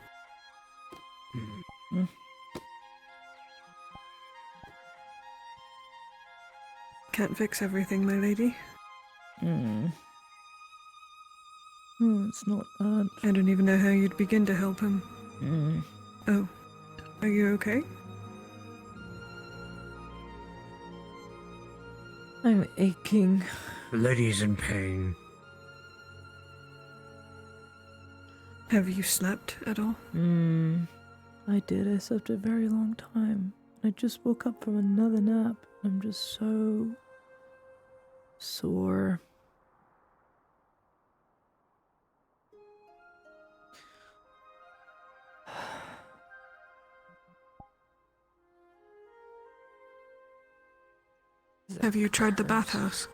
then. Can't fix everything, my lady. It's not that. I don't even know how you'd begin to help him. Oh, are you okay? I'm aching. The lady's in pain. Have you slept at all? I did. I slept a very long time. I just woke up from another nap. I'm just so sore. Have you tried the bathhouse?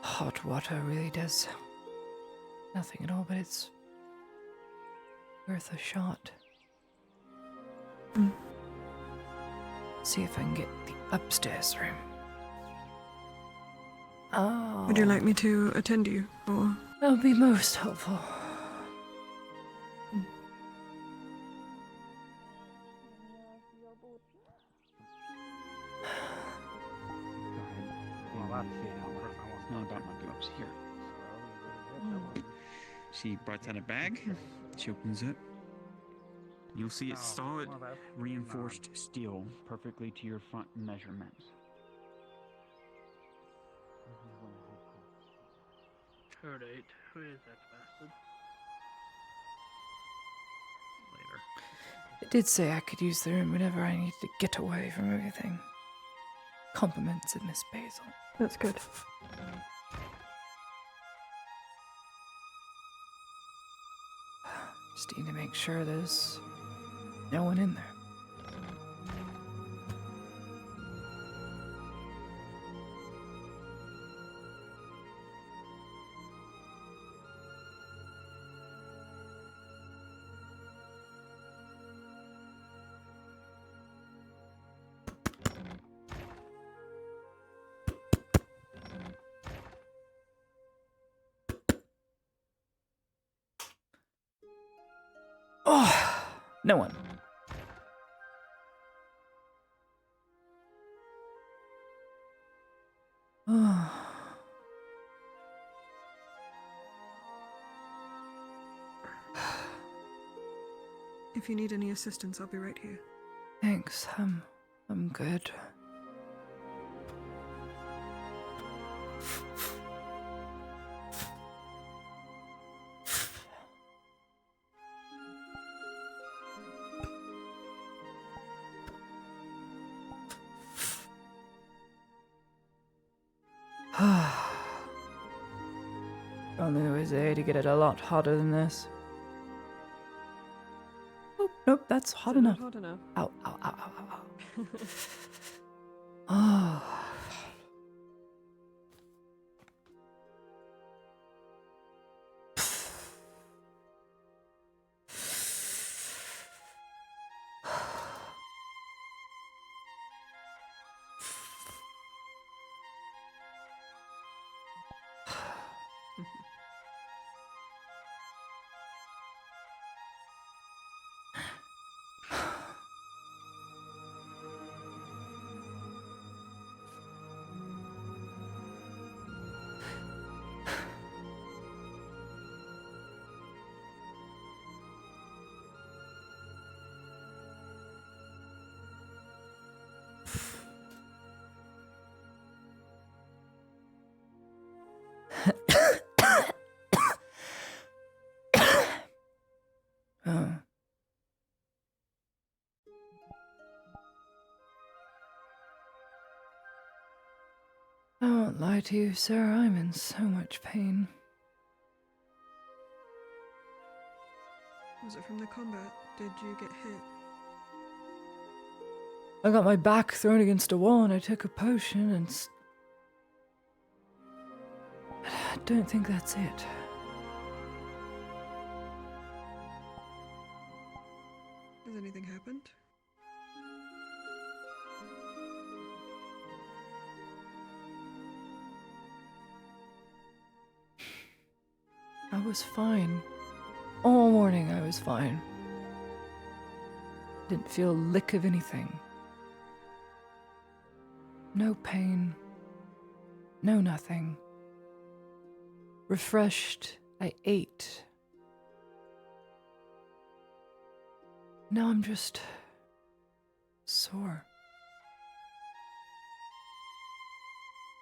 Hot water really does nothing at all, but it's worth a shot. See if I can get the upstairs room. Oh. Would you like me to attend you, or? That would be most helpful. Not about my gloves here. She brought out a bag. She opens it. You'll see it's solid, reinforced steel, perfectly to your front measurements. Code 8. Who is that bastard? Later. It did say I could use the room whenever I needed to get away from everything. Compliments of Miss Basil. That's good. Just need to make sure there's no one in there. Oh, no one. Oh. If you need any assistance, I'll be right here. Thanks. I'm good. Only there was a way to get it a lot hotter than this. Oh, nope, that's hot enough. Hot enough. Ow, ow, ow, ow, ow, ow. Oh. I won't lie to you, sir, I'm in so much pain. Was it from the combat? Did you get hit? I got my back thrown against a wall and I took a potion and... I don't think that's it. Has anything happened? I was fine. All morning I was fine. Didn't feel a lick of anything. No pain. No nothing. Refreshed, I ate. Now I'm just sore.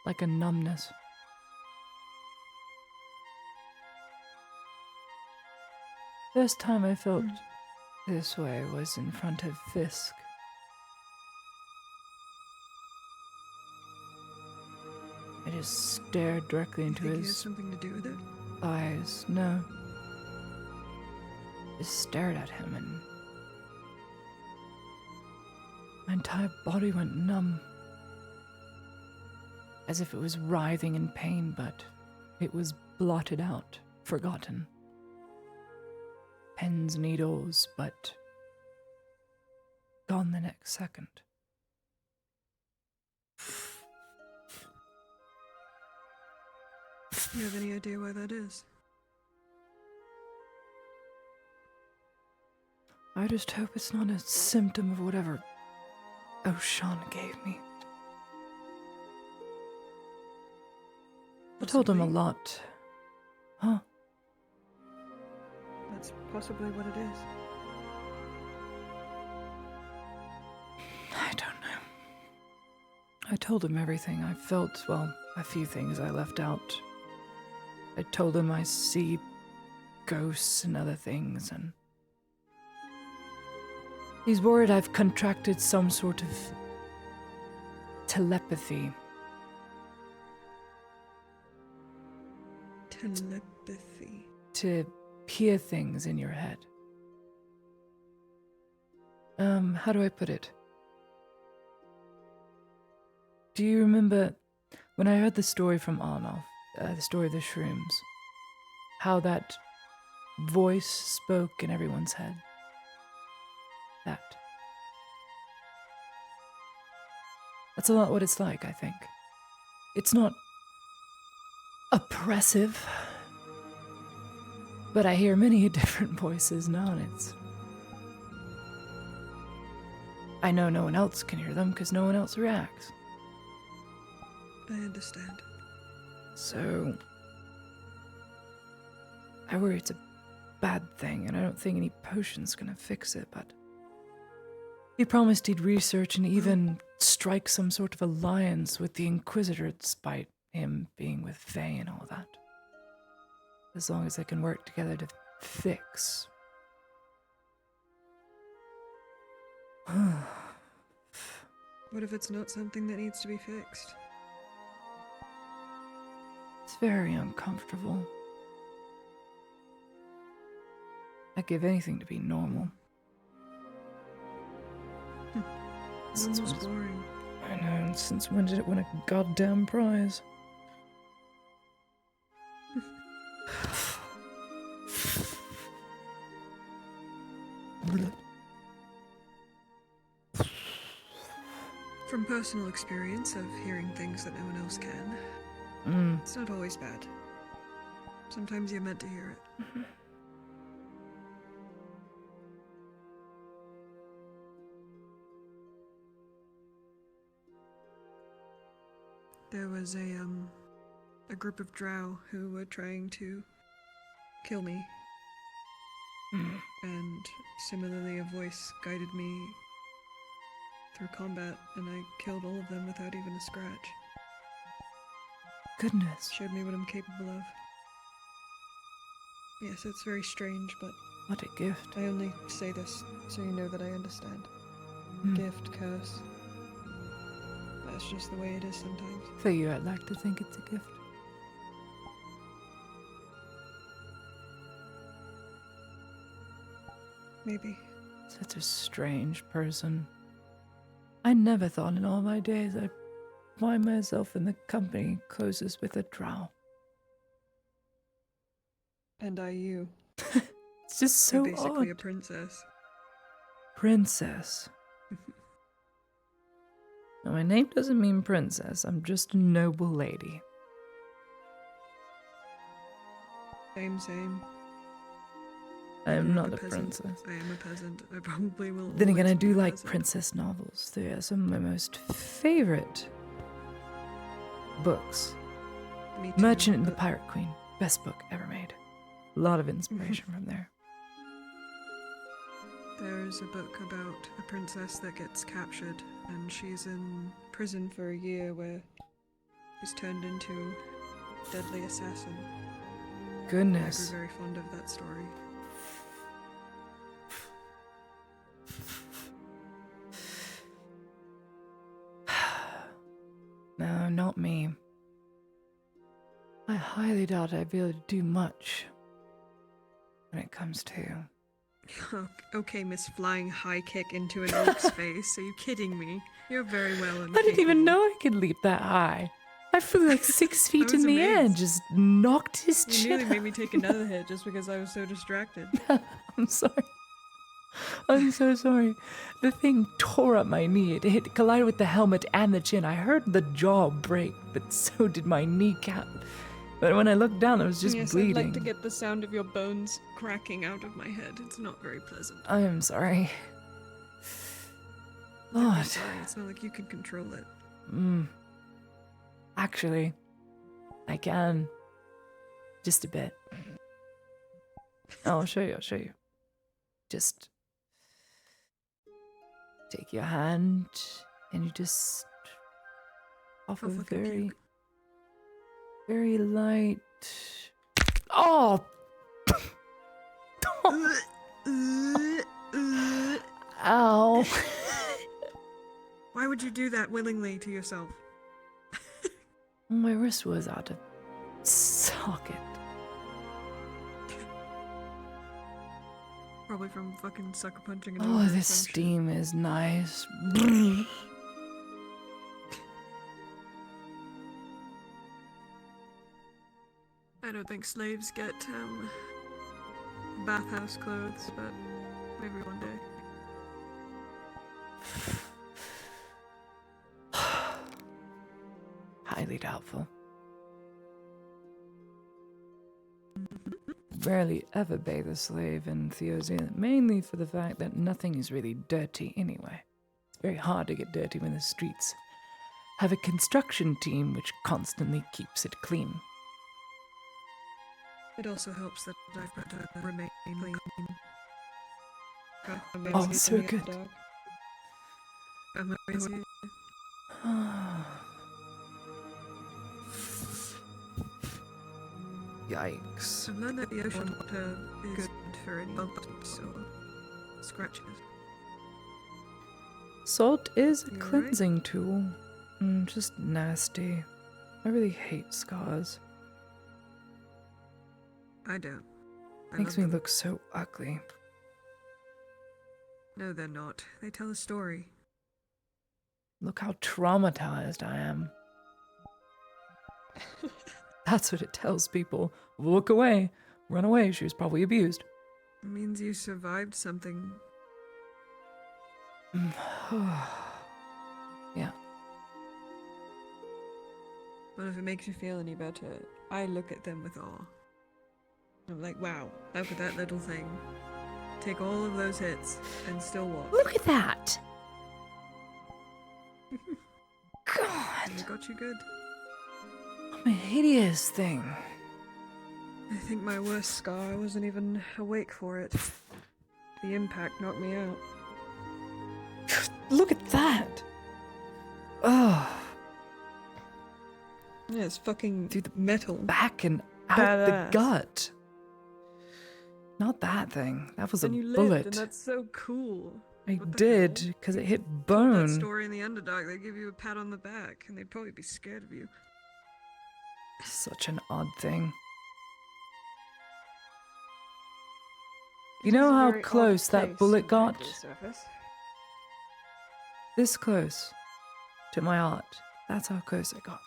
Like a numbness. First time I felt this way was in front of Fisk. I just stared directly into Think it his has something to do with it? eyes. No. Just stared at him and my entire body went numb. As if it was writhing in pain, but it was blotted out, forgotten. Pens, needles, but gone the next second. Do you have any idea why that is? I just hope it's not a symptom of whatever O'Shawn gave me. I told him a lot. Huh? That's possibly what it is. I don't know. I told him everything I felt, well, a few things I left out. I told him I see ghosts and other things, and he's worried I've contracted some sort of telepathy. Telepathy. To hear things in your head. How do I put it? Do you remember when I heard the story from Arnulf, the story of the shrooms? How that voice spoke in everyone's head? That's a lot what it's like, I think. It's not oppressive, but I hear many different voices now, and it's... I know no one else can hear them because no one else reacts. I understand. So... I worry it's a bad thing, and I don't think any potion's gonna fix it, but... He promised he'd research and even strike some sort of alliance with the Inquisitor despite him being with Faye and all that. As long as they can work together to fix. What if it's not something that needs to be fixed? It's very uncomfortable. I'd give anything to be normal. Since Almost when- boring. I know, and since when did it win a goddamn prize? From personal experience of hearing things that no one else can, it's not always bad. Sometimes you're meant to hear it. There was a group of drow who were trying to kill me. And similarly, a voice guided me through combat, and I killed all of them without even a scratch. Goodness. Showed me what I'm capable of. Yes, it's very strange, but... What a gift. I only say this so you know that I understand. Gift, curse. That's just the way it is sometimes. For you, I'd like to think it's a gift. Maybe. Such a strange person. I never thought in all my days I'd find myself in the company closest with a drow. And you. It's just so You're basically a odd. princess. Princess. Now, my name doesn't mean princess. I'm just a noble lady. Same. I am I'm not a peasant. princess. I am a peasant. I probably will. Then again, I always be do a like peasant. princess novels. They are some of my most favorite books. Me too, Merchant and the but- Pirate Queen. Best book ever made. A lot of inspiration from there. There's a book about a princess that gets captured, and she's in prison for a year where she's turned into a deadly assassin. Goodness. I grew very fond of that story. No, not me. I highly doubt I'd be able to do much when it comes to... Okay, Miss Flying High Kick into an orc's face. Are you kidding me? You're very well I didn't even know I could leap that high. I flew like 6 feet in the air and just knocked his You chin nearly made out. me take another hit just because I was so distracted. I'm sorry. I'm so sorry. The thing tore up my knee. It collided with the helmet and the chin. I heard the jaw break, but so did my kneecap. But when I looked down, it was just yes, bleeding. I'd like to get the sound of your bones cracking out of my head. It's not very pleasant. I am sorry. Don't be Lord. sorry. It's not like you can control it. Actually, I can. Just a bit. I'll show you. Just take your hand and you just offer very, very light. Oh! Ow. Why would you do that willingly to yourself? My wrist was out of socket. Probably from fucking sucker punching. Oh, this steam is nice. I don't think slaves get bathhouse clothes, but maybe one day. Highly doubtful. Rarely ever bathe a slave in Theozine, mainly for the fact that nothing is really dirty anyway. It's very hard to get dirty when the streets have a construction team which constantly keeps it clean. It also helps that I've got to remain clean. Oh, so good. Amazing. Yikes. I've learned that the ocean water is good for any bumps or scratches. Salt is a You alright? cleansing tool. Just nasty. I really hate scars. I don't. I Makes love me them. look so ugly. No, they're not. They tell a story. Look how traumatized I am. That's what it tells people. Look away. Run away. She was probably abused. It means you survived something. Yeah. Well, if it makes you feel any better, I look at them with awe. I'm like, wow, look at that little thing. Take all of those hits and still walk. Look at that! God! I got you good. I'm a hideous thing. I think my worst scar, I wasn't even awake for it. The impact knocked me out. Look at that! Ugh. Yeah, it's fucking through the metal. Back and out Badass. the gut. Not that thing. That was a And you lived, bullet. and that's so cool. I did, because it hit That bone. story in the Underdark, they give you a pat on the back, and they'd probably be scared of you. Such an odd thing. You It know is a how very odd close that place bullet compared got? to the surface. This close to my heart. That's how close it got.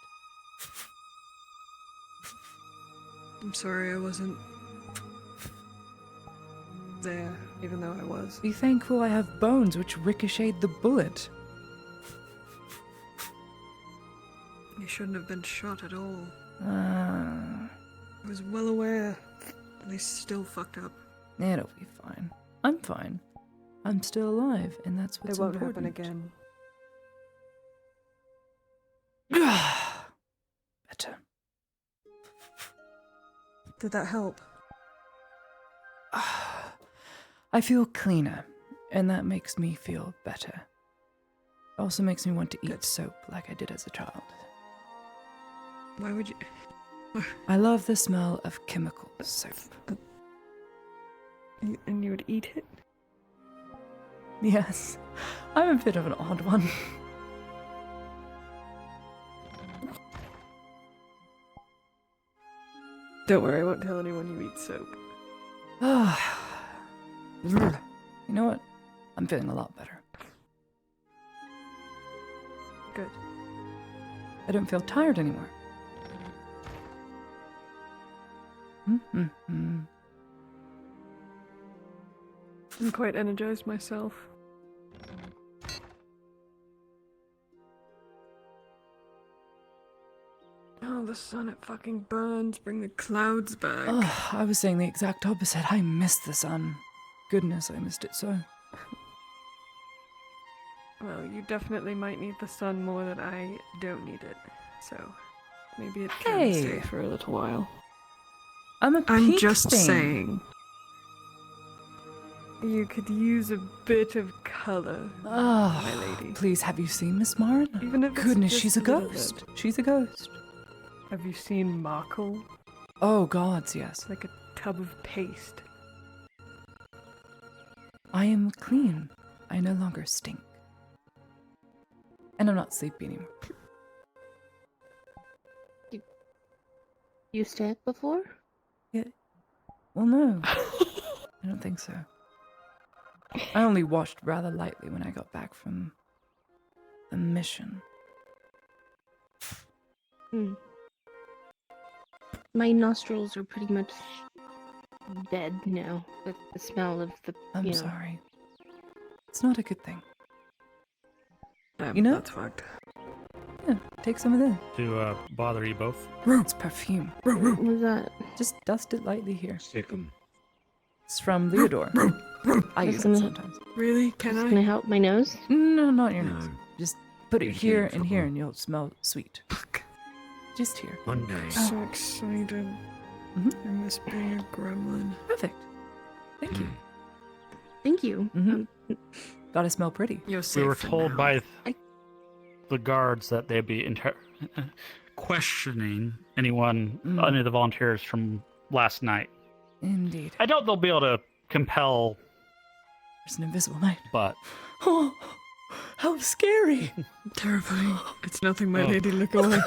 I'm sorry I wasn't there, even though I was. Be thankful I have bones which ricocheted the bullet. You shouldn't have been shot at all. Ah, I was well aware, and they still fucked up. it'll be fine. I'm fine. I'm still alive, and that's what's It won't important. happen again. Better. Did that help? I feel cleaner, and that makes me feel better. It also makes me want to eat soap like I did as a child. Why would you? I love the smell of chemical soap. And you would eat it? Yes, I'm a bit of an odd one. Don't worry, I won't tell anyone you eat soap. You know what? I'm feeling a lot better. Good. I don't feel tired anymore. Mm-hmm. I'm quite energized myself. Oh, the sun, it fucking burns. Bring the clouds back. Oh, I was saying the exact opposite. I missed the sun. Goodness, I missed it so. Well, you definitely might need the sun more than I don't need it. So, maybe it can stay for a little while. I'm I'm just stain. saying. You could use a bit of color, Oh, my lady. please, have you seen Miss Marin? Even if it's Goodness, just she's a little ghost. bit. She's a ghost. Have you seen Markle? Oh, gods, yes. Like a tub of paste. I am clean. I no longer stink. And I'm not sleepy anymore. You stank before? Yeah. Well, no. I don't think so. I only washed rather lightly when I got back from the mission. My nostrils are pretty much dead now with the smell of the. I'm sorry. It's not a good thing. You know? That's fucked. Yeah, take some of this. To bother you both. It's perfume. What was that? Just dust it lightly here. Stick 'em. It's from Leodor. I use it sometimes. Really? Can I? Can I help my nose? No, not your nose. No. Just put it You'd get here in and here trouble. and you'll smell sweet. Just here. One day. I'm so excited. I miss being a gremlin. Perfect. Thank you. Thank you. Gotta smell pretty. You're safe We were for told now. by the guards that they'd be questioning any of the volunteers from last night. Indeed. I doubt they'll be able to compel. There's an invisible knight. But Oh, how scary! Terrifying. It's nothing, my Oh. lady. Look away.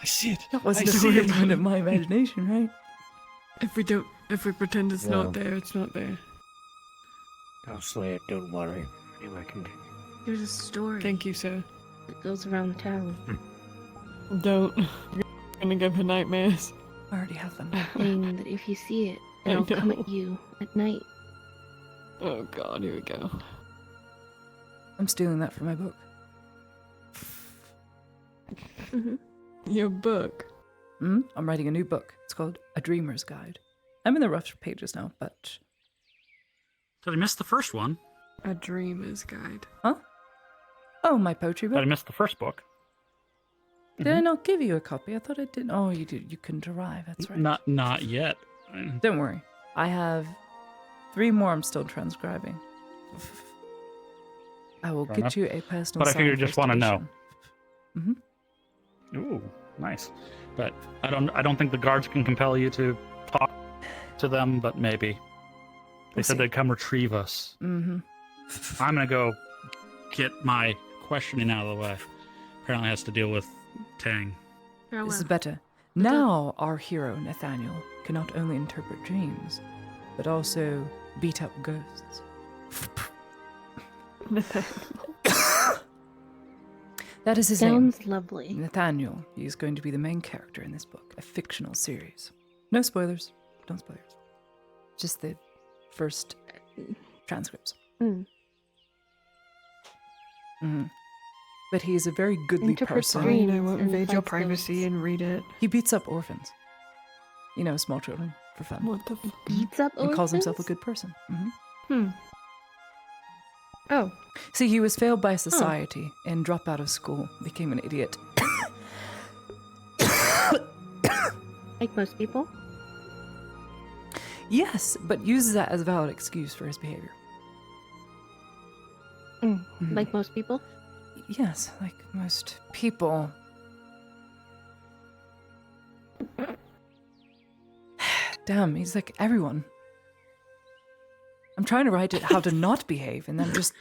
I see it. That wasn't I a see weird it. kind of my imagination, right? If we pretend it's Well. not there, it's not there. I'll slay it, don't worry. Anyway, continue. There's a story Thank you, sir. that goes around town Don't. You're gonna give her nightmares. I already have them. saying that if you see it, I it'll come know. at you at night. Oh god, here we go. I'm stealing that from my book. Your book. I'm writing a new book. It's called A Dreamer's Guide. I'm in the rough pages now, but... did I miss the first one? A dreamer's guide. Huh? Oh, my poetry Did I book? miss the first book? Did I not give you a copy? I thought I did. Oh, you did. You couldn't arrive. That's right. Not yet. Don't worry. I have 3 more I'm still transcribing. I will Fair get enough. you a personal But I figured signed you just first want to know. edition. Ooh, nice. But I don't think the guards can compel you to talk to them, but maybe. They said they'd come retrieve us. Mm-hmm. I'm gonna go get my questioning out of the way. Apparently has to deal with Tang. This is better. Now our hero, Nathaniel, can not only interpret dreams, but also beat up ghosts. That is his name. Sounds lovely. Nathaniel. He is going to be the main character in this book, a fictional series. No spoilers. Don't spoilers. Just the first transcripts. Mm. Mm-hmm. But he is a very goodly person. Fine, I won't invade your privacy and read it. He beats up orphans. You know, small children for fun. What the beats up and calls himself a orphans? good person. Mm-hmm. Oh. See, he was failed by society and dropped out of school, became an idiot. Like most people? Yes, but uses that as a valid excuse for his behavior. Like most people? Yes, like most people. Damn, he's like everyone. I'm trying to write it how to not behave, and I'm just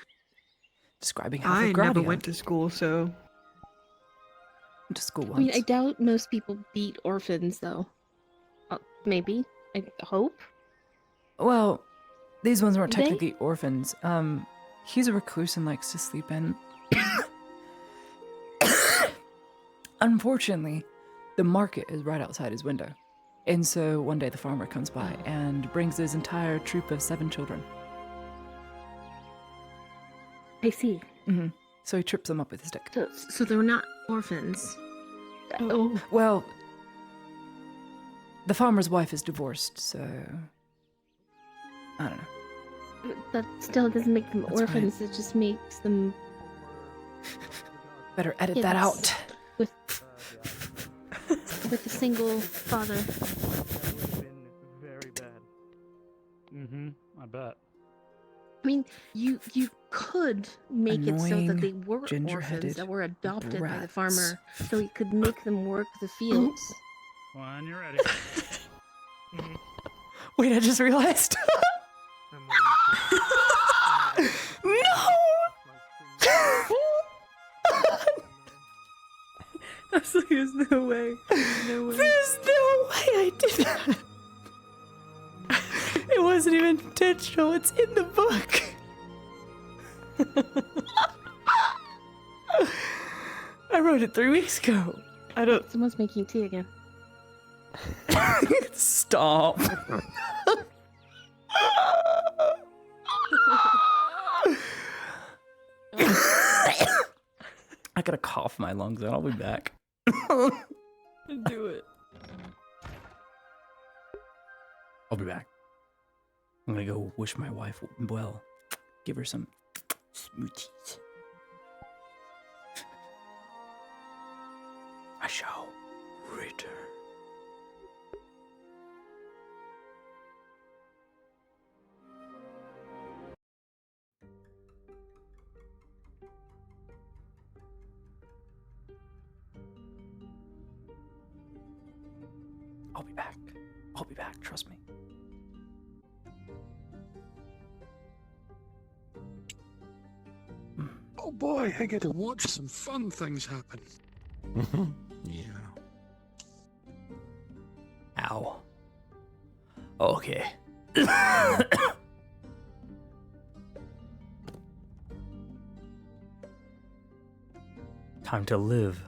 describing how I never went to school, so. Went to school I once. mean, I doubt most people beat orphans, though. Maybe. I hope. Well, these ones weren't They? technically orphans. He's a recluse and likes to sleep in. Unfortunately, the market is right outside his window. And so one day the farmer comes by and brings his entire troop of 7 children. I see. Mm-hmm. So he trips them up with a stick. So they're not orphans. Oh. Well, the farmer's wife is divorced, so I don't know. That still doesn't make them That's orphans. It just makes them. Better edit that out. With a single father. Very bad. Mm-hmm. I bet. I mean, you could make it so that they Annoying, were ginger-headed orphans that were adopted by the brats. farmer, so he could make them work the fields. When you're ready. Wait, I just realized. No! I was like, there's no way. No way. There's no way I did that. It wasn't even intentional. It's in the book. I wrote it 3 weeks ago. I don't. Someone's making tea again. Stop. I gotta cough my lungs out. I'll be back. Do it. I'll be back. I'm gonna go wish my wife well. Give her some smoochies. I shall return. I'll be back. I'll be back, trust me. Oh boy, I get to watch some fun things happen. Yeah. Ow. Okay. Time to live.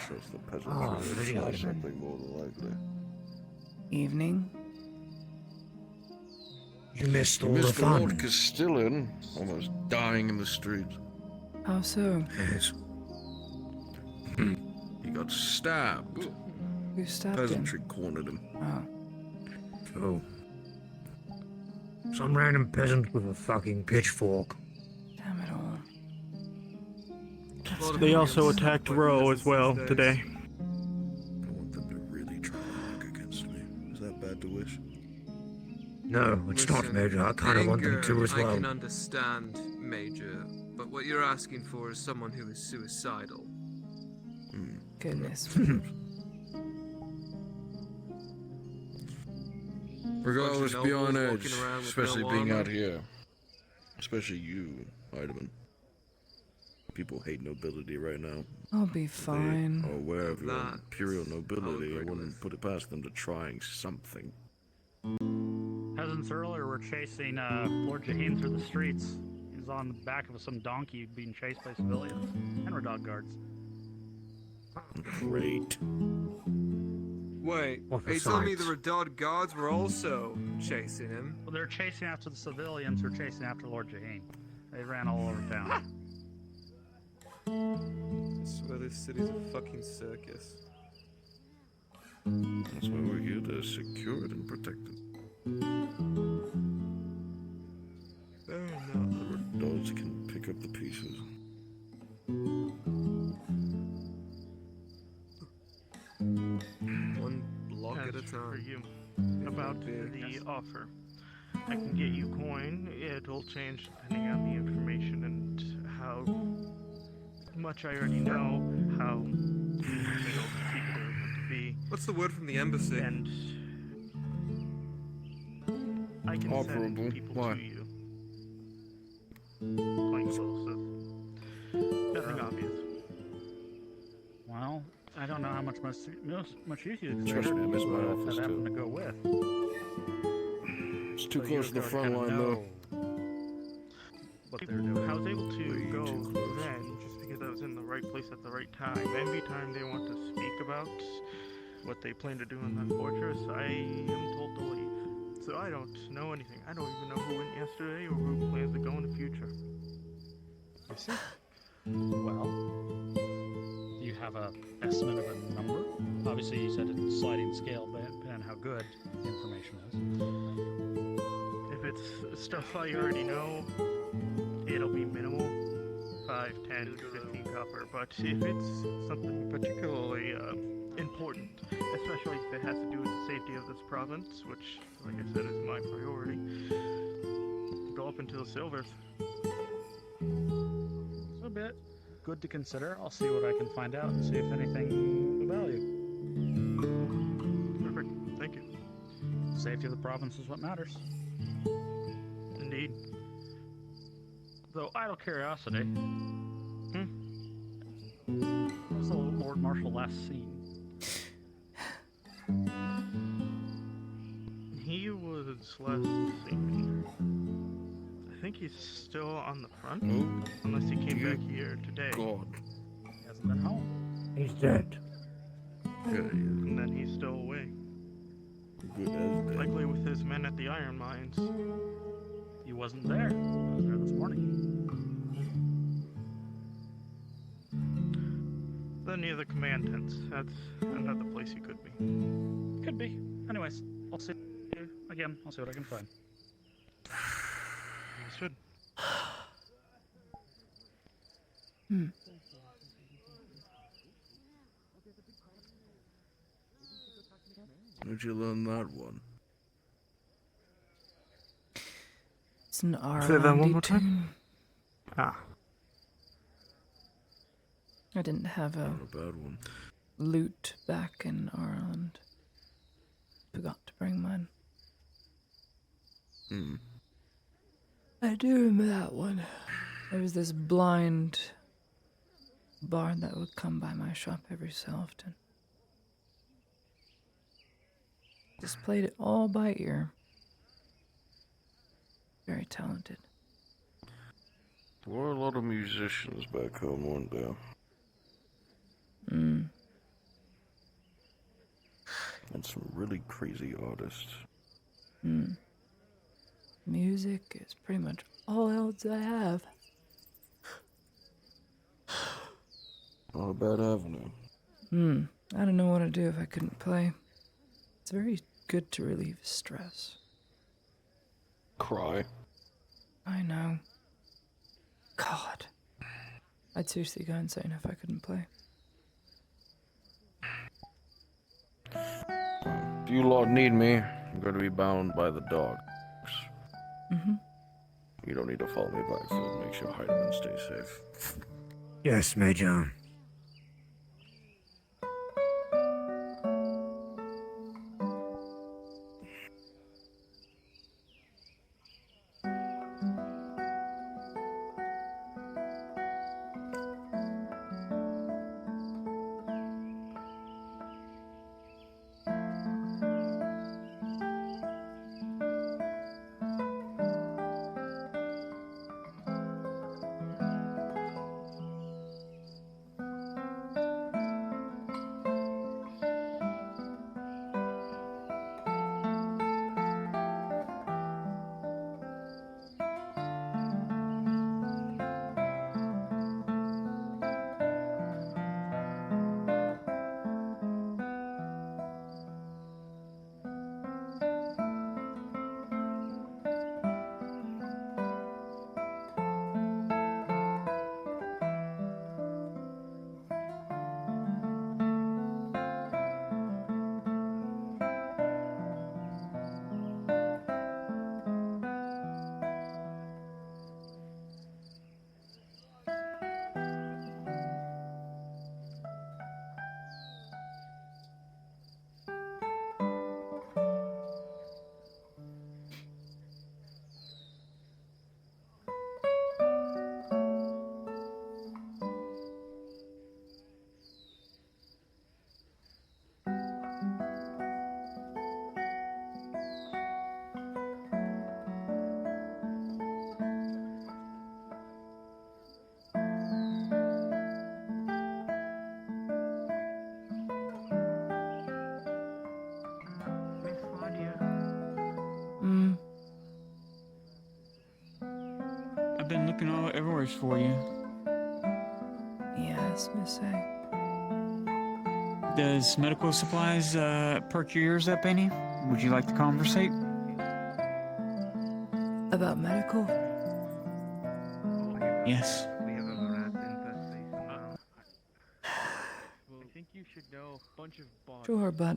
Trust the peasantry. Oh, It's really not good. something more than likely. Evening. You missed all the Mr. fun. Lord Castellan, almost dying in the streets. How so? Yes. He got stabbed. Who stabbed Peasantry cornered him. him? Oh. So, Some random peasant with a fucking pitchfork. Damn it all. They also attacked Roe as well today. I want them to really try to work against me. Is that bad to wish? No, it's not, Listen, Major. I kind of want them to as I well. can understand, Major, but what you're asking for is someone who is suicidal. Goodness. Regardless, Bunch of be on nobles edge, walking around with especially no being armor. out here. Especially you, Heidemann. People hate nobility right now. I'll be fine. They are aware of your That imperial nobility. I agree wouldn't put it past them to trying something. Peasants earlier were chasing Lord Jaheen through the streets. He was on the back of some donkey being chased by civilians and Radod guards. Great. Wait, are you telling me the Radod guards were also chasing him? Well, they're chasing after the civilians who are chasing after Lord Jaheen. They ran all over town. I swear this city's a fucking circus. That's why we're here to secure it and protect it. Fair enough. The Radods can pick up the pieces. One block at a As for time. you, about the offer, I can get you coin. It'll change depending on the information and how much I already know, how detailed the people are going to be. What's the word from the embassy? And I can Operable. send people Why? to you. Plain explosive. Nothing obvious. Well, I don't know how much use you Trust me, I miss my office that happen to too. go with. It's too So close to the you're front gonna line though. What they're doing. I was able to Way go too close. then just because I was in the right place at the right time. Every time they want to speak about what they plan to do in that fortress, I am told to leave. So I don't know anything. I don't even know who went yesterday or who plans to go in the future. I see. Well, do you have a estimate of a number? Obviously, you said it's a sliding scale, but depending on how good the information is. If it's stuff I already know, it'll be minimal. 5, 10, 15 copper. But if it's something particularly important, especially if it has to do with the safety of this province, which, like I said, is my priority, go up into the silvers. It's a bit good to consider. I'll see what I can find out and see if anything of value. Perfect. Thank you. Safety of the province is what matters. Indeed. Though, idle curiosity. Where's the Lord Marshal last seen? He was last seen. I think he's still on the front, unless he came back here today. God. He hasn't been home. He's dead. Yeah, And then he's still away. good as dead. Likely with his men at the iron mines. He wasn't there. I was there this morning. Then near the command tents. That's another place he could be. Could be. Anyways, I'll see. Again, I'll see what I can find. Should. Where'd you learn that one? It's an Say that one R&D more time? tune. Ah. I didn't have a Not a bad one. lute back in Ireland. Forgot to bring mine. I do remember that one. There was this blind bard that would come by my shop every so often. Just played it all by ear. Very talented. There were a lot of musicians back home, weren't there? And some really crazy artists. Music is pretty much all else I have. Not a bad avenue. I don't know what I'd do if I couldn't play. It's very good to relieve stress. cry. I know. God. I'd seriously go insane if I couldn't play. If you lot need me, I'm going to be bound by the dogs. Mm-hmm. You don't need to follow me backfield. Make sure Heidemann stays safe. Yes, Major. I've been looking all everywhere for you. Yes, Miss A. Does medical supplies perk your ears up any? Would you like to conversate? About medical? Yes. We have a rat infestation now. I think you should know a bunch of bots. Sure, but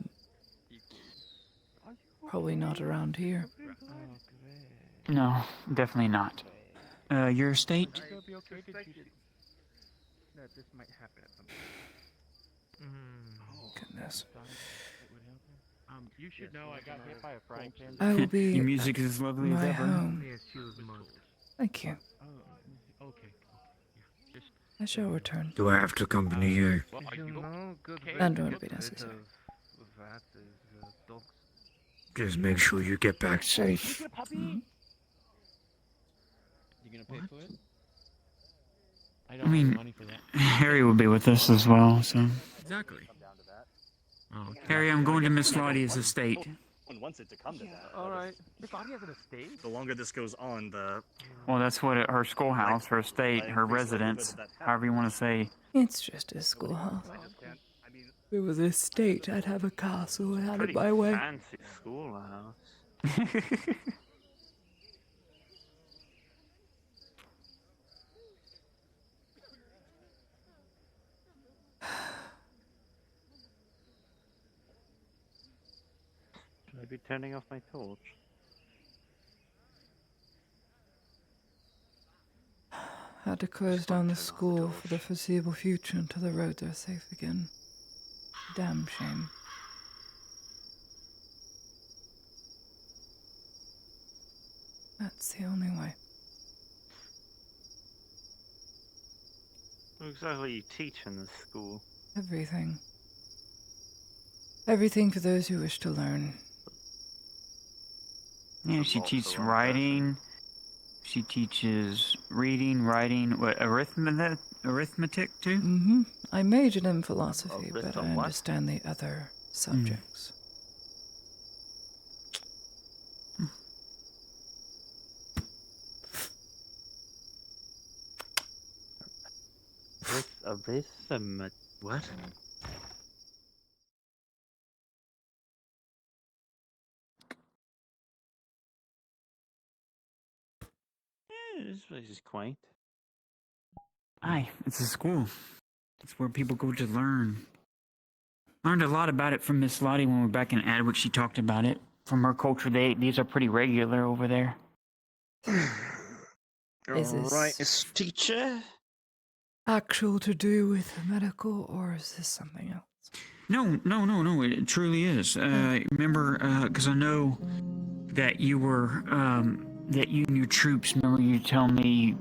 probably not around here. No, definitely not. Your estate? It'll be okay to that this might happen at some point. Goodness. You should know I got hit by a frying pan. I will be Your music is as lovely as my ever. home. Yes, she was most. Thank you. Okay. Just I shall return. Do I have to accompany you? And when it be necessary. Just make sure you get back safe. Mhm. You gonna pay for it? I I don't have mean, the money for that. Harry will be with us as well, so. Exactly. Oh, Harry, I'm going to Miss Claudia's estate. When wants it to come to that. Alright. If Audie has an estate? The longer this goes on, the Well, that's what her schoolhouse, her estate, her residence, however you want to say. It's just a schoolhouse. If it was a state, I'd have a castle and have it my way. Fancy schoolhouse. Should I be turning off my torch? Had to close down the school for the foreseeable future until the roads are safe again. Damn shame. That's the only way. What exactly you teach in this school? Everything. Everything for those who wish to learn. Yeah, she teaches writing. She teaches reading, writing, what, arithmetic too? Mm-hmm. I majored in philosophy, Oh, but I what? understand the other subjects. What? This place is quaint. Aye, it's a school. It's where people go to learn. Learned a lot about it from Miss Lottie when we were back in Adwick. She talked about it. From her culture, these are pretty regular over there. Is this Right, teacher? actual to do with medical, or is this something else? No. It truly is. Remember, because I know that you were, that you and your troops, remember you tell me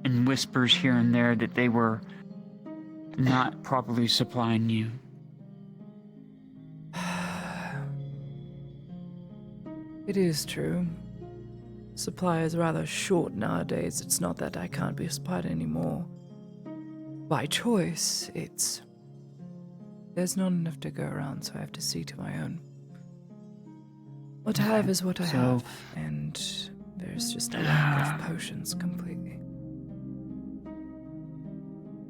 in whispers here and there that they were not properly supplying you. It is true. Supply is rather short nowadays. It's not that I can't be supplied anymore. By choice, there's not enough to go around, so I have to see to my own. What I have is what I have, and there's just a lack of potions completely.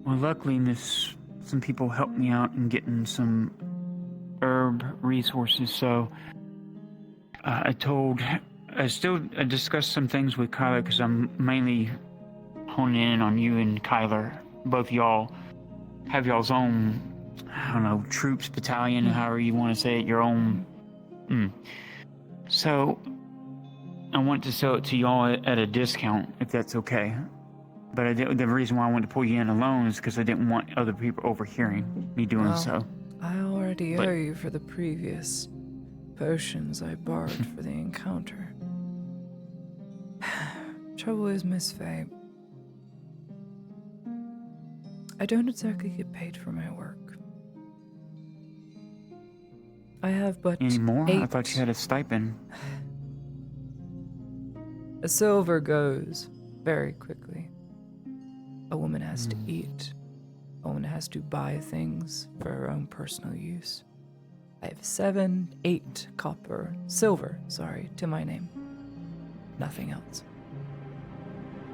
Well, luckily, some people helped me out in getting some herb resources, so I discussed some things with Kyler, because I'm mainly honing in on you and Kyler. Both y'all have y'all's own, I don't know, troops, battalion, however you want to say it, your own. So, I want to sell it to y'all at a discount, if that's okay. But the reason why I wanted to pull you in alone is because I didn't want other people overhearing me doing so. I already owe you for the previous potions I borrowed for the encounter. Trouble is, Miss Faye, I don't exactly get paid for my work. I have but Anymore? 8. I thought you had a stipend. A silver goes very quickly. A woman has to eat. A woman has to buy things for her own personal use. I have 8 silver, to my name. Nothing else.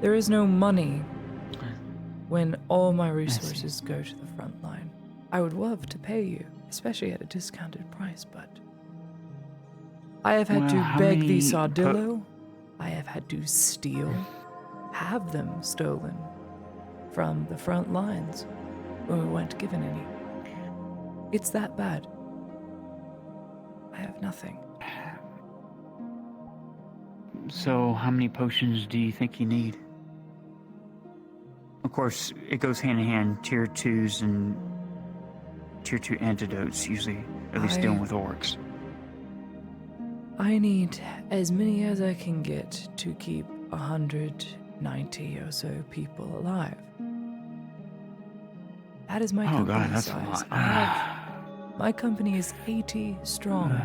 There is no money when all my resources go to the front line. I would love to pay you, especially at a discounted price, but I have had to beg the Sardillo. I have had to have them stolen from the front lines when we weren't given any. It's that bad. I have nothing. So, how many potions do you think you need? Of course, it goes hand in hand, tier 2s and tier 2 antidotes, usually, at least dealing with orcs. I need as many as I can get to keep 190 or so people alive. That is my company God, that's size. a lot. My company is 80 strong.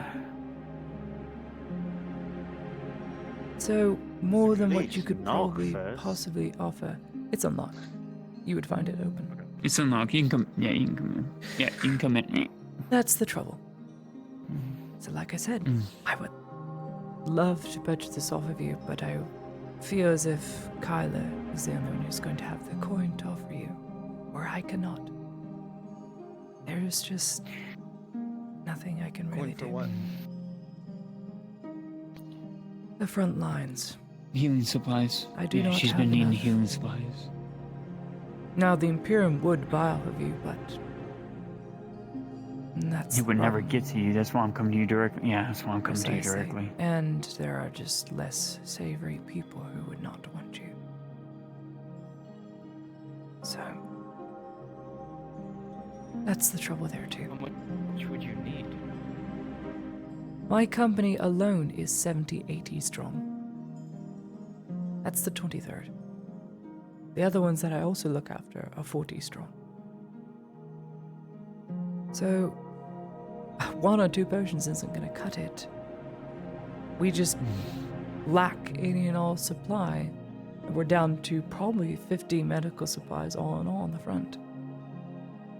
So, more than what you could probably possibly offer. It's unlocked. You would find it open. It's unlocked. You can come. Yeah, you can come in. Yeah, you can come in. That's the trouble. So, like I said, I would love to purchase this off of you, but I feel as if Kyler is the only one who's going to have the coin to offer you, or I cannot. There's just nothing I can really do. For what? The front lines. Healing supplies. I do not She's have been needing enough. healing supplies. Now, the Imperium would buy off of you, but that's It would the never problem. get to you. That's why I'm coming to you directly. Yeah, that's why I'm coming to you Precisely. directly. And there are just less savory people who would not want you. So, that's the trouble there too. How much would you need? My company alone is 80 strong. That's the 23rd. The other ones that I also look after are 40 strong. So, 1 or 2 potions isn't going to cut it. We just lack any and all supply. We're down to probably 50 medical supplies all in all on the front.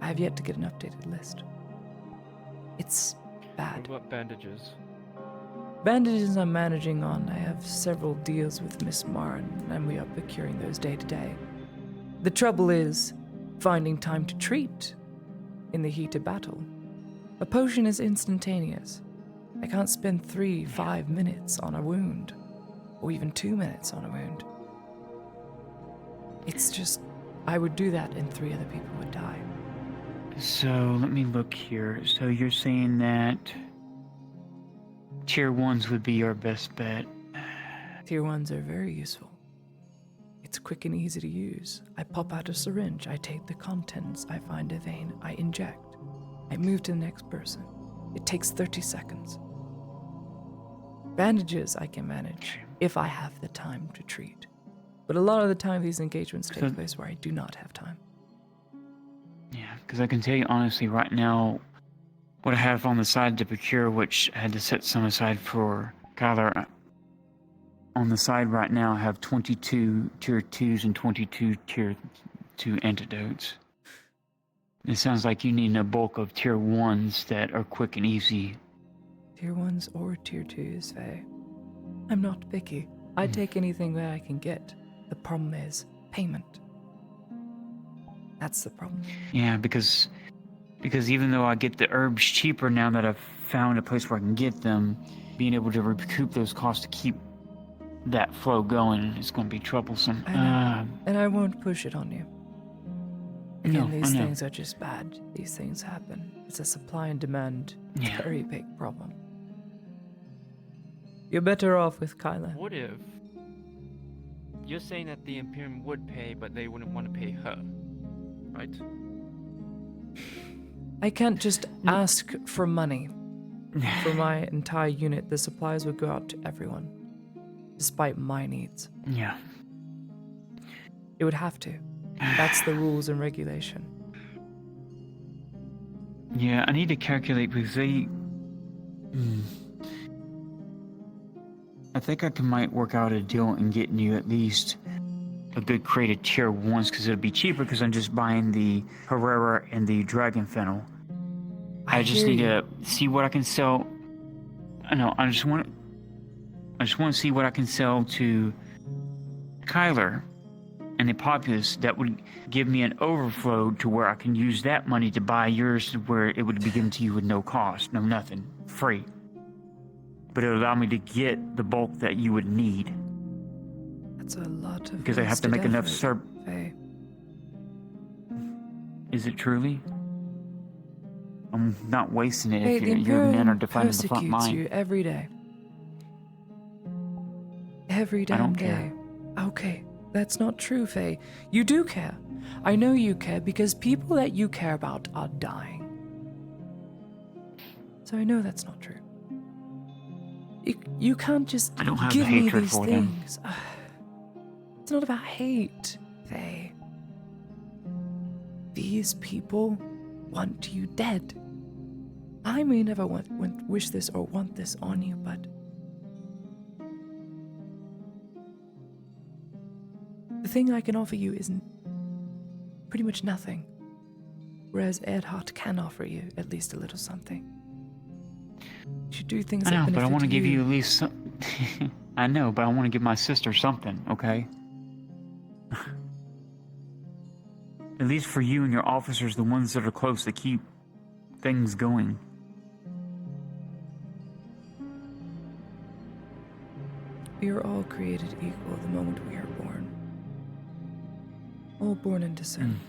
I have yet to get an updated list. It's bad. What about bandages? Bandages I'm managing on. I have several deals with Miss Marin, and we are procuring those day to day. The trouble is finding time to treat in the heat of battle. A potion is instantaneous. I can't spend 3-5 minutes on a wound. or even 2 minutes on a wound. It's just, I would do that and 3 other people would die. So let me look here. So you're saying that tier 1s would be your best bet. Tier 1s are very useful. It's quick and easy to use. I pop out a syringe, I take the contents, I find a vein, I inject. I move to the next person. It takes 30 seconds. Bandages I can manage if I have the time to treat. But a lot of the time these engagements take place where I do not have time. Yeah, because I can tell you honestly right now, what I have on the side to procure, which I had to set some aside for Kyler, on the side right now I have 22 tier 2s and 22 tier 2 antidotes. It sounds like you need a bulk of tier 1s that are quick and easy. Tier 1s or tier 2s, Faye. I'm not picky. I take anything that I can get. The problem is payment. That's the problem. Yeah, because even though I get the herbs cheaper now that I've found a place where I can get them, being able to recoup those costs to keep that flow going is going to be troublesome. And I won't push it on you. Again, these I know. things are just bad. These things happen. It's a supply and demand, very big problem. You're better off with Kyla. What if you're saying that the Imperium would pay, but they wouldn't want to pay her, right? I can't just ask for money. For my entire unit, the supplies would go out to everyone, despite my needs. Yeah. It would have to. That's the rules and regulation. Yeah, I need to calculate because they... I think I might work out a deal and getting you at least a good crate of tier 1s because it'll be cheaper because I'm just buying the Herrera and the Dragon Fennel. I just need to see what I can sell. I know, I just want to see what I can sell to Kyler and the populace that would give me an overflow to where I can use that money to buy yours where it would be given to you with no cost, no nothing, free. But it would allow me to get the bulk that you would need. That's a lot of because I have to make enough Faye. Is it truly? I'm not wasting it Hey, if the your men are Imperium defending the front persecutes line. you every day. Every I damn don't day. care. Okay, that's not true, Faye. You do care. I know you care because people that you care about are dying. So I know that's not true. You can't just I don't have give me hatred these for them. things. It's not about hate, Faye. These people want you dead. I may never wish this or want this on you, but the thing I can offer you isn't pretty much nothing, whereas Erhard can offer you at least a little something. You should do things I know, that but I benefit want to give you at least some... I know, but I want to give my sister something, okay? At least for you and your officers, the ones that are close to keep things going. We are all created equal the moment we are born. All born into sin.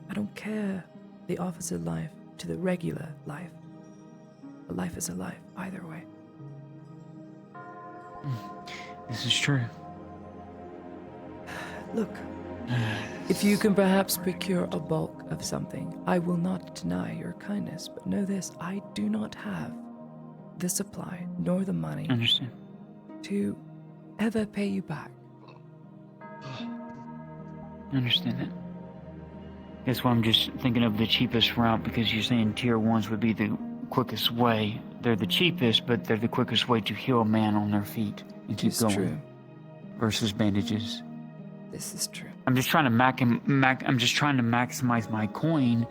I don't care the officer life to the regular life. A life is a life, either way. This is true. Look, if you can perhaps procure a bulk of something, I will not deny your kindness, but know this, I do not have the supply nor the money I understand. to ever pay you back. I understand that. That's why I'm just thinking of the cheapest route because you're saying tier 1s would be the quickest way. They're the cheapest, but they're the quickest way to heal a man on their feet and keep going. True. Versus bandages. This is true. I'm just trying to maximize my coin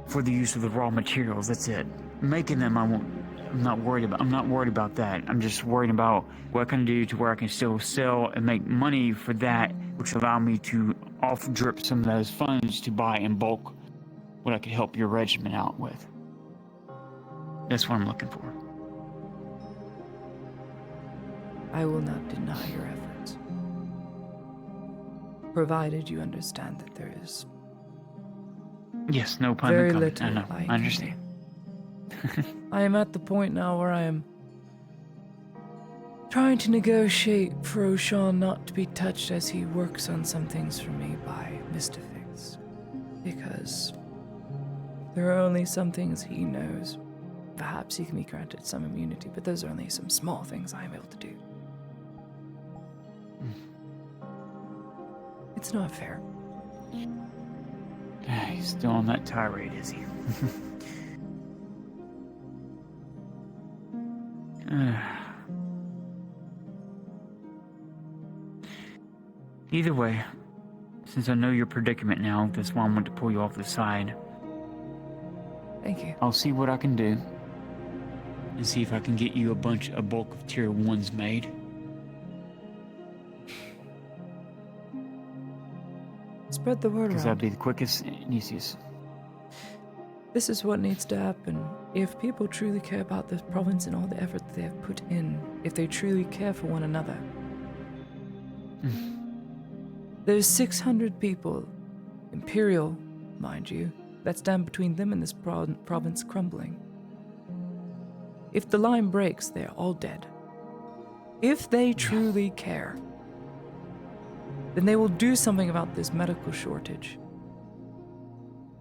for the use of the raw materials. That's it. Making them, I'm not worried about that. I'm just worried about what I can do to where I can still sell and make money for that, which allow me to off drip some of those funds to buy in bulk what I could help your regiment out with. That's what I'm looking for. I will not deny your efforts, provided you understand that there is Yes, no pun very intended. little I know. I I can understand. I am at the point now where I am trying to negotiate for O'Shawn not to be touched as he works on some things for me by Mystafix. Because there are only some things he knows. Perhaps he can be granted some immunity, but those are only some small things I am able to do. It's not fair. He's still on that tirade, is he? Either way, since I know your predicament now, that's why I want to pull you off the side. Thank you. I'll see what I can do. And see if I can get you a bulk of tier 1s made. Spread the word Because around. that'd be the quickest and easiest. This is what needs to happen. If people truly care about this province and all the effort that they have put in, if they truly care for one another. There's 600 people, Imperial, mind you, that stand between them and this province crumbling. If the line breaks, they're all dead. If they truly care, then they will do something about this medical shortage.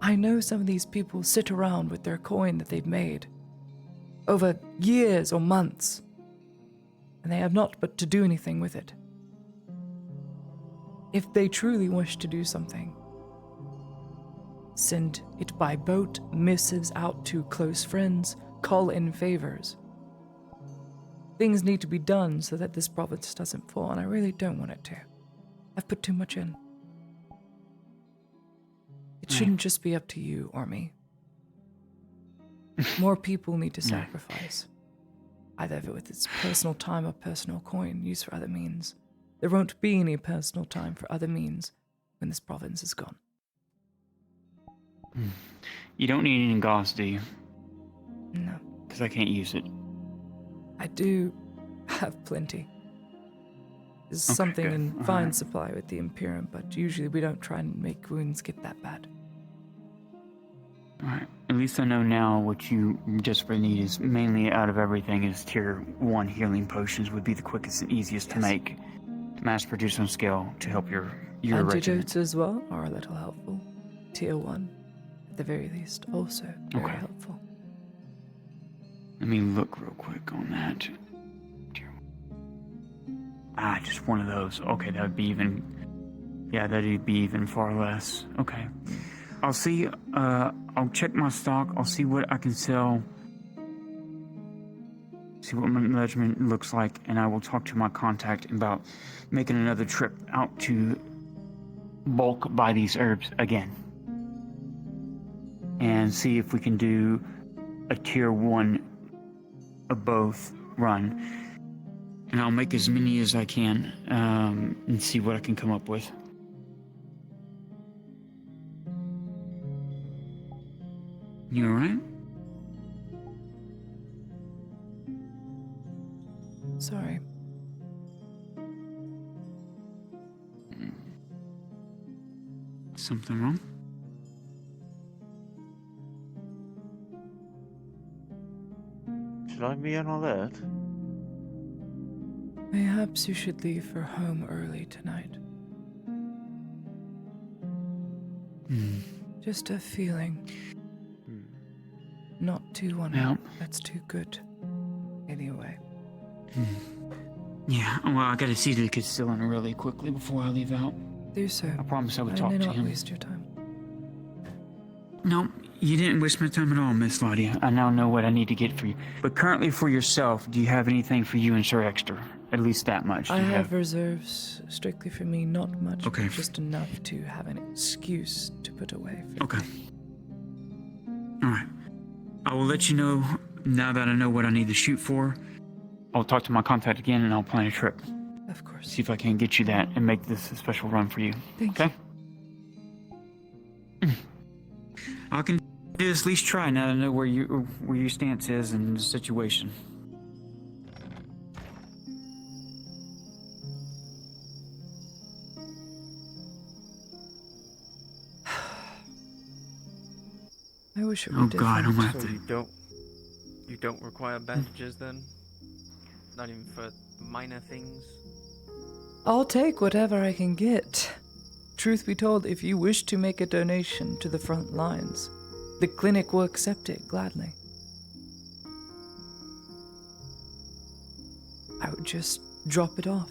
I know some of these people sit around with their coin that they've made over years or months, and they have not but to do anything with it. If they truly wish to do something, send it by boat, missives out to close friends, call in favors. Things need to be done so that this province doesn't fall, and I really don't want it to. I've put too much in. It shouldn't just be up to you or me. More people need to sacrifice, either with its personal time or personal coin used for other means. There won't be any personal time for other means when this province is gone. You don't need any gauze, do you? No. Because I can't use it. I do have plenty. There's Okay, something good. in All fine right. supply with the Imperium, but usually we don't try and make wounds get that bad. Alright, at least I know now what you desperately need is mainly out of everything is tier 1 healing potions would be the quickest and easiest to make, to mass produce on scale to help your regiment. Antidotes as well are a little helpful. Tier 1, at the very least, also very helpful. Let me look real quick on that. Just one of those. Okay, that would be even... Yeah, that'd be even far less. Okay. I'll see, I'll check my stock, I'll see what I can sell, see what my regiment looks like, and I will talk to my contact about making another trip out to bulk buy these herbs again. And see if we can do a tier 1 of both run. And I'll make as many as I can, and see what I can come up with. You alright? Sorry. Something wrong? Should I be on alert? Perhaps you should leave for home early tonight. Just a feeling. Not too one. Well. That's too good. Anyway. Yeah, well, I gotta see the Castellan really quickly before I leave out. Do so. I promise I would I talk may to not him. waste your time. No, you didn't waste my time at all, Miss Lottie. I now know what I need to get for you. But currently for yourself, do you have anything for you and Sir Exeter? At least that much. I Do you have reserves strictly for me, not much, Okay. but just enough to have an excuse to put away. Okay. Alright. I will let you know now that I know what I need to shoot for. I'll talk to my contact again and I'll plan a trip. Of course. See if I can get you that and make this a special run for you. Thank okay? I can do this, at least try now that I know where your stance is and the situation. I wish it were Oh different. God, I'm gonna have So to. you don't require bandages then? Not even for minor things? I'll take whatever I can get. Truth be told, if you wish to make a donation to the front lines, the clinic will accept it gladly. I would just drop it off.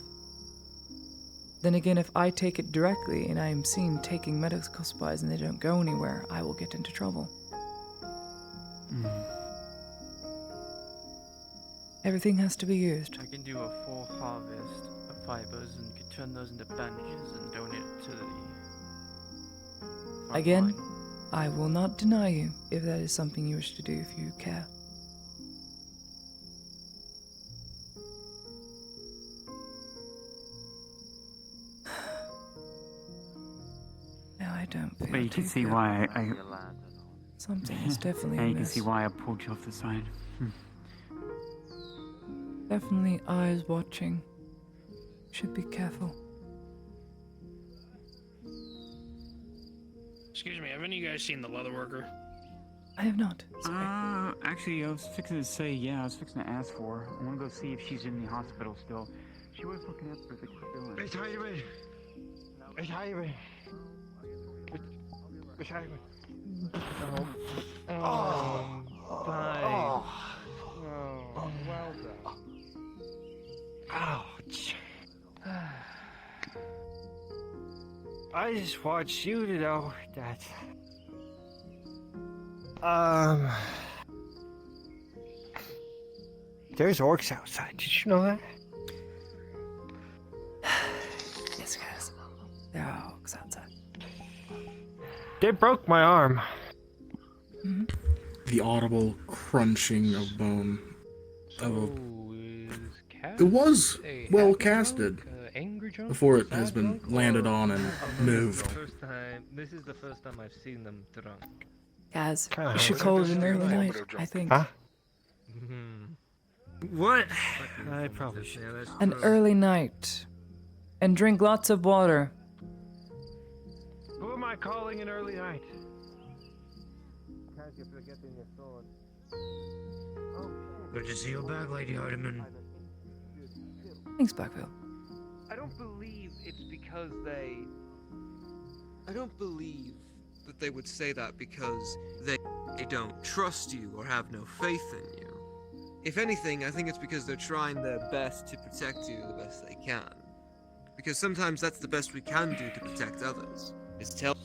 Then again, if I take it directly and I am seen taking medical supplies and they don't go anywhere, I will get into trouble. Everything has to be used. I can do a full harvest of fibers and could turn those into bandages and donate it to the front Again, line. I will not deny you if that is something you wish to do if you care. Now I don't feel But you too can see good. why I. Something is definitely Yeah, you can amiss. see why I pulled you off the side. Definitely eyes watching. Should be careful. Excuse me, have any of you guys seen the leather worker? I have not. Actually, I was fixing to say, yeah, I was fixing to ask for her. I want to go see if she's in the hospital still. She was looking up for the killing. Well done. Ouch. I just want you to know that. There's orcs outside. Did you know that? Yes, guys. There are orcs outside. They broke my arm. The audible crunching of bone. Cat It was a well happy casted drunk, angry drunk, before it sad has been drunk, landed or- on and moved. This is the first time I've seen them drunk. Guys, Kinda you should hard. call it an early night, I think. Huh? Mm-hmm. What? I probably should. An early night. And drink lots of water. Who am I calling an early night? Good to see you back, Lady Hardiman. Thanks, Blackville. I don't believe it's because they... I don't believe that they would say that because they don't trust you or have no faith in you. If anything, I think it's because they're trying their best to protect you the best they can. Because sometimes that's the best we can do to protect others, is tell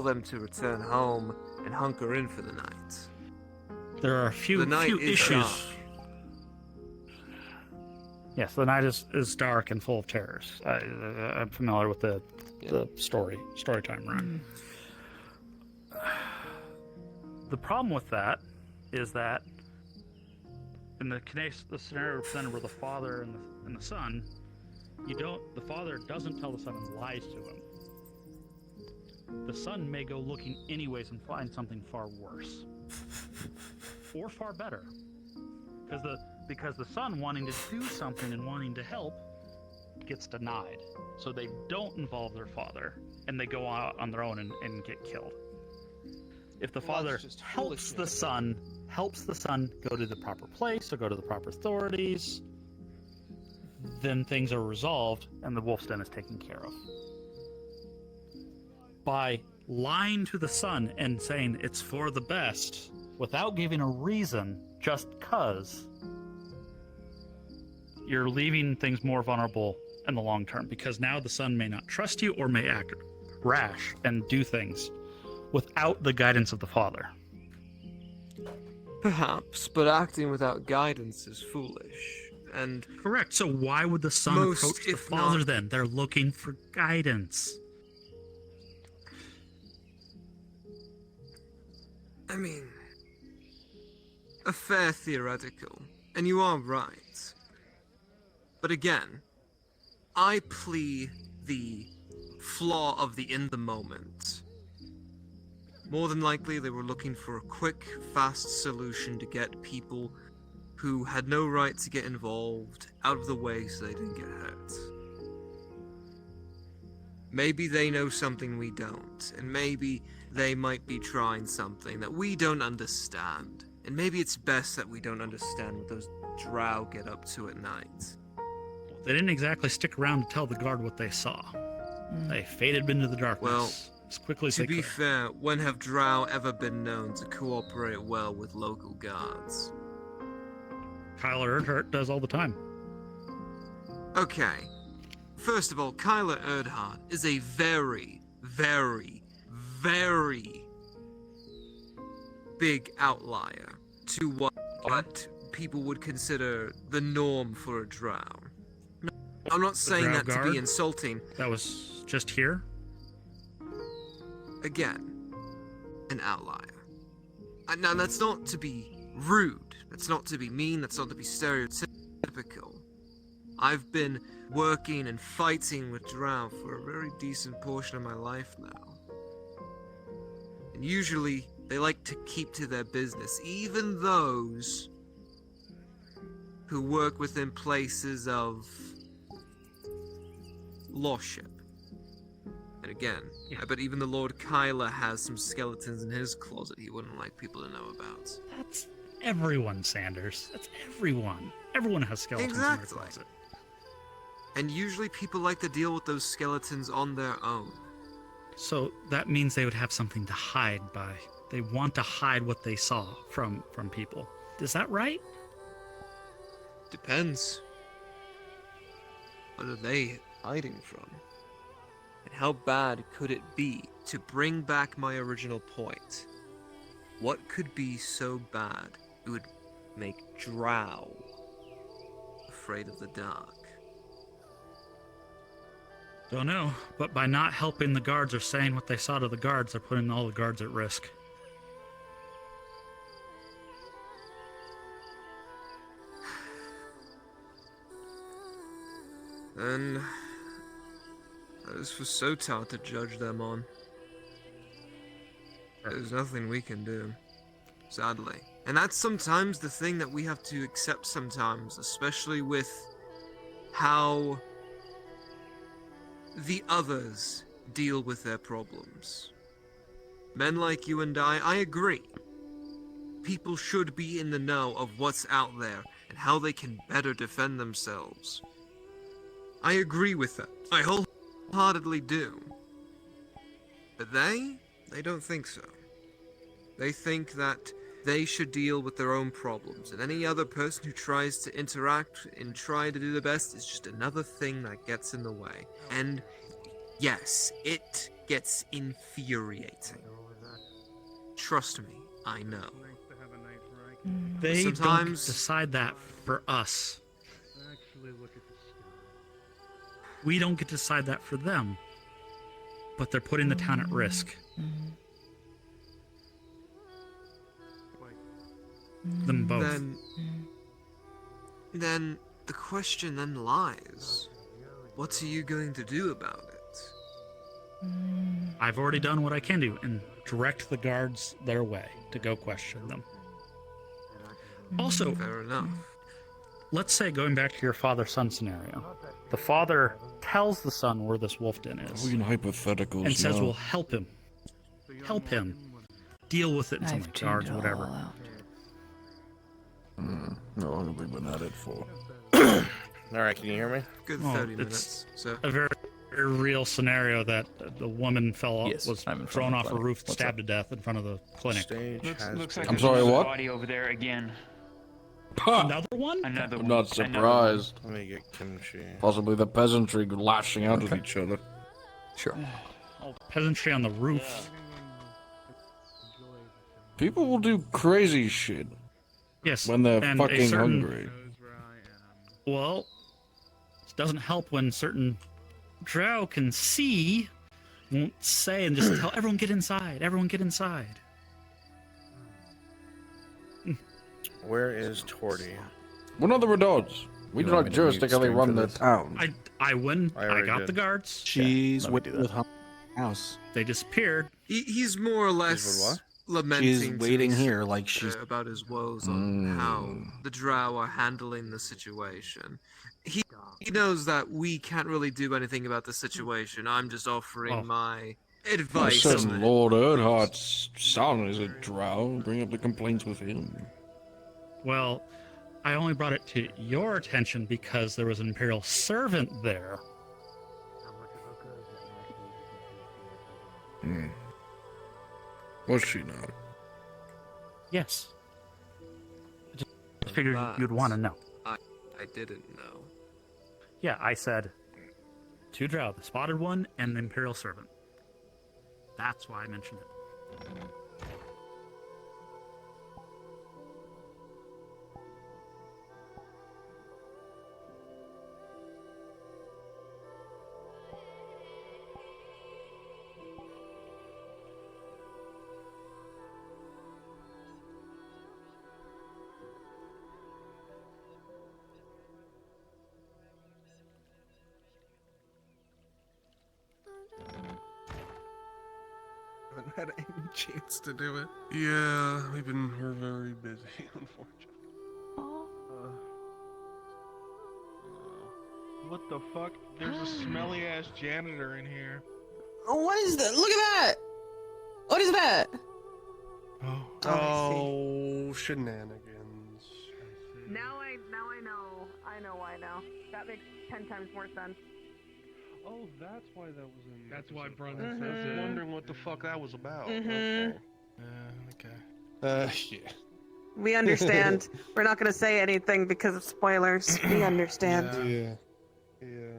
them to return home and hunker in for the night. There are a few, The night few is issues. dark. Yes, the night is dark and full of terrors. I'm familiar with the story time run. The problem with that is that in the case, the scenario presented where the father and the son, the father doesn't tell the son and lies to him. The son may go looking anyways and find something far worse. Or far better. Because the son wanting to do something and wanting to help gets denied. So they don't involve their father, and they go out on their own and get killed. If the father helps the son go to the proper place or go to the proper authorities, then things are resolved and the wolf's den is taken care of. By lying to the son and saying it's for the best without giving a reason, just cause, you're leaving things more vulnerable in the long term, because now the son may not trust you or may act rash and do things without the guidance of the father. Perhaps, but acting without guidance is foolish. And correct. So why would the son most, approach the if father not- then? They're looking for guidance. I mean, a fair theoretical, and you are right. But again, I plea the flaw of the in the moment. More than likely, they were looking for a quick, fast solution to get people who had no right to get involved out of the way so they didn't get hurt. Maybe they know something we don't, and maybe they might be trying something that we don't understand. And maybe it's best that we don't understand what those drow get up to at night. They didn't exactly stick around to tell the guard what they saw. They faded into the darkness Well, as quickly as to they be could. fair, when have drow ever been known to cooperate well with local guards? Kyler Earhart does all the time. Okay. First of all, Kyler Erdhart is a very, very, very big outlier to what people would consider the norm for a drow. No, I'm not saying drow that to guard? be insulting. That was just here? Again, an outlier. Now, that's not to be rude. That's not to be mean. That's not to be stereotypical. I've been working and fighting with drow for a very decent portion of my life now. And usually, they like to keep to their business, even those who work within places of lordship. And again, I bet even the Lord Kyler has some skeletons in his closet he wouldn't like people to know about. That's everyone, Sanders. That's everyone. Everyone has skeletons in their closet. And usually people like to deal with those skeletons on their own. So that means they would have something to hide by. They want to hide what they saw from people. Is that right? Depends. What are they hiding from? And how bad could it be to bring back my original point? What could be so bad it would make drow afraid of the dark? Don't know, but by not helping the guards or saying what they saw to the guards, they're putting all the guards at risk. Then that is for Sotar to judge them on. There's nothing we can do, sadly. And that's sometimes the thing that we have to accept sometimes, especially with how the others deal with their problems. Men like you and I agree. People should be in the know of what's out there and how they can better defend themselves. I agree with that. I wholeheartedly do. But they don't think so. They think that they should deal with their own problems, and any other person who tries to interact and try to do the best is just another thing that gets in the way. And yes, it gets infuriating. Trust me, I know. They don't Sometimes decide that for us. We don't get to decide that for them. But they're putting the town at risk. Them both. Then the question then lies. What are you going to do about it? I've already done what I can do and direct the guards their way to go question them. Also, fair enough. Let's say, going back to your father-son scenario, the father tells the son where this wolf den is. We can hypotheticals and says now. we'll help him deal with it in some guards, whatever. How long have we been at it for? Alright, can you hear me? Good Well, 30 it's minutes. So a very real scenario that the woman was thrown off a roof, stabbed to death in front of the clinic. Looks like I'm there's sorry, another what? body over there again. Another one? Another I'm one. not surprised. Let me get kimchi. Possibly the peasantry lashing out at each other. Sure. Oh, peasantry on the roof. People will do crazy shit. Yes. When they're and a fucking certain- hungry. Well, it doesn't help when certain drow can see, won't say, and just tell everyone get inside. Everyone get inside. Where is Torty? We're not the Redots. We You do want not me to mute jurisdically stream run for the this? town. I win. I I already got did. the guards. She's let me do that. with her house. They disappeared. he's more or less what? lamenting She's to waiting me, here like she's about his woes on how the drow are handling the situation. He knows that we can't really do anything about the situation. I'm just offering my I advice said on it. Lord Erdhart's son is a drow. Bring up the complaints with him. Well, I only brought it to your attention because there was an Imperial servant there. Was she not? Yes. I figured you'd want to know. I didn't know. Yeah, I said 2 drow, the spotted one and the Imperial servant. That's why I mentioned it. Haven't had any chance to do it. Yeah, we're very busy, unfortunately. What the fuck? There's a smelly ass janitor in here. What is that? Look at that! What is that? Oh, shenanigans. Now I know. I know why now. That makes 10 times more sense. Oh, that's why that was in. That's why I Brendan was says it. wondering what the fuck that was about. Mhm. Okay. Yeah. We understand. We're not going to say anything because of spoilers. We understand. Yeah. Yeah.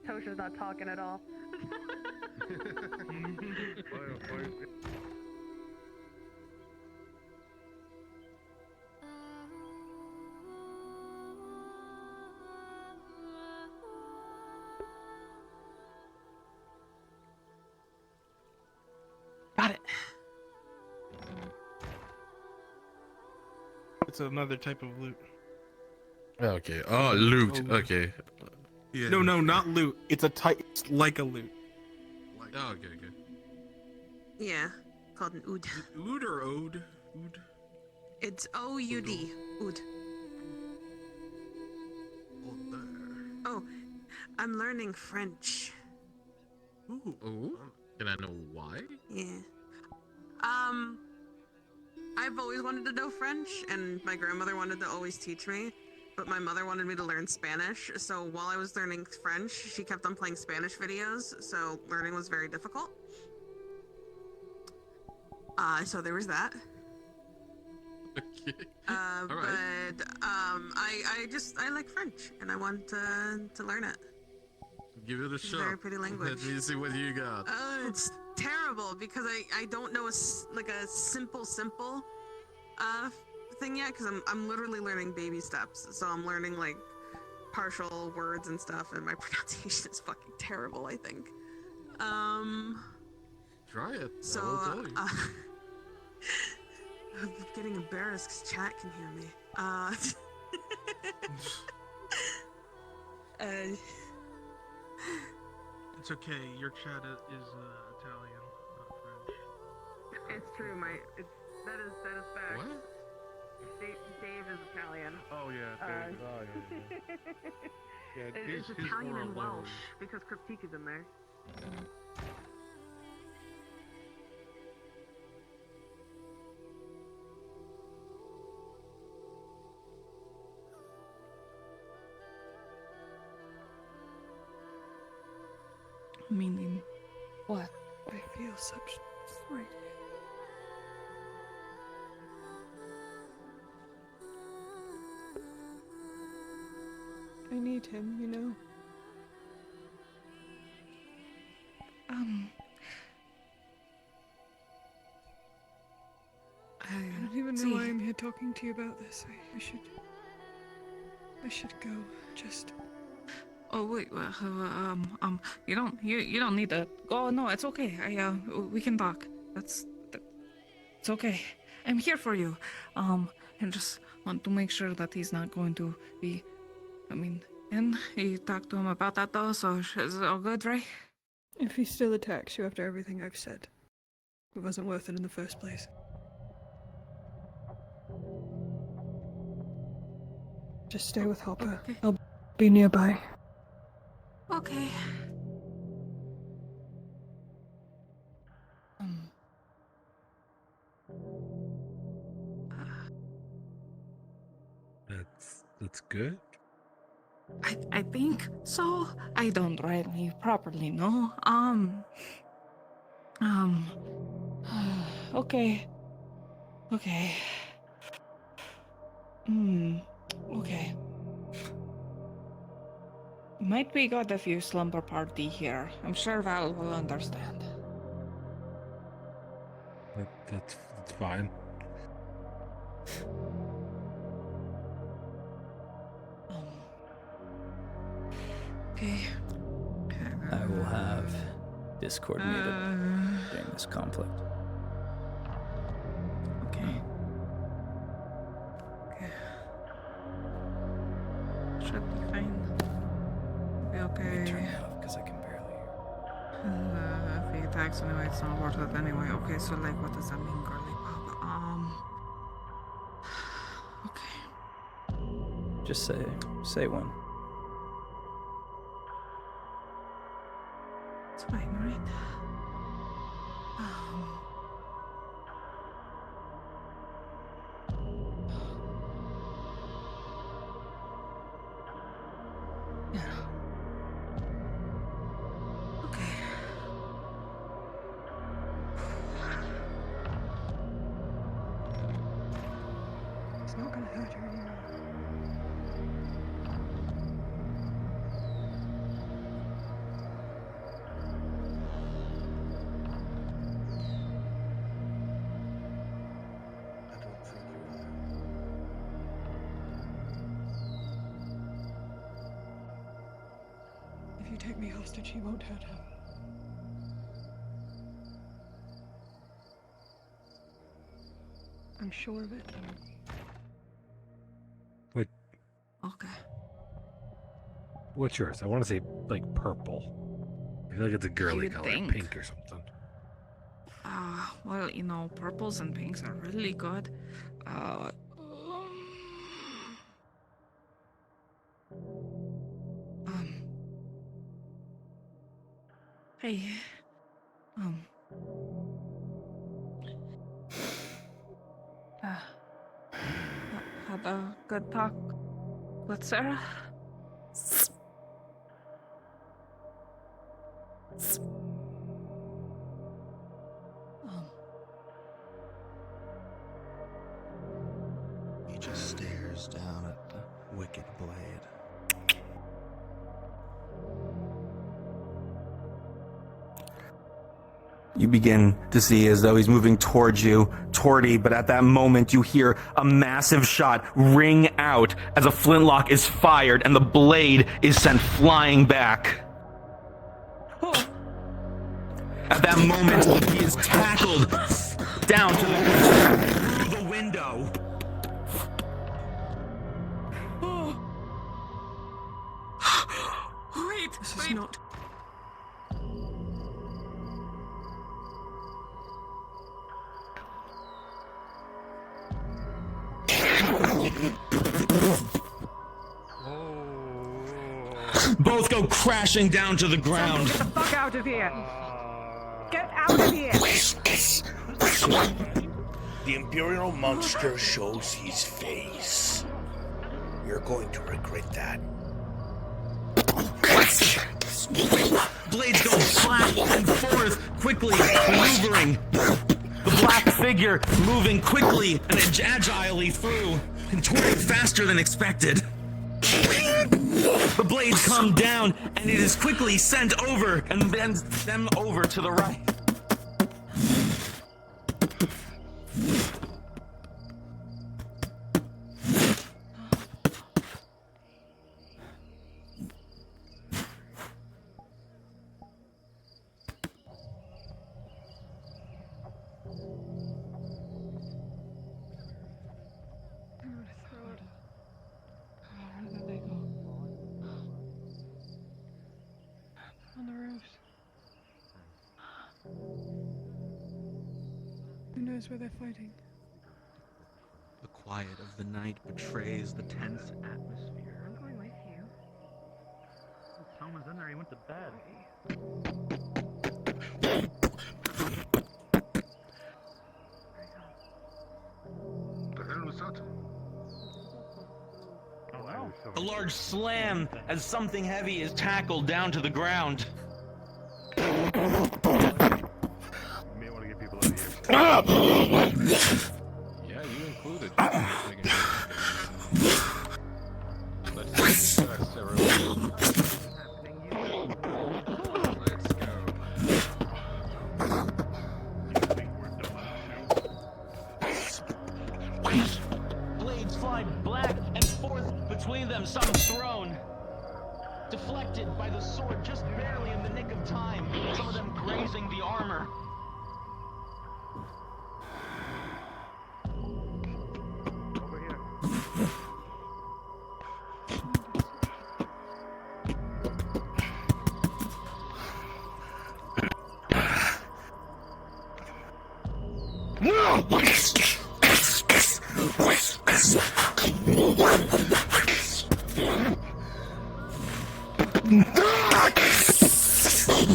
Tosha's not talking at all. Got it. It's another type of loot. Okay. Oh, loot. Okay. Yeah. No, not loot. It's a type. It's like a loot. Oh, okay, okay. Yeah, called an oud. Oud or ode? Oud? It's O-U-D. Oud. Oh, I'm learning French. Ooh. Ooh. Can I know why? Yeah. I've always wanted to know French, and my grandmother wanted to always teach me, but my mother wanted me to learn Spanish, so while I was learning French, she kept on playing Spanish videos, so learning was very difficult. So there was that. Okay. But I like French, and I want to learn it. Give it a It's a shot. very pretty language. Let me see what you got. It's terrible because I don't know a simple thing yet, because I'm literally learning baby steps, so I'm learning like partial words and stuff, and my pronunciation is fucking terrible, I think. Try it. So I will tell you. I'm getting embarrassed because chat can hear me. It's okay. Your chat is Italian, not French. It's true. That is fact. What? Dave is Italian. Oh yeah, Dave. Yeah, It's his Italian were and alone. Welsh because Cryptique is in there. Meaning What? I feel such fright. I need him, you know. I don't even know why I'm here talking to you about this. I should go. Just. Oh wait, you don't need to go. No, it's okay. We can talk. It's okay. I'm here for you. I just want to make sure that he's not going to be. And you talked to him about that though, so is it all good, right? If he still attacks you after everything I've said, It wasn't worth it in the first place. Just stay with Hopper. Okay. I'll be nearby. Okay. That's good. I think so. I don't really properly know. Okay. Okay. Okay. Might we got a few slumber party here. I'm sure Val will understand. That's fine. Okay. I will have Discord muted during this conflict. Okay. Okay. Should be fine. Be okay. Turn it off because I can barely hear. If he attacks anyway, it's not worth it anyway. Okay, so like, what does that mean, girly pop? Okay. Just say one. It's fine, right? Yeah. Okay. It's not gonna hurt her anymore. If you take me hostage, he won't hurt her. I'm sure of it. Wait, Okay. what's yours? I want to say like purple. I feel like it's a girly You'd color, think. pink or something. Well, you know, purples and pinks are really good. Hey, had a good talk with Sarah. He just stares down at the wicked blade. You begin to see as though he's moving towards you, Torty, but at that moment you hear a massive shot ring out as a flintlock is fired and the blade is sent flying back. At that moment, he is tackled down to through the window. Wait, this is not. Both go crashing down to the ground. Get the fuck out of here! Get out of here! The Imperial monster shows his face. You're going to regret that. Blades go back and forth, quickly maneuvering. The black figure moving quickly and agilely through, contorting faster than expected. The blades come down, and it is quickly sent over and bends them over to the right. On the roofs. knows where they're fighting. The quiet of the night betrays the tense atmosphere. I'm going with you. Tom was in there. He went to bed. The hell was that? A large slam as something heavy is tackled down to the ground. You may want to get people out of here. Yeah, you included. Let's discuss everyone. Let's go. Blades fly back and forth between them, some thrown. Deflected by the sword just barely in the nick of time, some of them grazing the armor.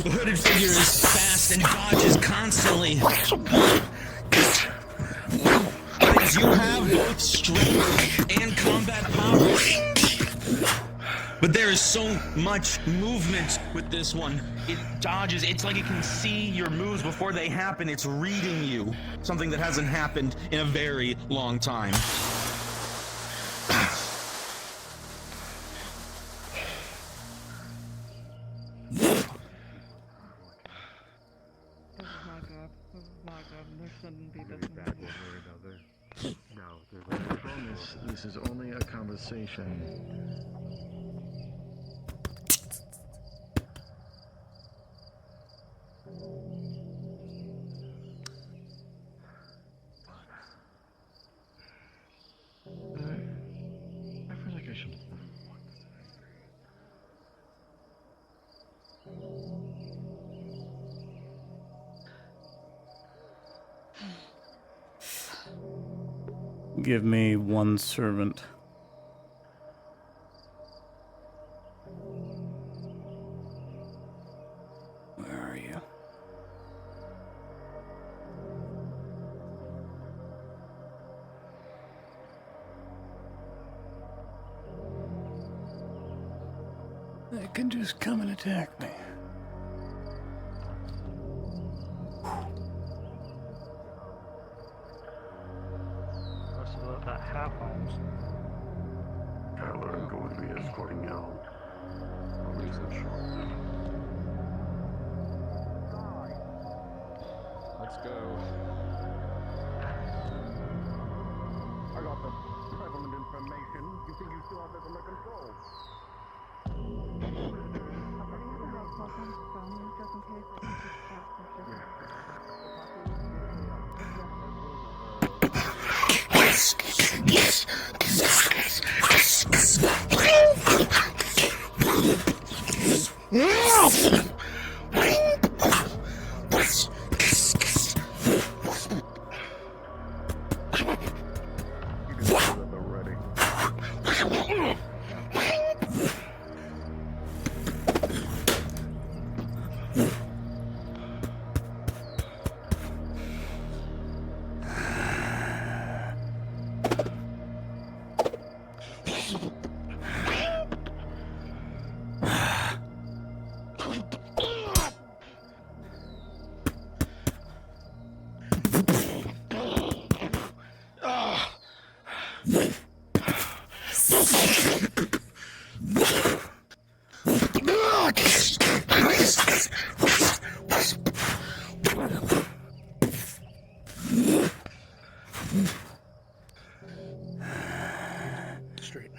The hooded figure is fast and dodges constantly. Blades, you have both strength and combat powers. But there is so much movement with this one. It dodges. It's like it can see your moves before they happen. It's reading you. Something that hasn't happened in a very long time. I promise this is only a conversation. I feel like I should. Give me one servant. Where are you? They can just come and attack me. That half homes. Tyler, I'm going to be escorting you out. I'll raise that short. Let's go. I got the prevalent information. You think you still have this under control? Straight.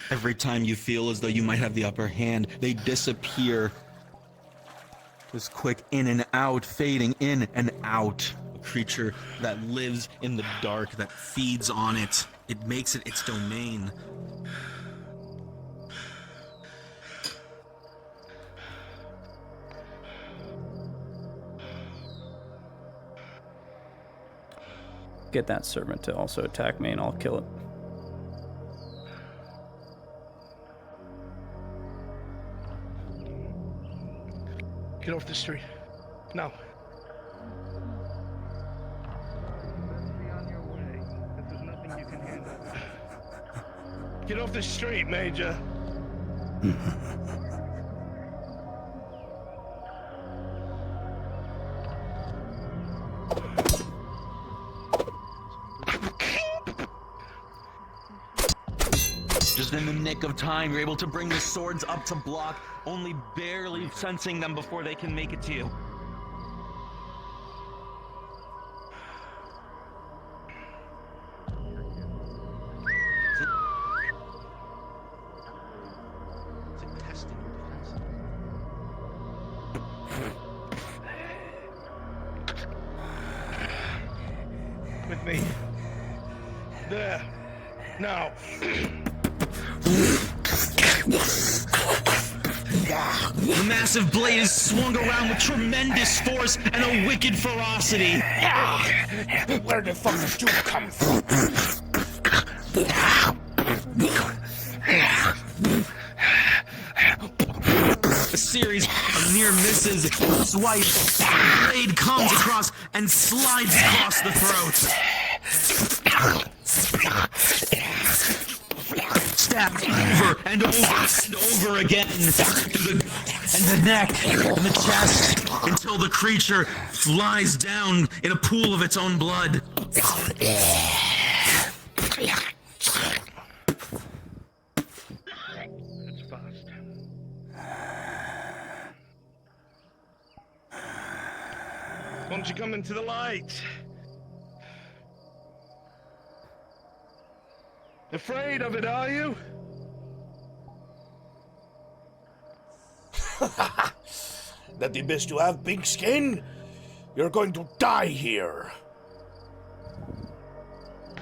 Every time you feel as though you might have the upper hand, they disappear. This quick in and out, fading in and out. A creature that lives in the dark, that feeds on it. It makes it its domain. get that servant to also attack me and I'll kill it. Get off the street. Now. Get off the street, Major. Just in the nick of time, you're able to bring the swords up to block, only barely sensing them before they can make it to you. With me. There. Now. The massive blade is swung around with tremendous force and a wicked ferocity. Where the fuck did you come from? A series of near misses, swipes, the blade comes across and slides across the throat. Stabbed over and over again, and the neck, and the chest, until the creature flies down in a pool of its own blood. It's fast. Why don't you come into the light? Afraid of it, are you? That the best you have, pink skin? You're going to die here.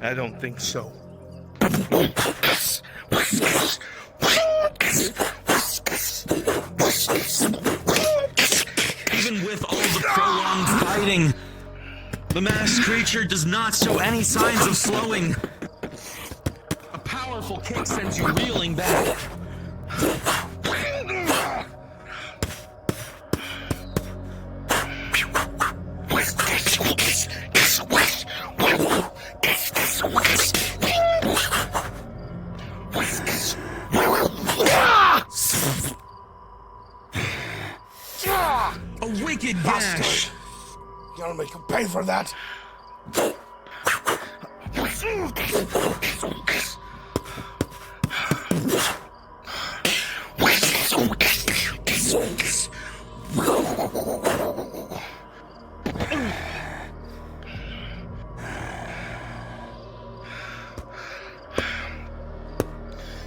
I don't think so. Even with all the prolonged fighting, the masked creature does not show any signs of slowing. A powerful kick sends you reeling back. A wicked gash. I'll make you pay for that.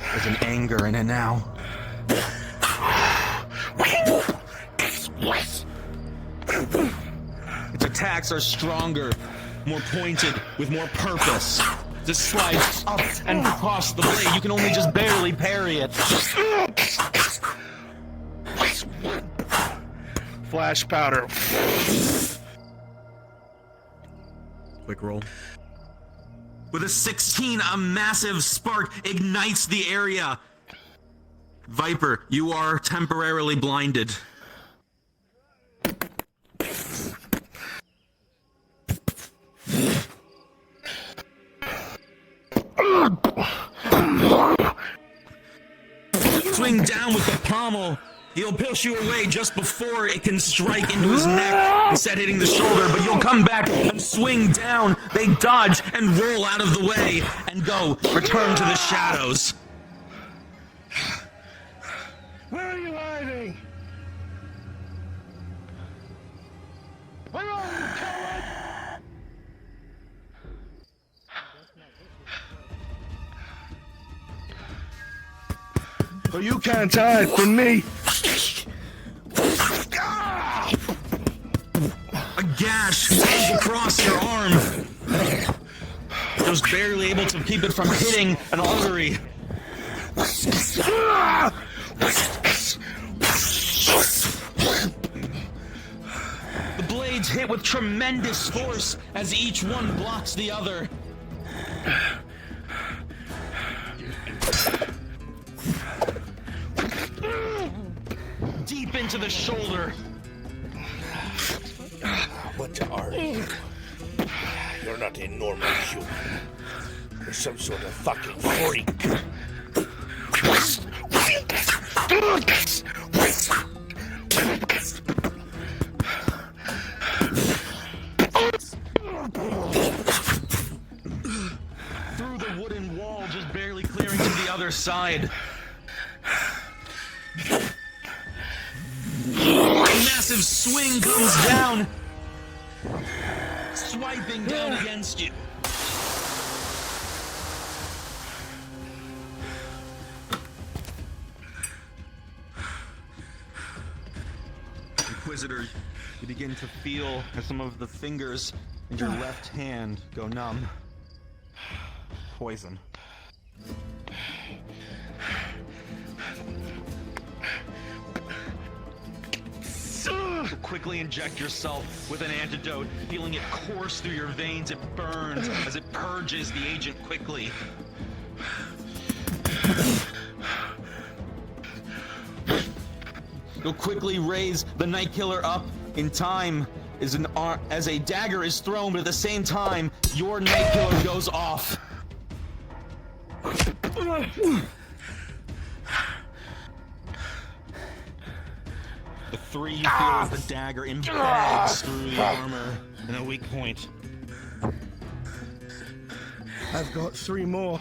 There's an anger in it now. Its attacks are stronger, more pointed, with more purpose. To slide up and across the blade, you can only just barely parry it. Flash powder. Quick roll. With a 16, a massive spark ignites the area. Viper, you are temporarily blinded. Swing down with the pommel. He'll push you away just before it can strike into his neck, instead hitting the shoulder, but you'll come back and swing down. They dodge and roll out of the way and go, return to the shadows. Where are you hiding? Where are you, coward? Oh, you can't hide from me. A gash runs across your arm. Just barely able to keep it from hitting an artery. The blades hit with tremendous force as each one blocks the other. Deep into the shoulder. What are you? You're not a normal human. You're some sort of fucking freak. Through the wooden wall, just barely clearing to the other side. A massive swing comes down, swiping down against you. Inquisitor, you begin to feel as some of the fingers in your left hand go numb. Poison. So quickly inject yourself with an antidote, feeling it course through your veins. It burns as it purges the agent quickly. You'll quickly raise the Night Killer up in time as a dagger is thrown, but at the same time, your Night Killer goes off. The three you feel as the dagger embeds through the armor in a weak point. I've got 3 more.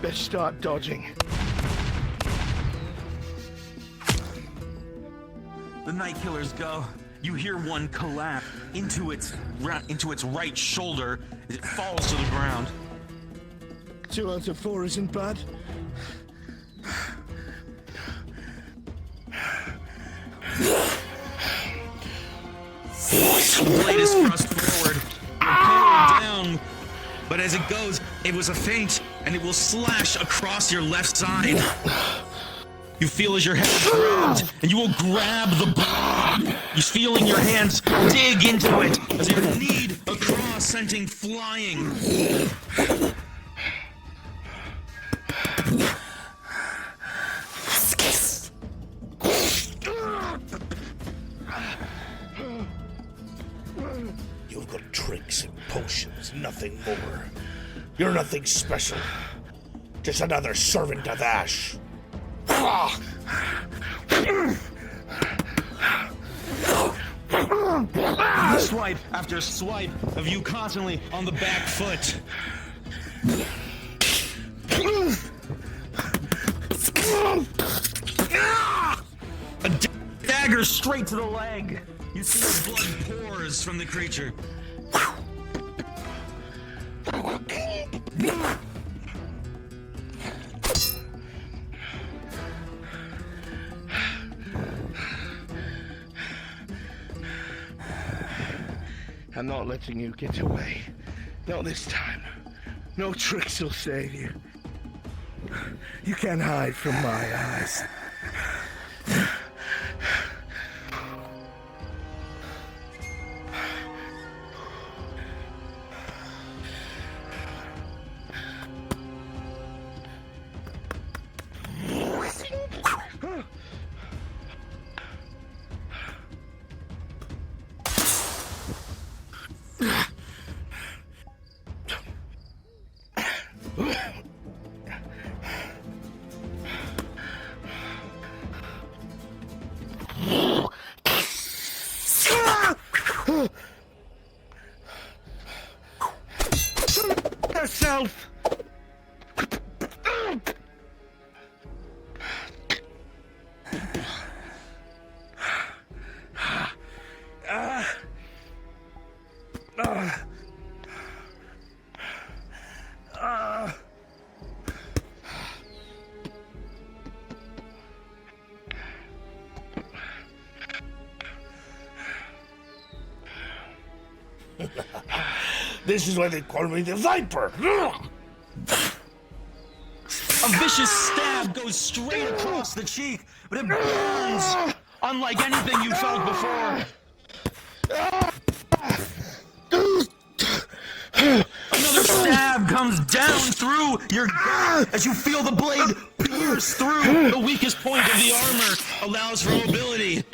Let's start dodging. The Night Killers go. You hear one collapse into its right shoulder as it falls to the ground. 2 out of 4 isn't bad. The blade is thrust forward. You're pulled down, but as it goes, it was a feint, and it will slash across your left side. You feel as your head is grabbed, and you will grab the blade. You're feeling your hands dig into it as your knee across, sending flying. You've got tricks and potions, nothing more. You're nothing special. Just another servant of Ash. Swipe after swipe of you constantly on the back foot. A dagger straight to the leg. You see the blood pours from the creature. I'm not letting you get away. Not this time. No tricks will save you. You can't hide from my eyes. Yourself. This is why they call me the Viper. A vicious stab goes straight across the cheek, but it burns unlike anything you felt before. stab comes down through your gut as you feel the blade pierce through the weakest point of the armor, allows for mobility.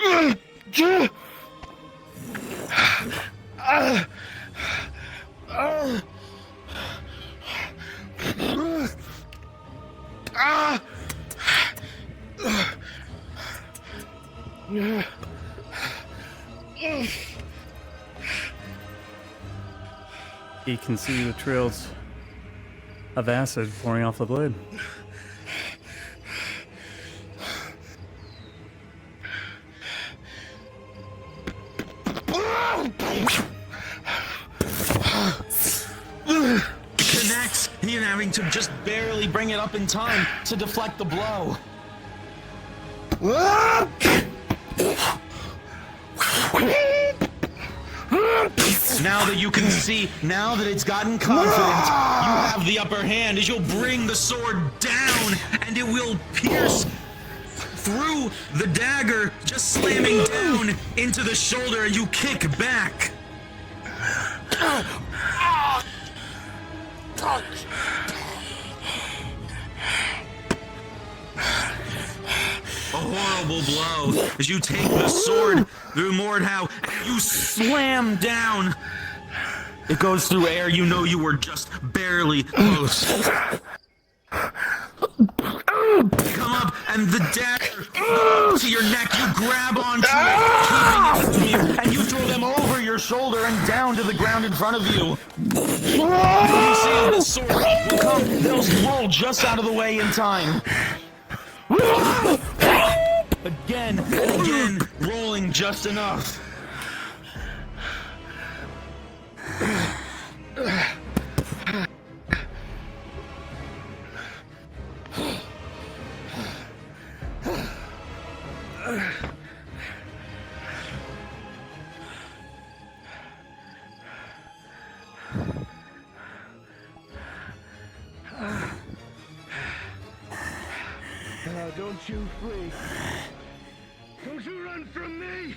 He can see the trails of acid pouring off the blade. Connects, he having to just barely bring it up in time to deflect the blow. Now that you can see, now that it's gotten confident, you have the upper hand as you'll bring the sword down and it will pierce through the dagger, just slamming down into the shoulder, and you kick back. A horrible blow as you take the sword through Mordhau and you slam down. It goes through air, you know you were just barely close. Come up and the dagger goes to your neck, you grab onto it, keeping it with you, and you throw them over your shoulder and down to the ground in front of you. You see the sword will come, they'll roll just out of the way in time. Again and again, rolling just enough. Now don't you flee. Don't you run from me!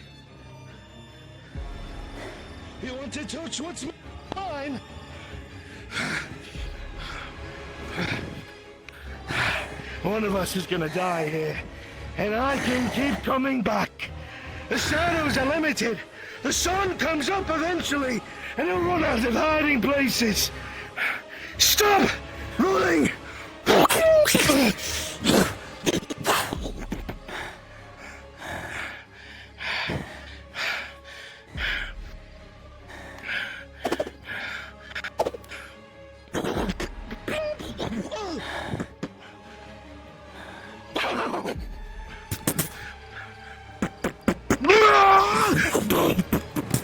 You want to touch what's mine? One of us is gonna die here, and I can keep coming back. The shadows are limited. The sun comes up eventually, and it'll run out of hiding places. Stop running!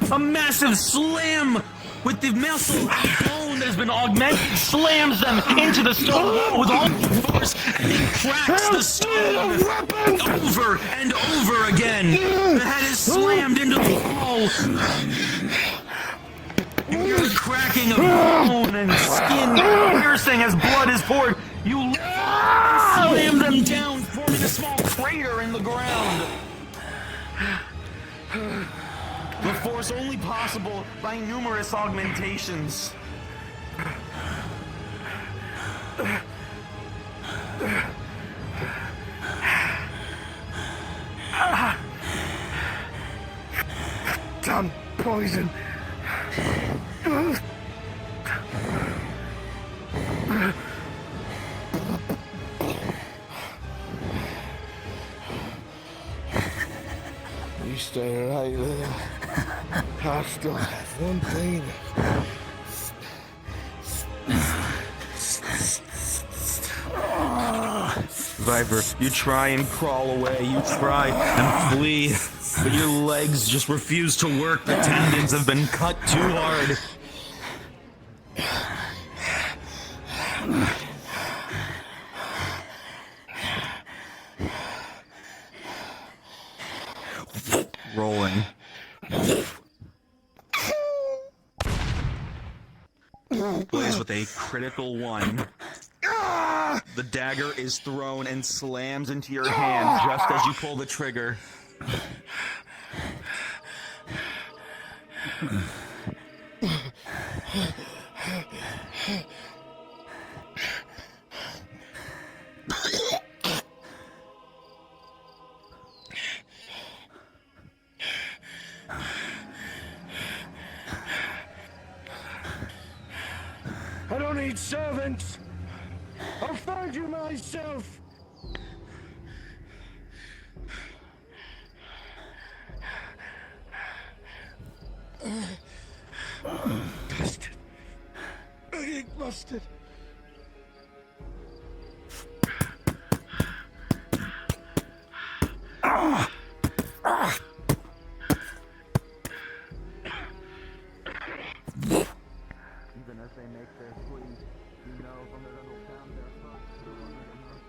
A massive slam with the muscle bone that has been augmented slams them into the stone wall with all force, and it cracks the stone over and over again. The head is slammed into the wall. You're cracking of bone and skin piercing as blood is poured. You slam them down, forming a small crater in the ground. The force only possible by numerous augmentations. Damn poison. You stay right there. I still have one thing. Viper, you try and crawl away, you try and flee, but your legs just refuse to work. The tendons have been cut too hard. Rolling. Plays with a critical 1. The dagger is thrown and slams into your hand just as you pull the trigger. need servants. I'll find you myself. Bastard. I get busted. Even as they make their flee, you know from the little town their thoughts go on their mouth.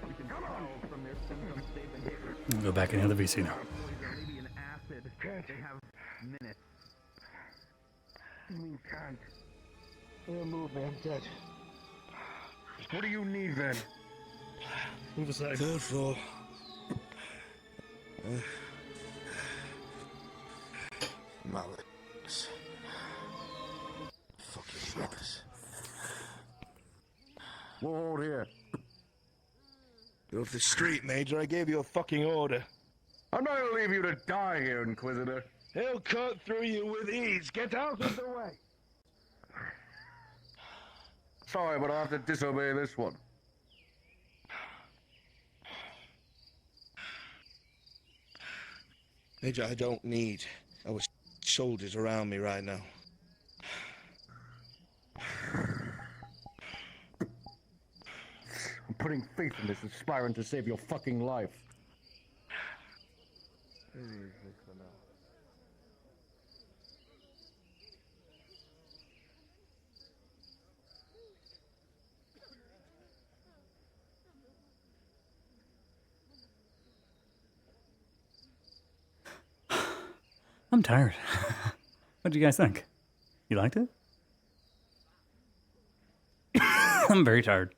You can tell from their symptoms they've been hit with We'll go back into the VC now. poison, maybe an acid. They have minutes. You can't. They'll move me, I'm dead. What do you need then? Move aside. Third floor. Mallets. Fucking mallets. We'll hold here. Get off the street, Major. I gave you a fucking order. I'm not gonna leave you to die here, Inquisitor. He'll cut through you with ease. Get out of the way. Sorry, but I'll have to disobey this one. Major, I don't need our soldiers around me right now. I'm putting faith in this aspirant to save your fucking life. I'm tired. What do you guys think? You liked it? I'm very tired.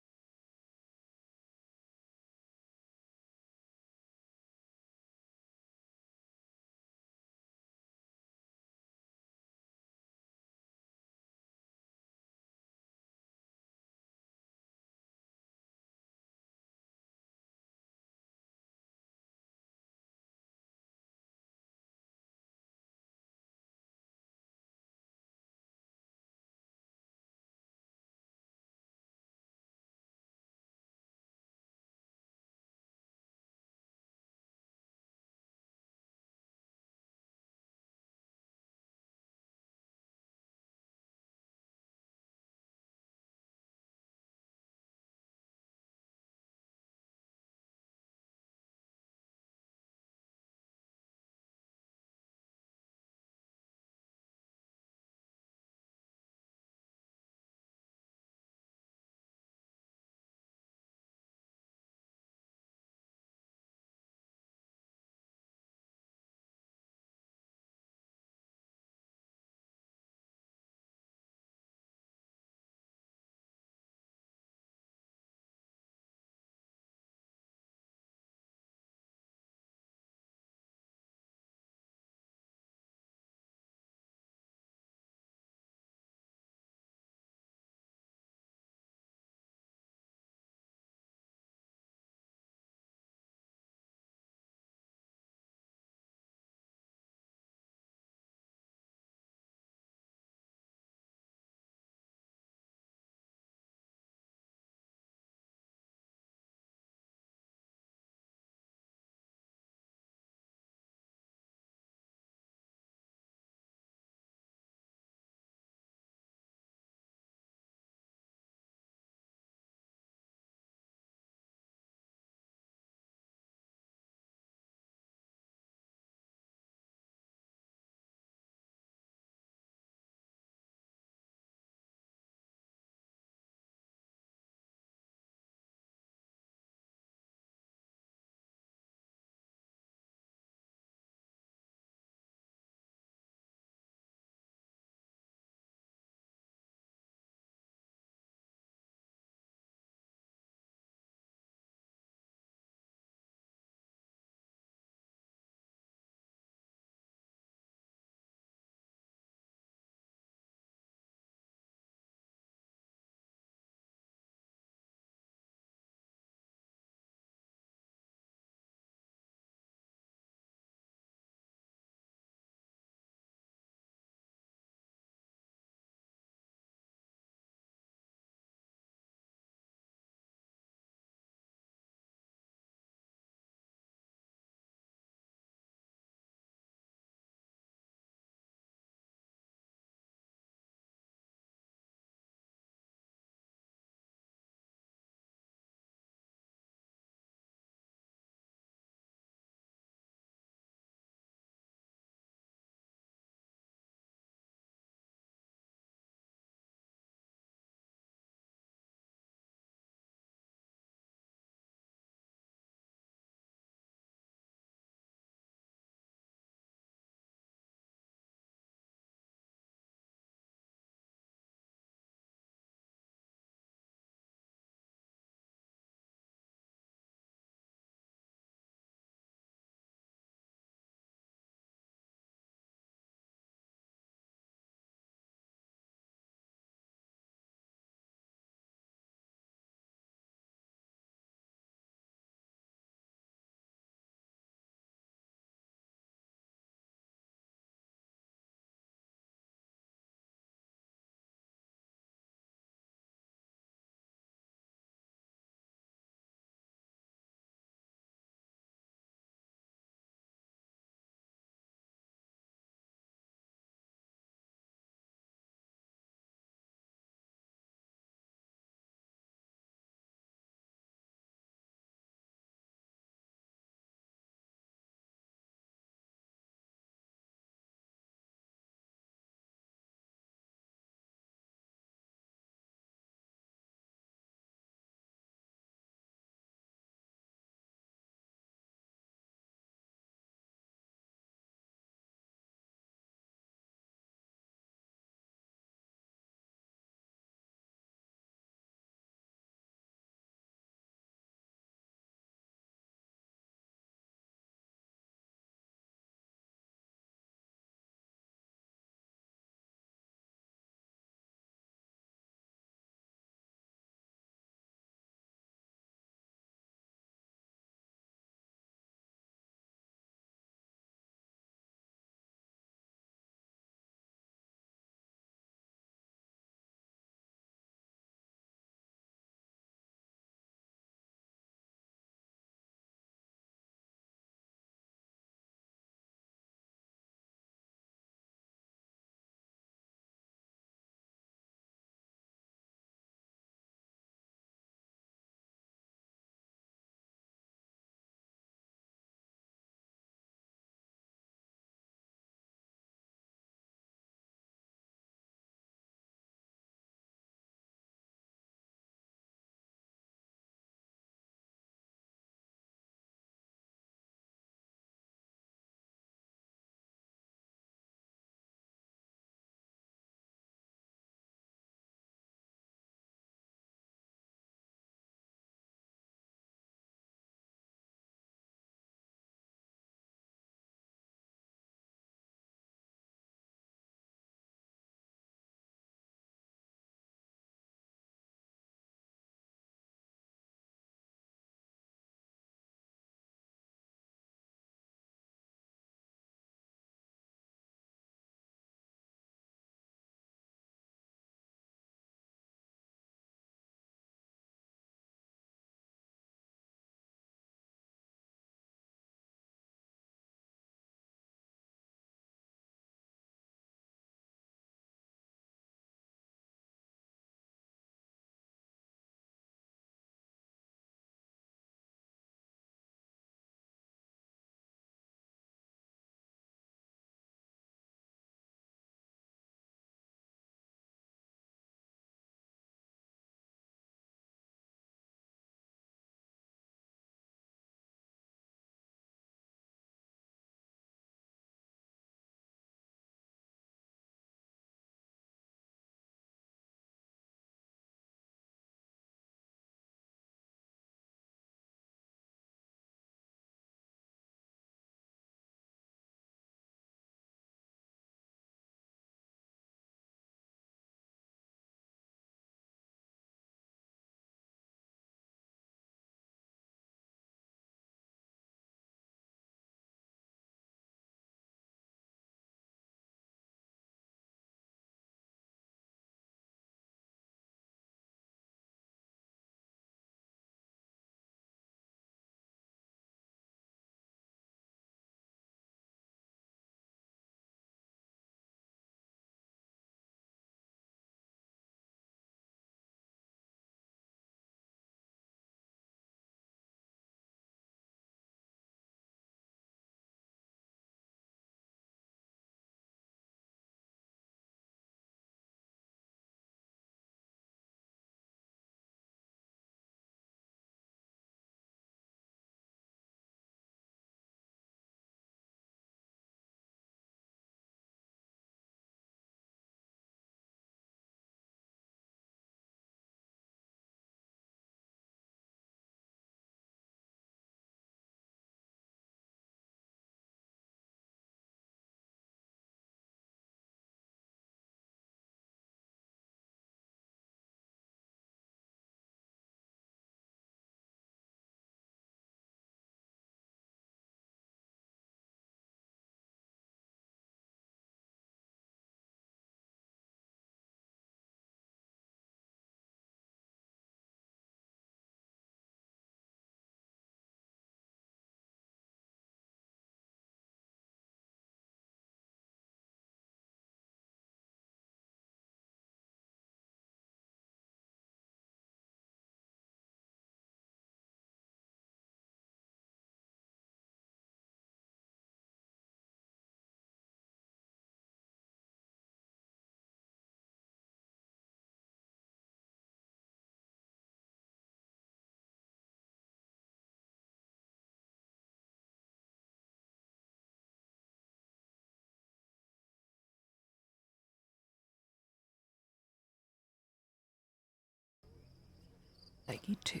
Peggy 2.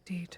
Indeed.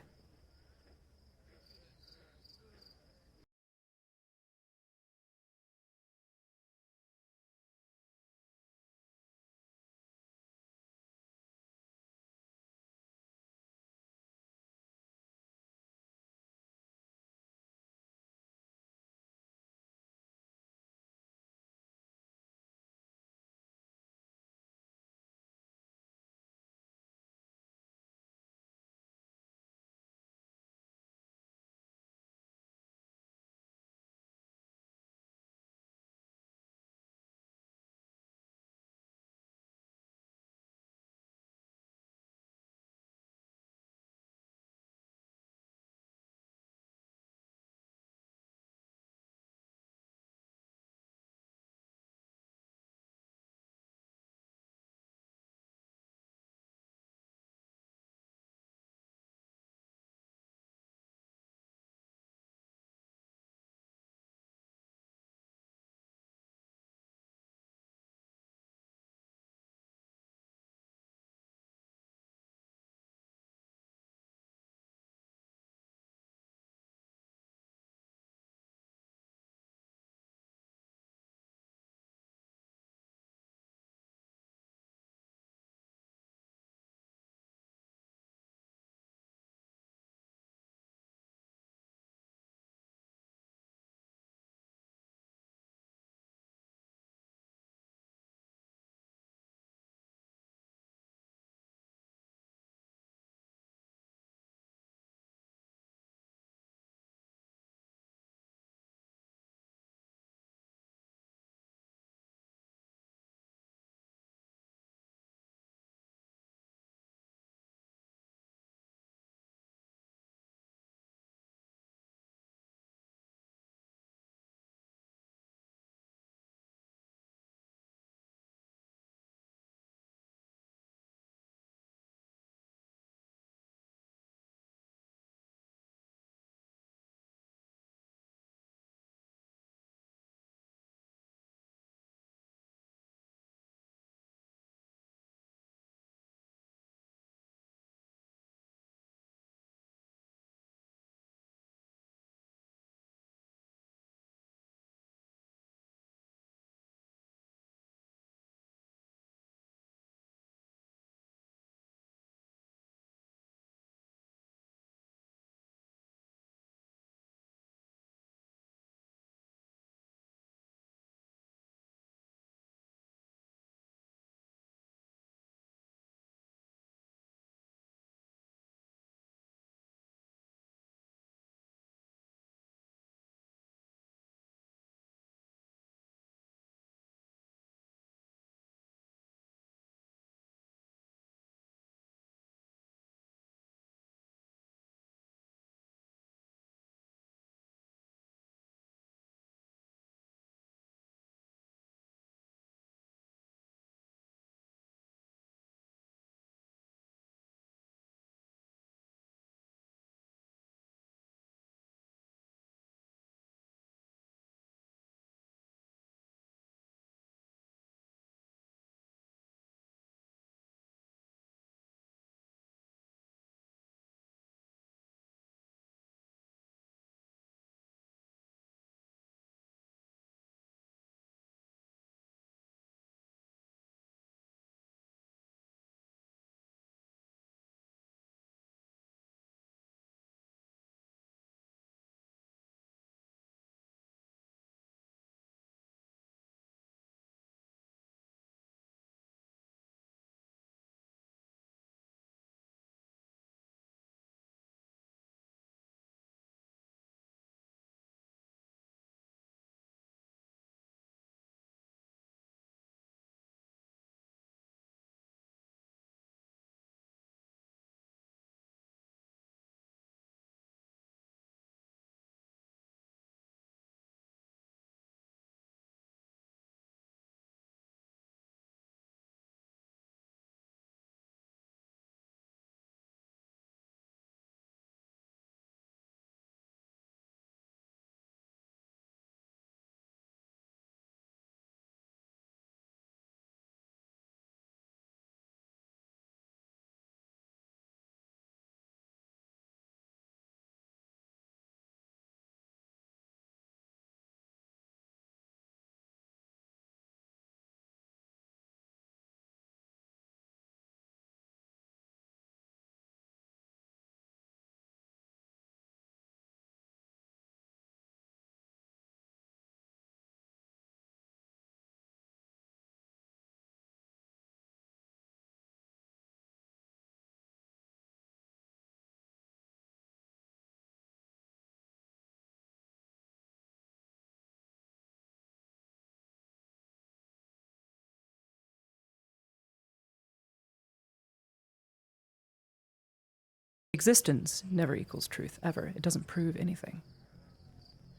Existence never equals truth, ever. It doesn't prove anything.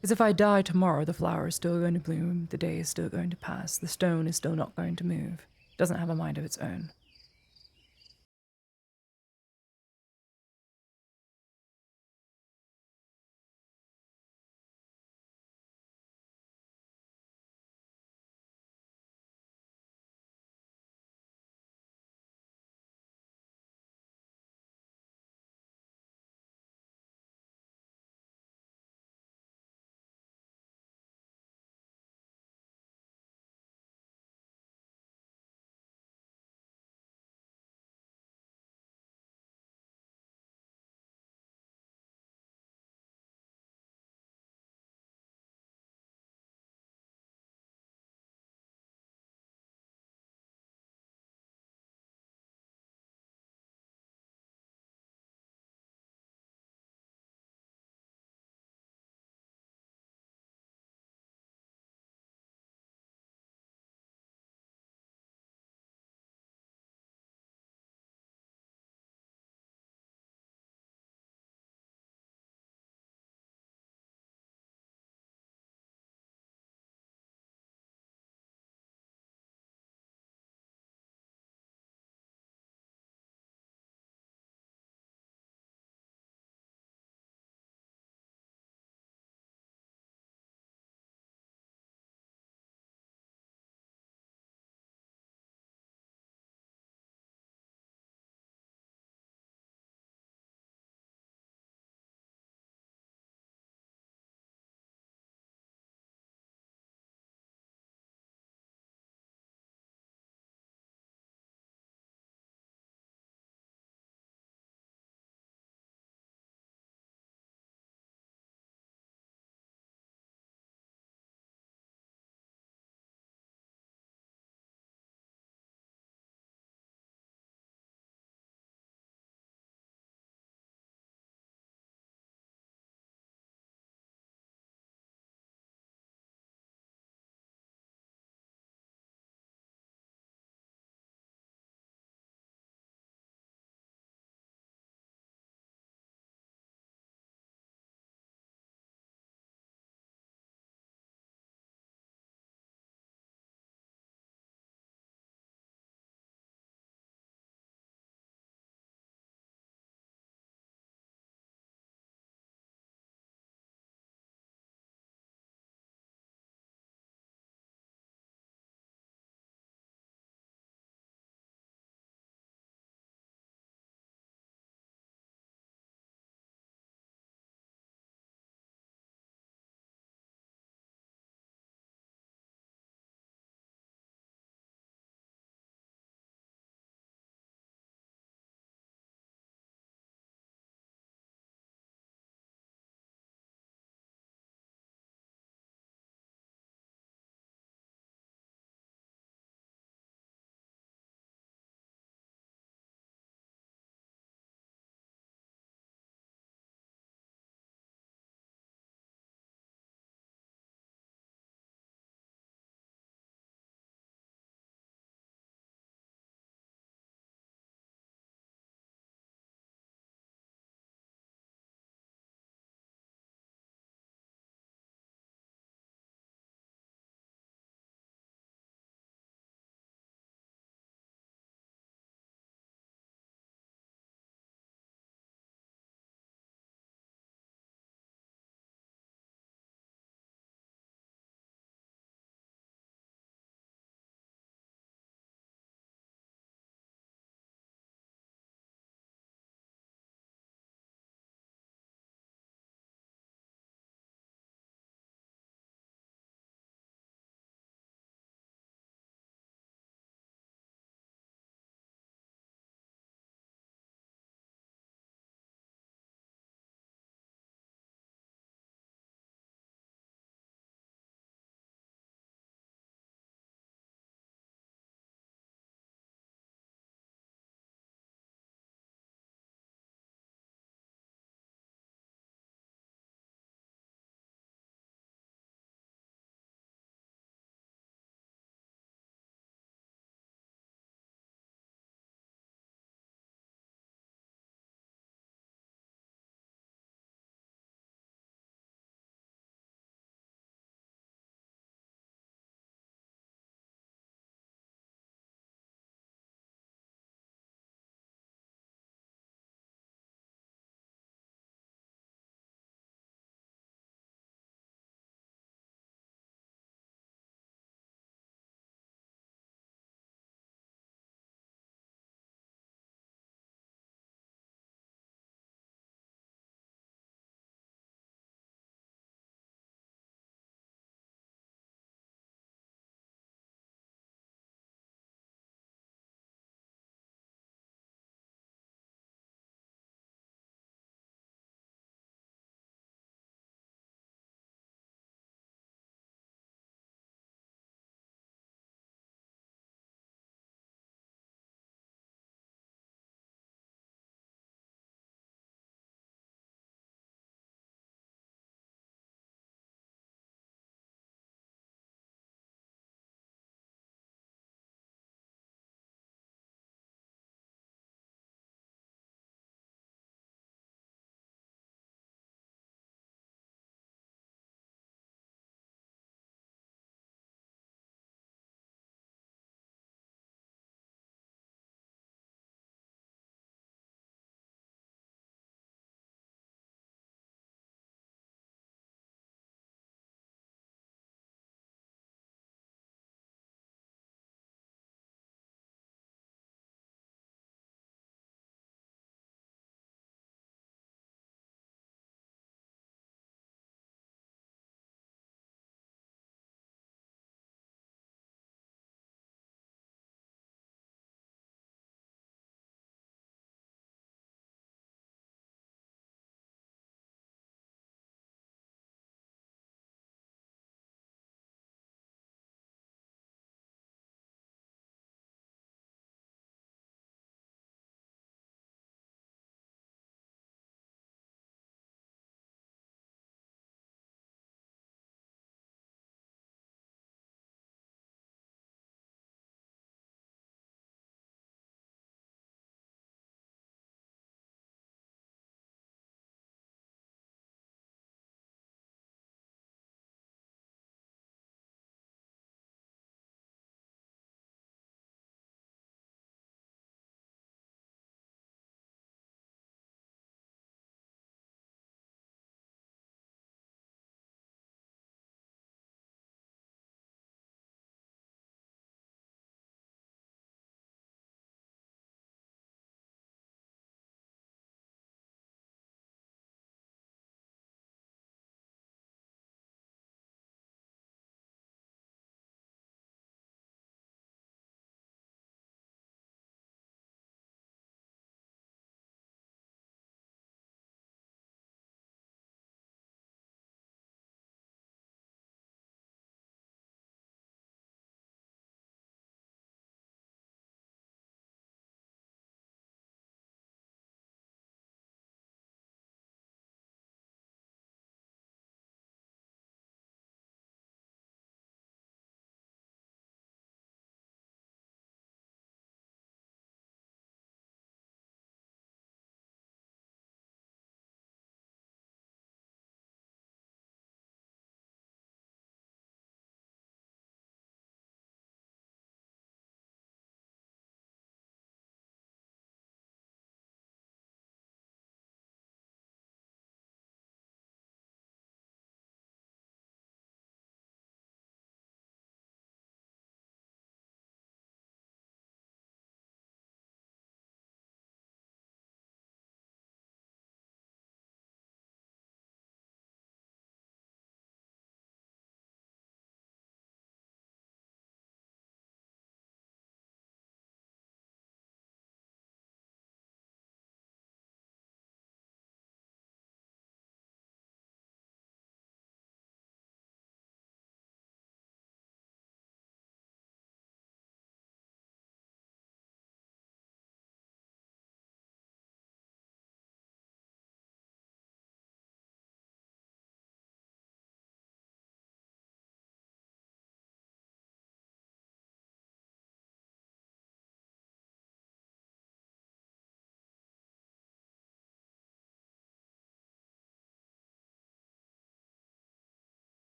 Because if I die tomorrow, the flower is still going to bloom, the day is still going to pass, the stone is still not going to move. It doesn't have a mind of its own.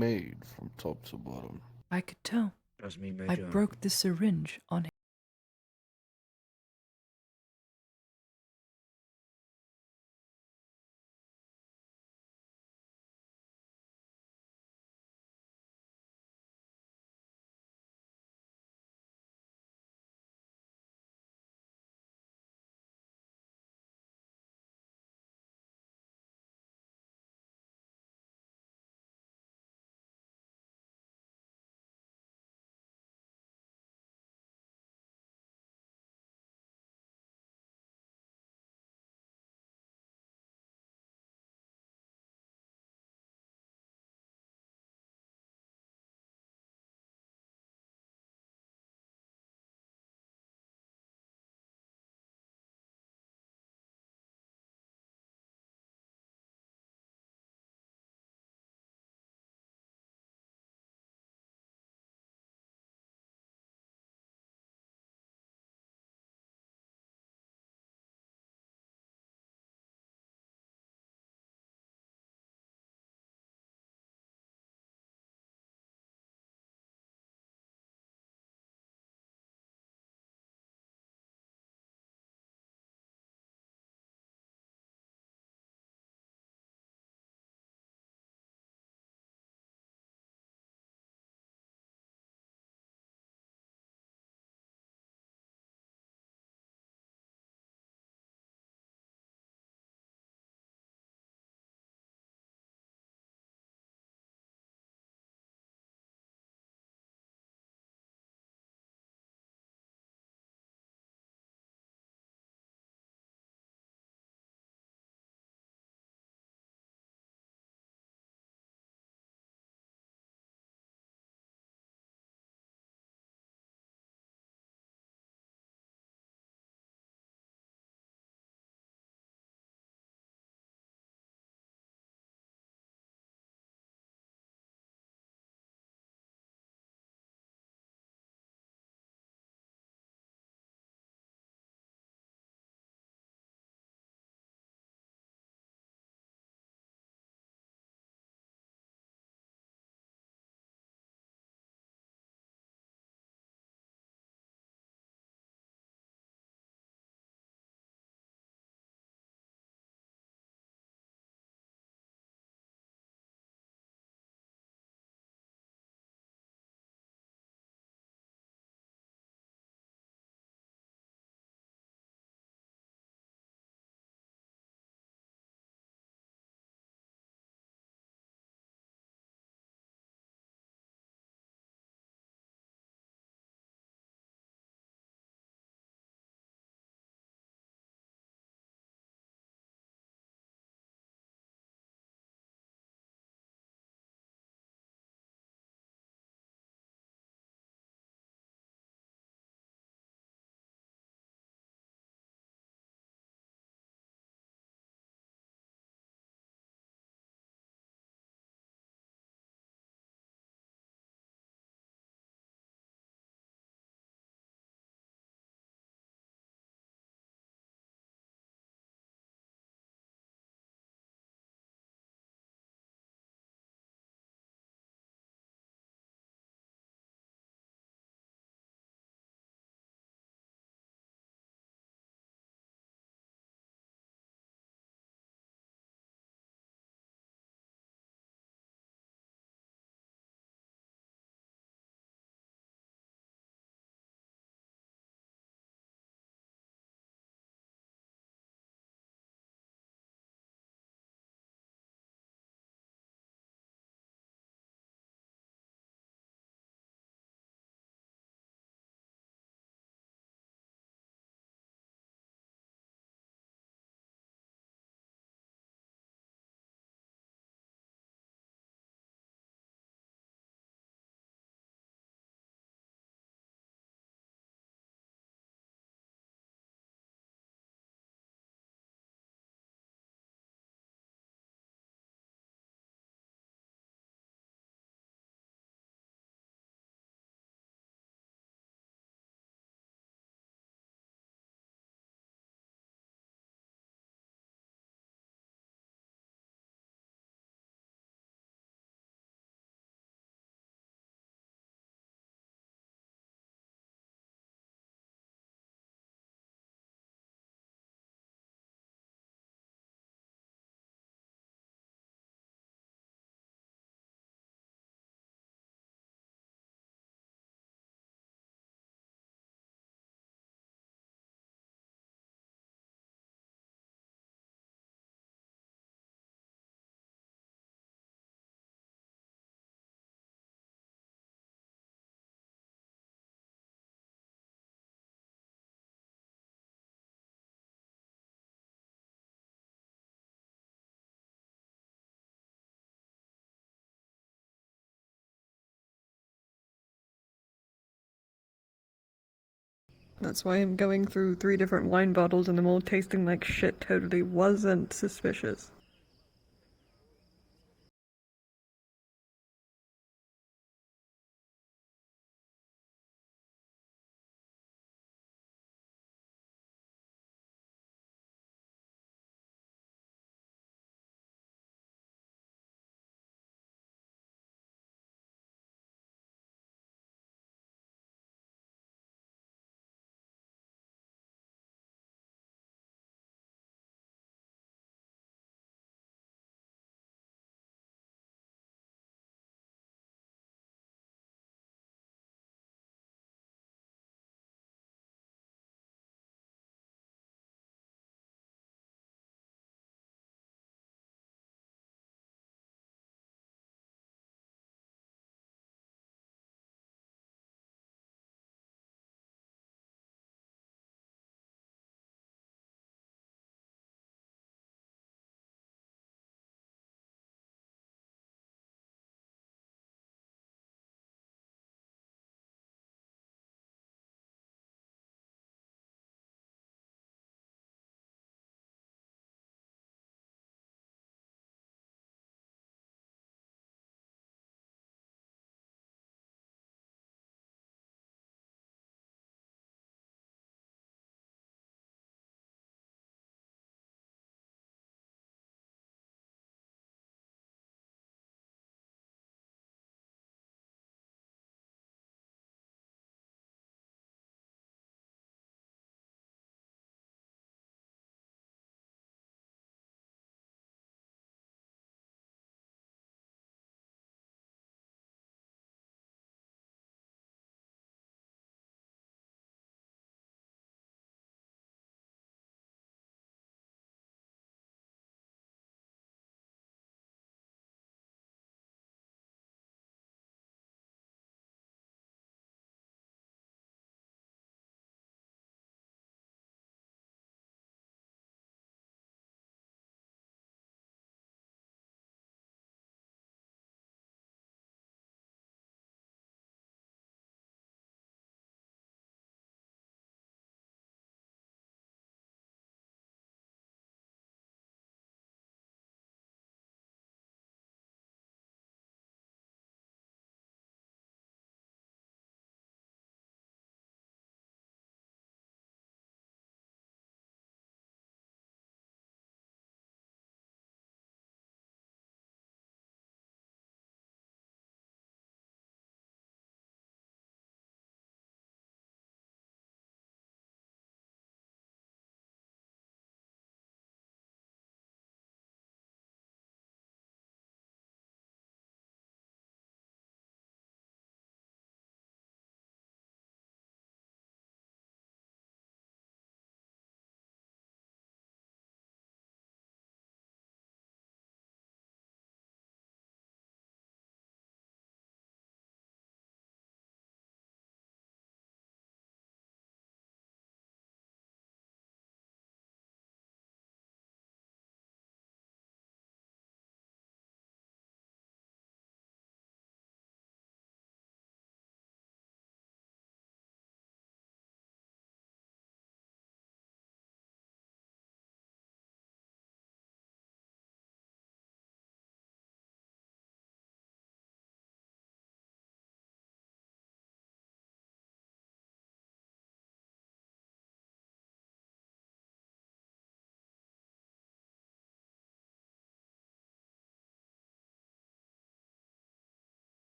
made from top to bottom. I could tell. I broke the syringe on him. That's why I'm going through 3 different wine bottles and them all tasting like shit totally wasn't suspicious.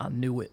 I knew it.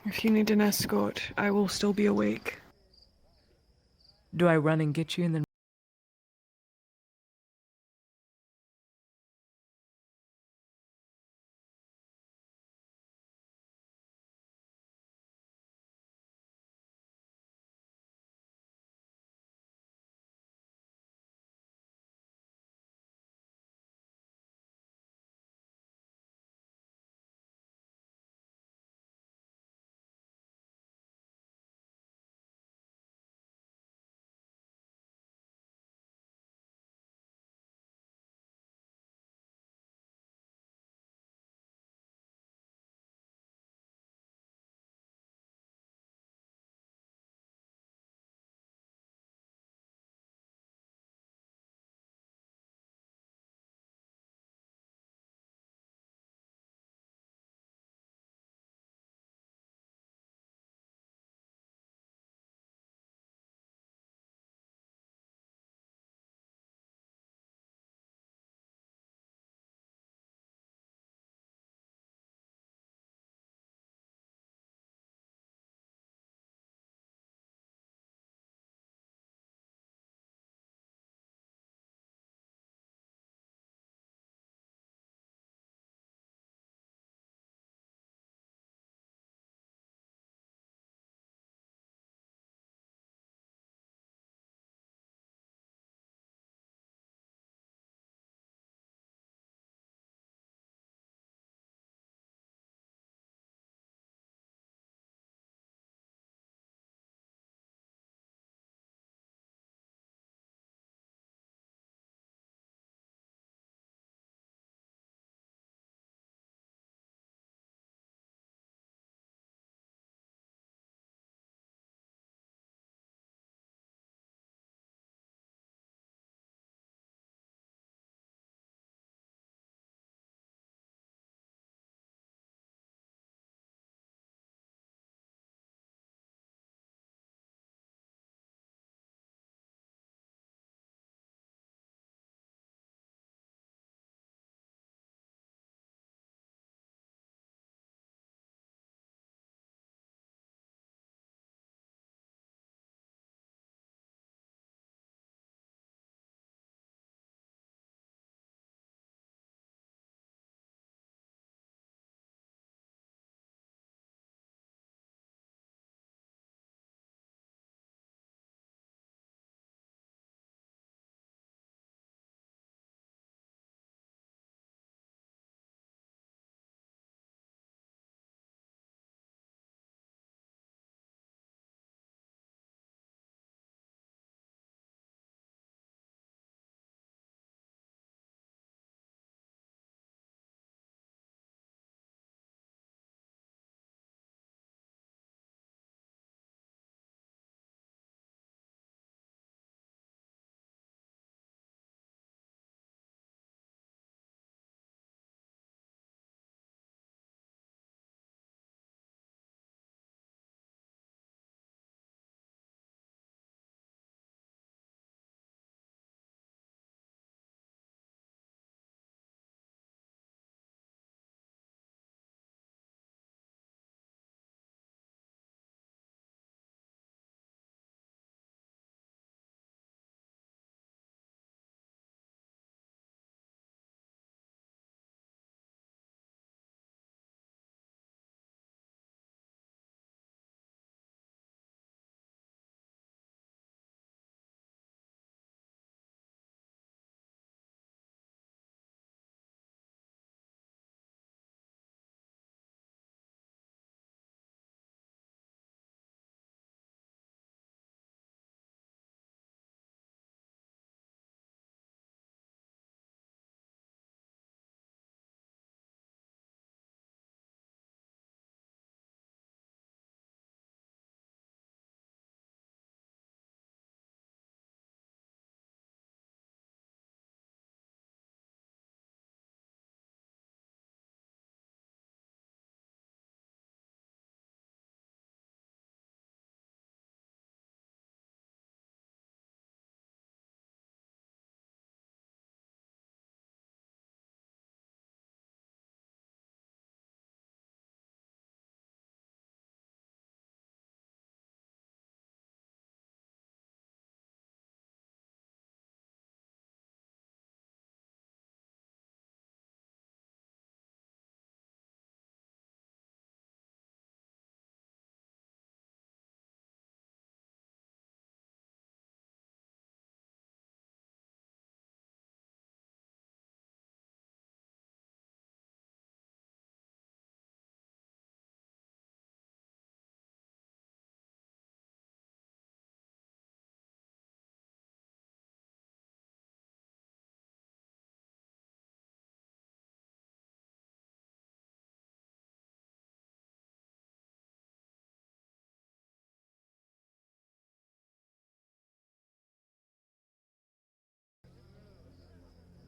If you need an escort, I will still be awake. Do I run and get you and then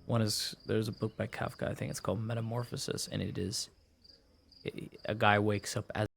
One is, there's a book by Kafka, I think it's called Metamorphosis, and it is a guy wakes up as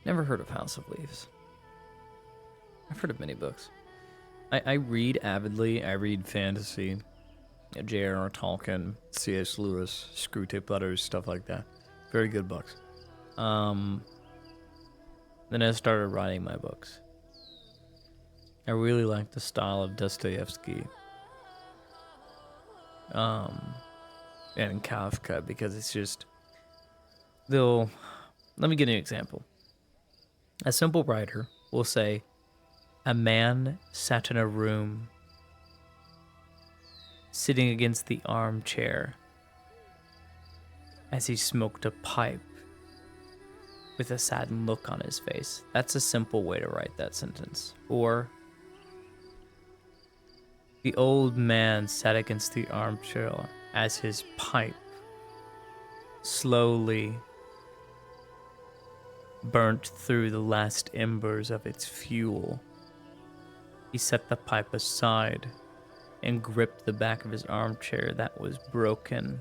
Never heard of House of Leaves. I've heard of many books. I read avidly. I read fantasy. J.R.R. Tolkien, C.S. Lewis, Screwtape Letters, stuff like that. Very good books. Then I started writing my books. I really like the style of Dostoevsky. And Kafka, because it's just... Let me give you an example. A simple writer will say, a man sat in a room sitting against the armchair as he smoked a pipe with a saddened look on his face. That's a simple way to write that sentence. Or, the old man sat against the armchair as his pipe slowly burnt through the last embers of its fuel. He set the pipe aside and gripped the back of his armchair that was broken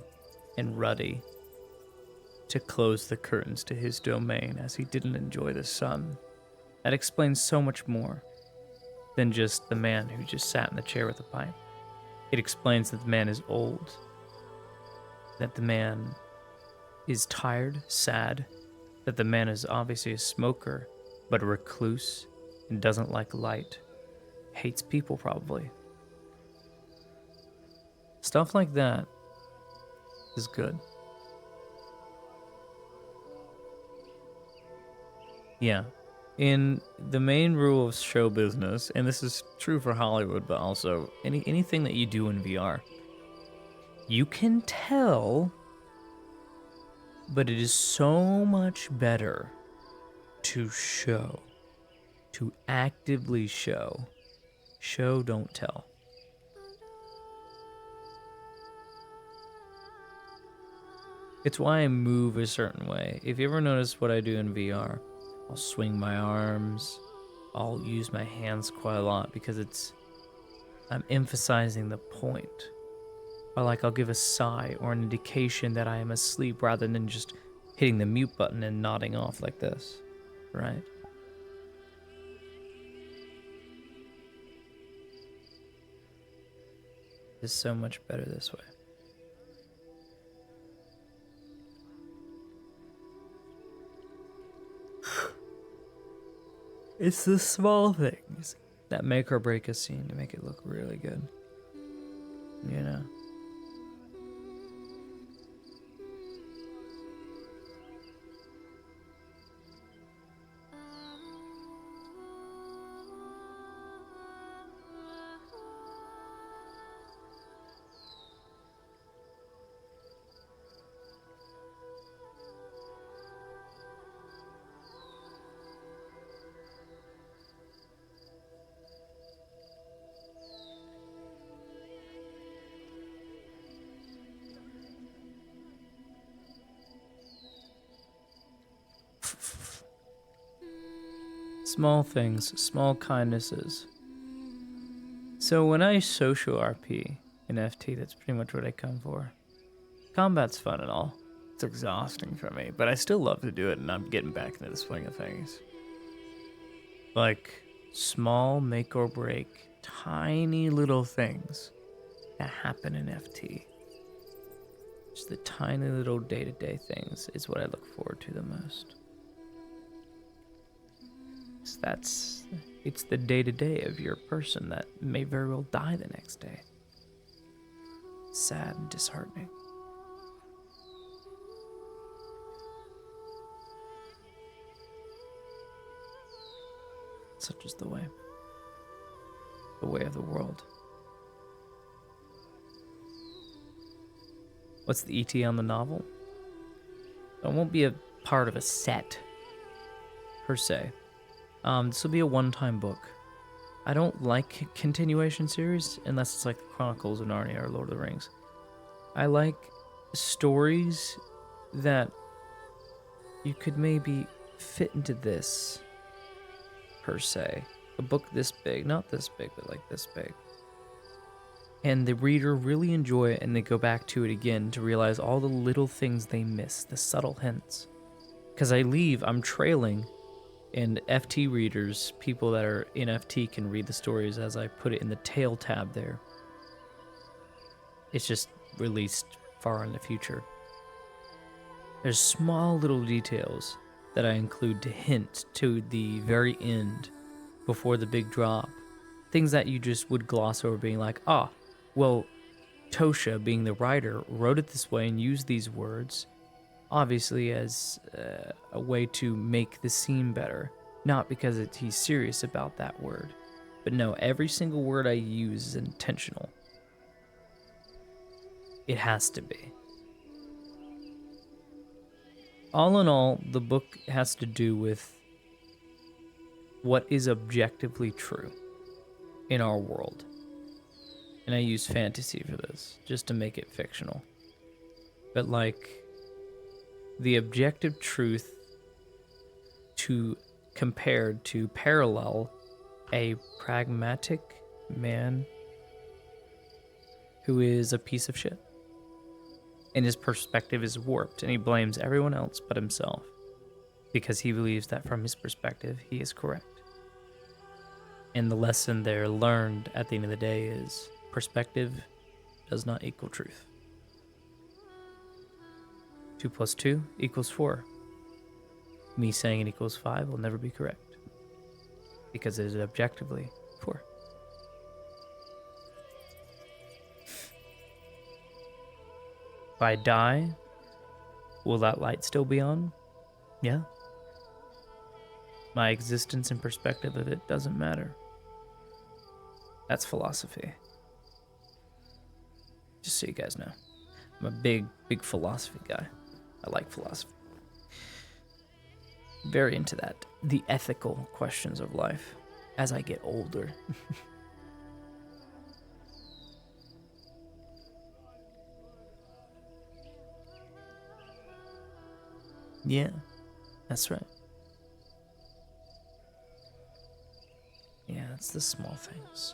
and ruddy to close the curtains to his domain as he didn't enjoy the sun. That explains so much more than just the man who just sat in the chair with the pipe. It explains that the man is old, that the man is tired, sad, that the man is obviously a smoker, but a recluse and doesn't like light. Hates people, probably. Stuff like that is good. Yeah. In the main rule of show business, and this is true for Hollywood, but also anything that you do in VR, you can tell But it is so much better to show, to actively show. Show, don't tell. It's why I move a certain way. If you ever notice what I do in VR, I'll swing my arms, I'll use my hands quite a lot because I'm emphasizing the point. Or like I'll give a sigh or an indication that I am asleep rather than just hitting the mute button and nodding off like this, right? It's so much better this way. It's the small things that make or break a scene to make it look really good. You know? Small things, small kindnesses. So when I social RP in FT, that's pretty much what I come for. Combat's fun and all. It's exhausting for me, but I still love to do it, and I'm getting back into the swing of things. Like, small make or break, tiny little things that happen in FT. Just the tiny little day-to-day things is what I look forward to the most. It's the day-to-day of your person that may very well die the next day. Sad and disheartening. Such is the way of the world. What's the ET on the novel? It won't be a part of a set, per se. This will be a one-time book. I don't like continuation series unless it's like the Chronicles of Narnia or Lord of the Rings. I like stories that you could maybe fit into this, per se. A book this big, not this big, but like this big. And the reader really enjoy it and they go back to it again to realize all the little things they miss, the subtle hints. Because I'm trailing, and FT readers, people that are in FT can read the stories as I put it in the tail tab there. It's just released far in the future. There's small little details that I include to hint to the very end before the big drop. Things that you just would gloss over being like, well, Tosha, being the writer, wrote it this way and used these words, obviously as a way to make the scene better. Not because he's serious about that word. But no, every single word I use is intentional. It has to be. All in all, the book has to do with what is objectively true in our world. And I use fantasy for this, just to make it fictional. But like, the objective truth compared to parallel a pragmatic man who is a piece of shit. And his perspective is warped, and he blames everyone else but himself, because he believes that from his perspective, he is correct. And the lesson there learned at the end of the day is perspective does not equal truth. 2 + 2 = 4. Me saying it equals 5 will never be correct, because it is objectively 4. If I die, will that light still be on? Yeah. My existence and perspective of it doesn't matter. That's philosophy. Just so you guys know. I'm a big philosophy guy. I like philosophy. Very into that. The ethical questions of life as I get older. Yeah, that's right. Yeah, it's the small things.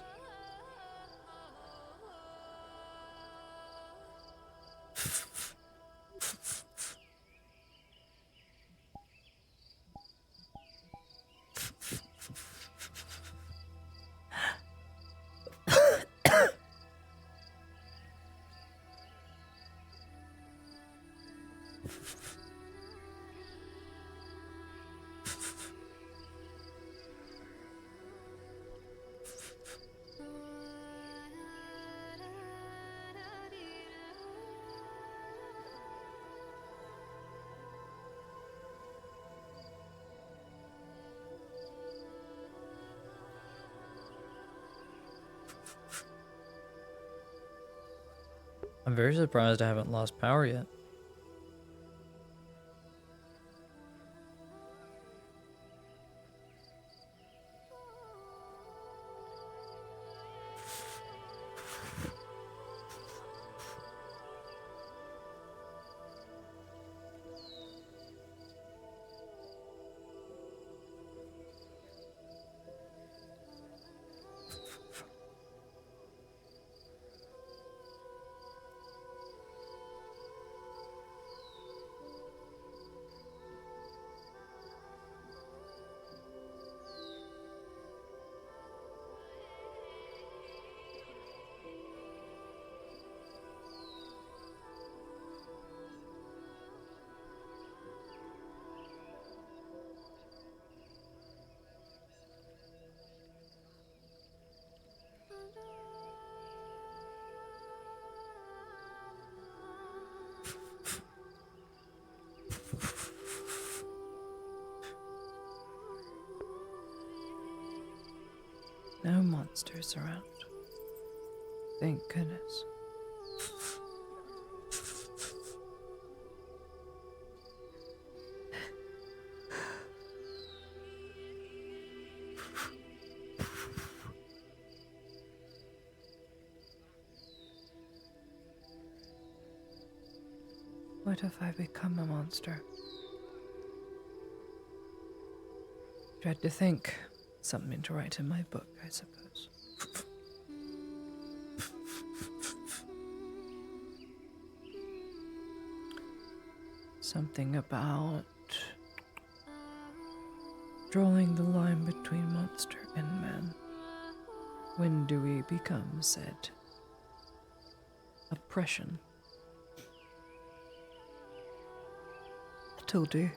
I'm very surprised I haven't lost power yet. No monsters around. Thank goodness. What if I become a monster? Dread to think. Something to write in my book, I suppose. Something about drawing the line between monster and man. When do we become said oppression? I told you.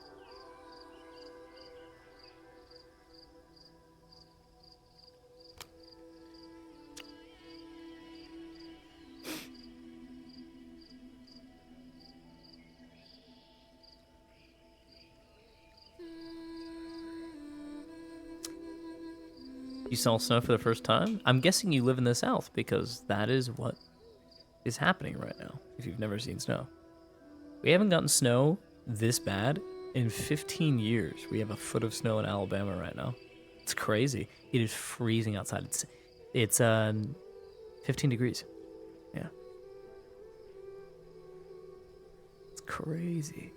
You saw snow for the first time? I'm guessing you live in the South because that is what is happening right now, if you've never seen snow. We haven't gotten snow this bad in 15 years. We have a foot of snow in Alabama right now. It's crazy. It is freezing outside. It's 15 degrees. Yeah. It's crazy.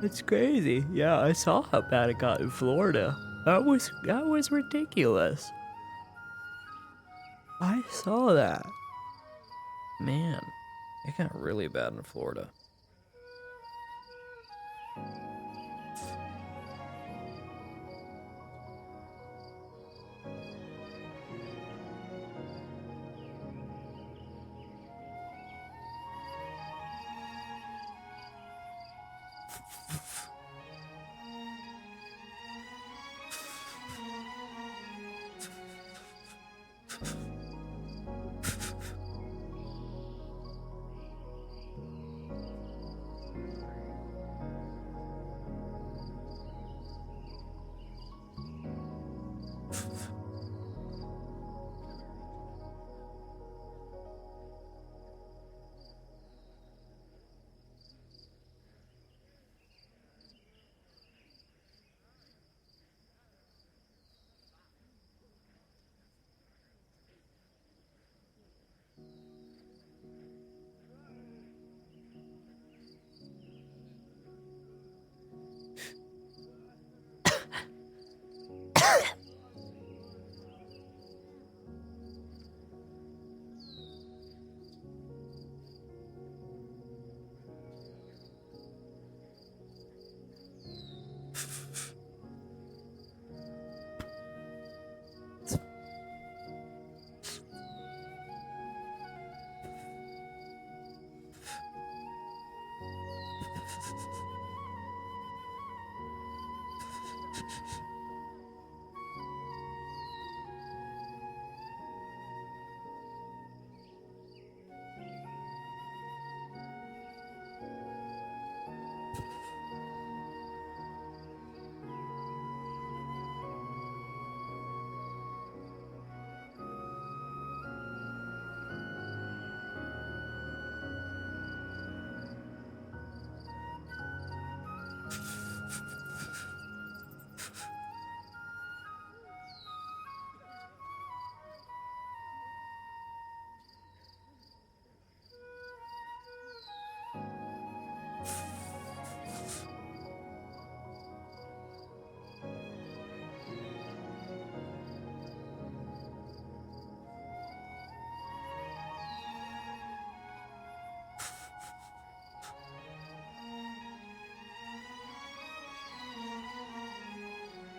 It's crazy. Yeah, I saw how bad it got in Florida. That was ridiculous. I saw that. Man, it got really bad in Florida.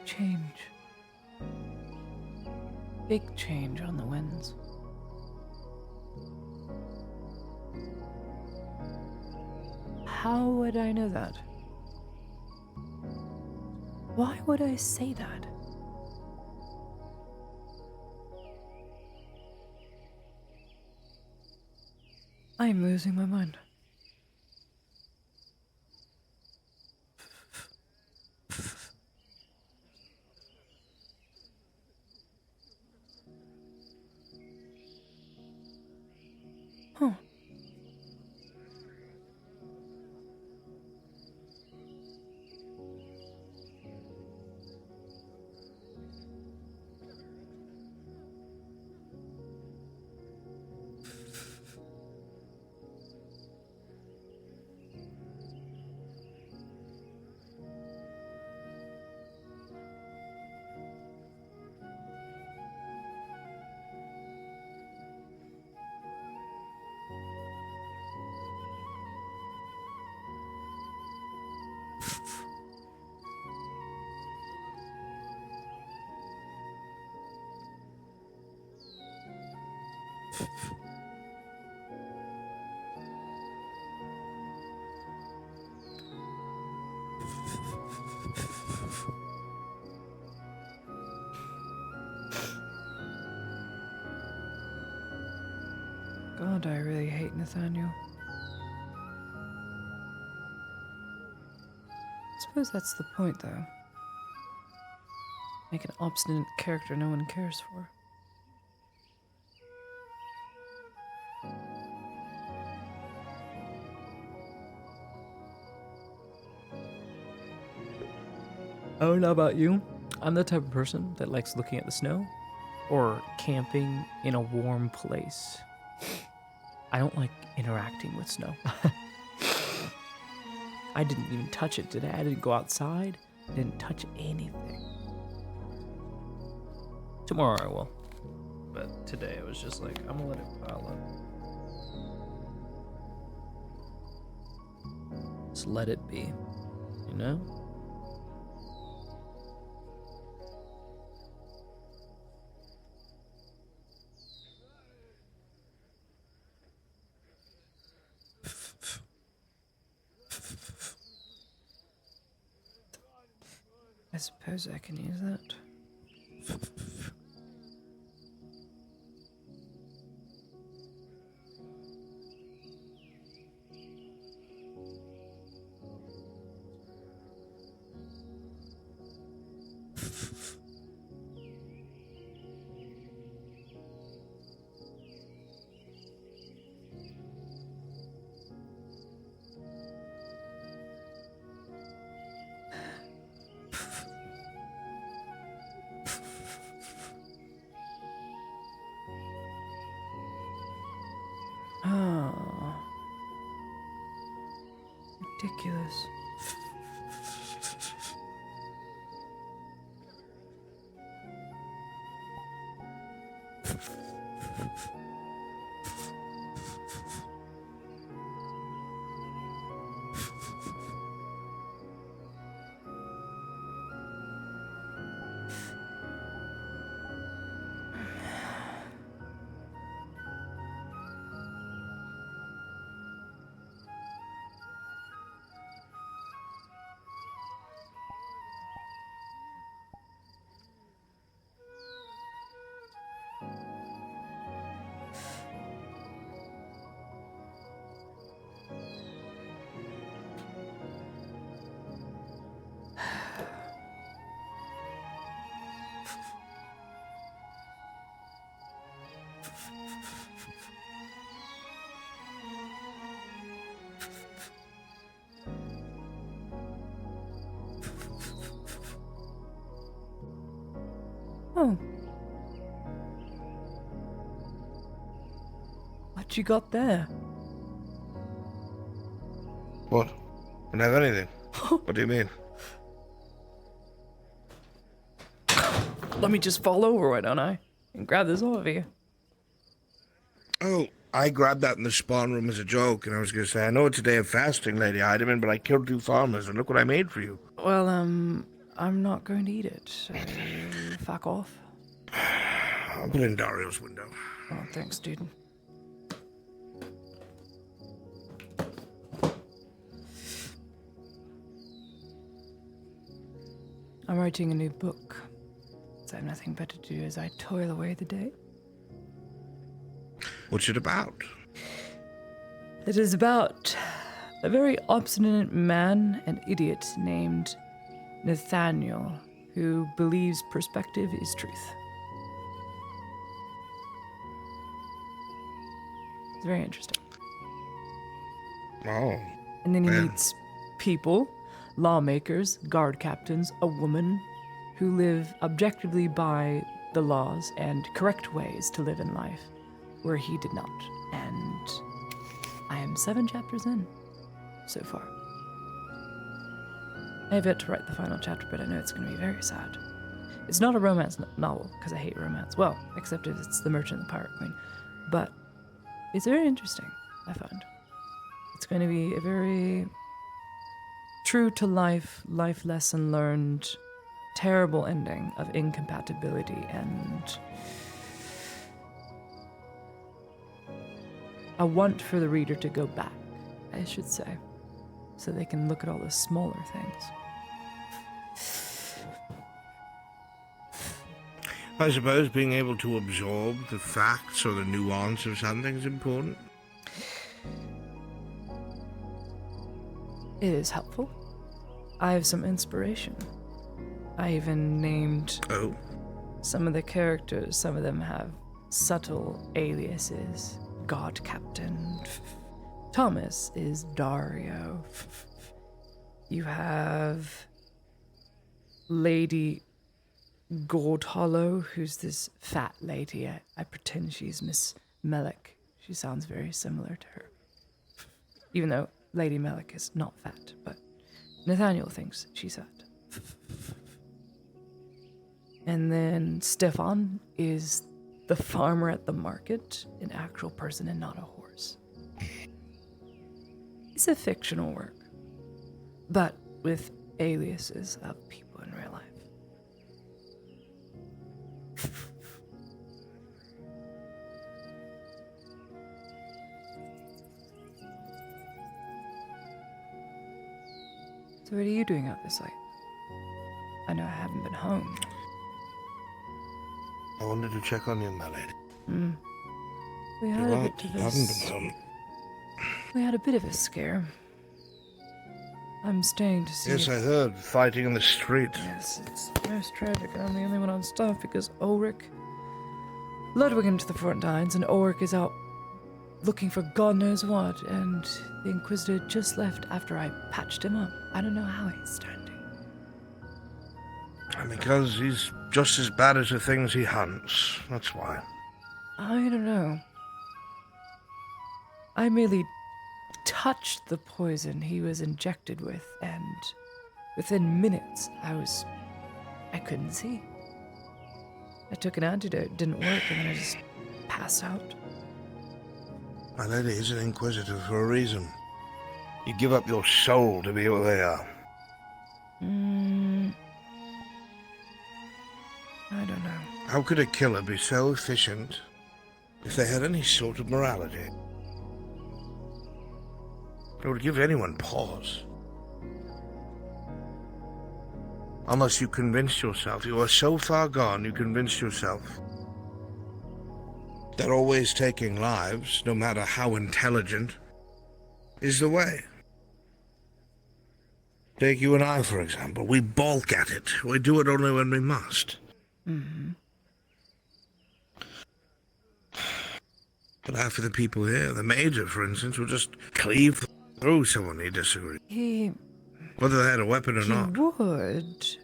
Change. Big change on the winds. How would I know that? Why would I say that? I'm losing my mind. Huh. God, I really hate Nathaniel. I suppose that's the point, though. Make an obstinate character no one cares for. I don't know about you. I'm the type of person that likes looking at the snow or camping in a warm place. I don't like interacting with snow. I didn't even touch it today. I didn't go outside. I didn't touch anything. Tomorrow I will. But today I was just like, I'm gonna let it pile up. Just let it be, you know? I suppose I can use that. Oh. Ridiculous. Oh. What you got there? What? I don't have anything. What do you mean? Let me just fall over, why don't I? And grab this off of you. Oh, I grabbed that in the spawn room as a joke, and I was going to say, I know it's a day of fasting, Lady Heidemann, but I killed 2 farmers, and look what I made for you. Well, I'm not going to eat it, so fuck off. I'll put it in Dario's window. Oh, thanks, dude. I'm writing a new book, so I have nothing better to do as I toil away the day. What's it about? It is about a very obstinate man and idiot named Nathaniel, who believes perspective is truth. It's very interesting. Oh. And then he man. meets people, lawmakers, guard captains, a woman, who live objectively by the laws and correct ways to live in life, where he did not. And I am 7 chapters in so far. I have yet to write the final chapter, but I know it's going to be very sad. It's not a romance novel, because I hate romance. Well, except if it's The Merchant and the Pirate Queen. But it's very interesting, I find. It's going to be a very true-to-life, life lesson learned, terrible ending of incompatibility and a want for the reader to go back, I should say, so they can look at all the smaller things. I suppose being able to absorb the facts or the nuance of something is important. It is helpful. I have some inspiration. I even named some of the characters. Some of them have subtle aliases. God Captain. Thomas is Dario. You have Lady Goldhollow, who's this fat lady. I pretend she's Miss Mellick. She sounds very similar to her. Even though Lady Mellick is not fat, but Nathaniel thinks she's fat. And then Stefan is the farmer at the market, an actual person and not a horse. It's a fictional work, but with aliases of people in real life. So what are you doing out this late? I know I haven't been home. I wanted to check on you, my lady. We had a bit of haven't been home. We had a bit of a scare. I'm staying to see. Yes, I heard. Fighting in the street. Yes, it's most tragic. I'm the only one on staff because Ulrich led Ludwig into the front lines, and Ulrich is out looking for God knows what, and the Inquisitor just left after I patched him up. I don't know how he's standing. And because he's just as bad as the things he hunts. That's why. I don't know. I merely touched the poison he was injected with, and within minutes, I couldn't see. I took an antidote, didn't work, and then I just passed out. My lady, he's an Inquisitor for a reason. You give up your soul to be what they are. I don't know. How could a killer be so efficient if they had any sort of morality? It would give anyone pause. Unless you convince yourself, you are so far gone, you convince yourself that always taking lives, no matter how intelligent, is the way. Take you and I, for example. We balk at it. We do it only when we must. But half of the people here, the Major, for instance, will just cleave through someone he disagrees. Whether they had a weapon or not. He would.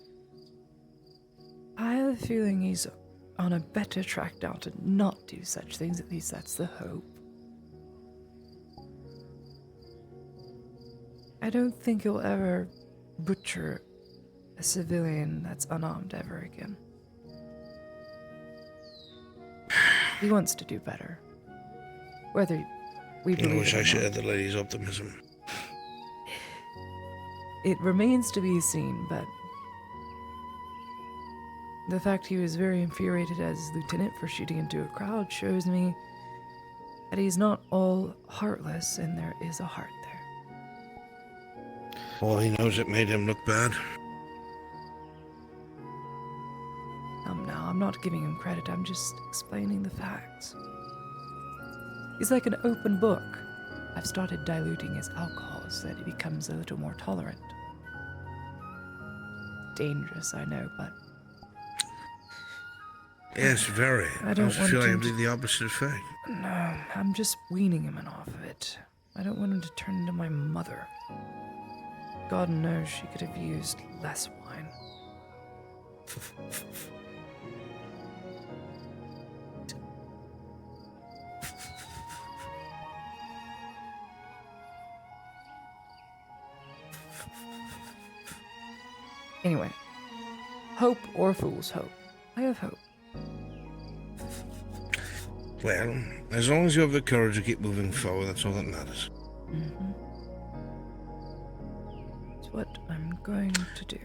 I have a feeling he's on a better track now to not do such things. At least that's the hope. I don't think he'll ever butcher a civilian that's unarmed ever again. He wants to do better. Whether we believe I wish it or I shared not. the lady's optimism. It remains to be seen, but the fact he was very infuriated as lieutenant for shooting into a crowd shows me that he's not all heartless, and there is a heart there. All he knows it made him look bad. Now, I'm not giving him credit, I'm just explaining the facts. He's like an open book. I've started diluting his alcohol so that he becomes a little more tolerant. Dangerous, I know, but... Yes, very. I don't also want feel like him it'd be the opposite effect. No, I'm just weaning him off of it. I don't want him to turn into my mother. God knows she could have used less wine. Anyway, hope or fool's hope. I have hope. Well, as long as you have the courage to keep moving forward, that's all that matters. It's what I'm going to do.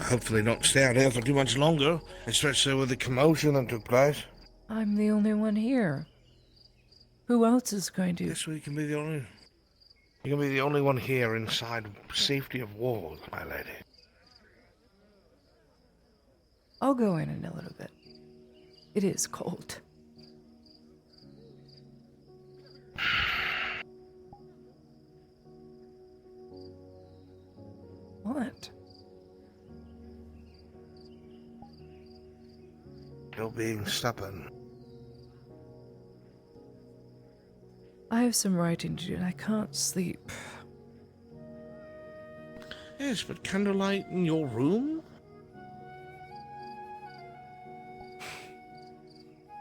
Hopefully not stay out here for too much longer, especially with the commotion that took place. I'm the only one here. Who else is going to? Yes, well, you can be the only... You can be the only one here inside safety of walls, my lady. I'll go in a little bit. It is cold. What? You're being stubborn. I have some writing to do and I can't sleep. Yes, but candlelight in your room?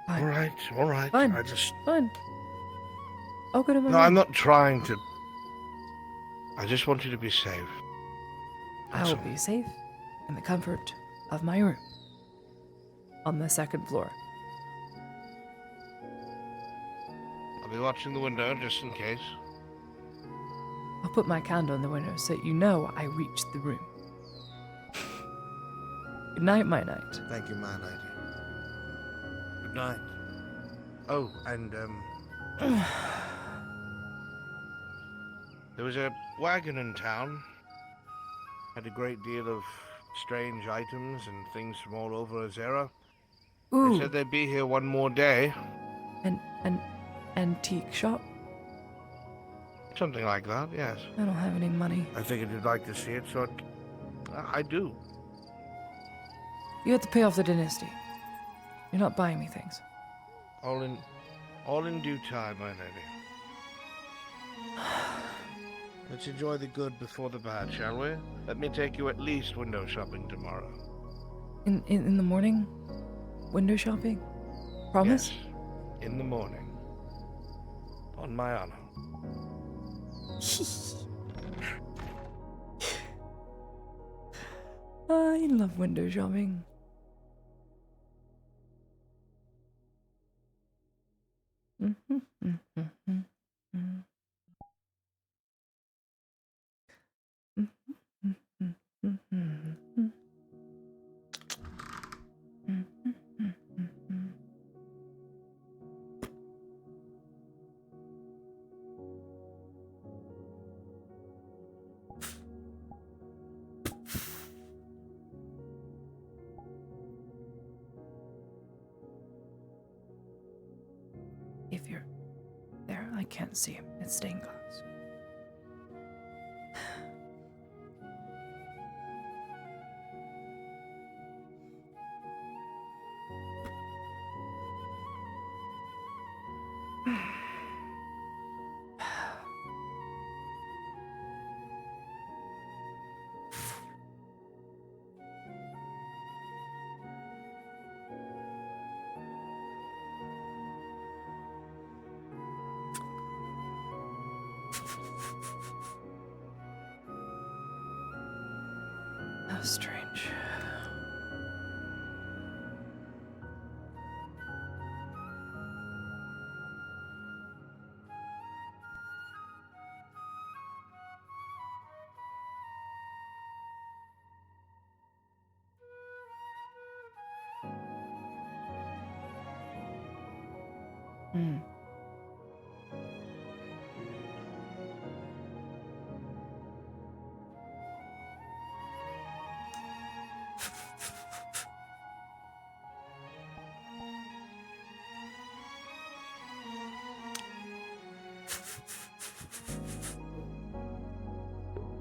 Fine. All right. Fine. I just... Fine. I'll go to my No, room. I'm not trying to... I just want you to be safe. I will be safe in the comfort of my room on the second floor. I'll be watching the window just in case. I'll put my candle in the window so you know I reached the room. Good night, my knight. Thank you, my lady. Good night. Oh, and, there was a wagon in town. Had a great deal of strange items and things from all over Azera. Ooh. They said they'd be here one more day. An antique shop? Something like that, yes. I don't have any money. I figured you'd like to see it, so I do. You have to pay off the dynasty. You're not buying me things. All in due time, my lady. Let's enjoy the good before the bad, shall we? Let me take you at least window shopping tomorrow. In the morning? Window shopping? Promise? Yes, in the morning. On my honor. I love window shopping. If you're there, I can't see him. It's stained glass. How strange.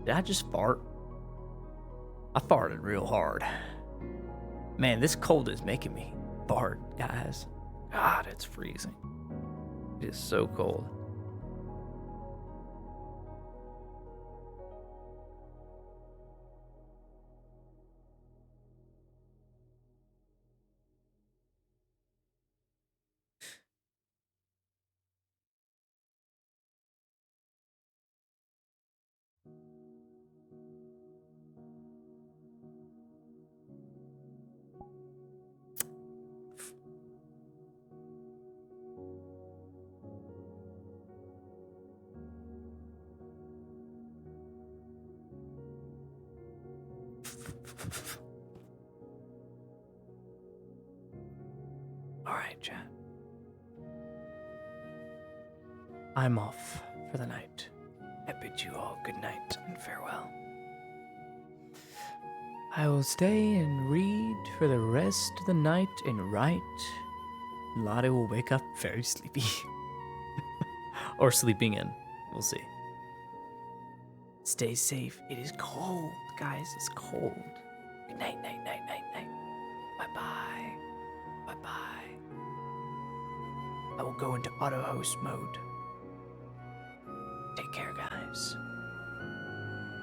Did I just fart? I farted real hard. Man, this cold is making me fart, guys. God, it's freezing. It is so cold. All right, chat. I'm off for the night. I bid you all good night and farewell. I will stay and read for the rest of the night and write. Lottie will wake up very sleepy. Or sleeping in. We'll see. Stay safe. It is cold, guys. It's cold. Good night, night, night, night, night. Bye-bye. Bye-bye. I will go into auto host mode.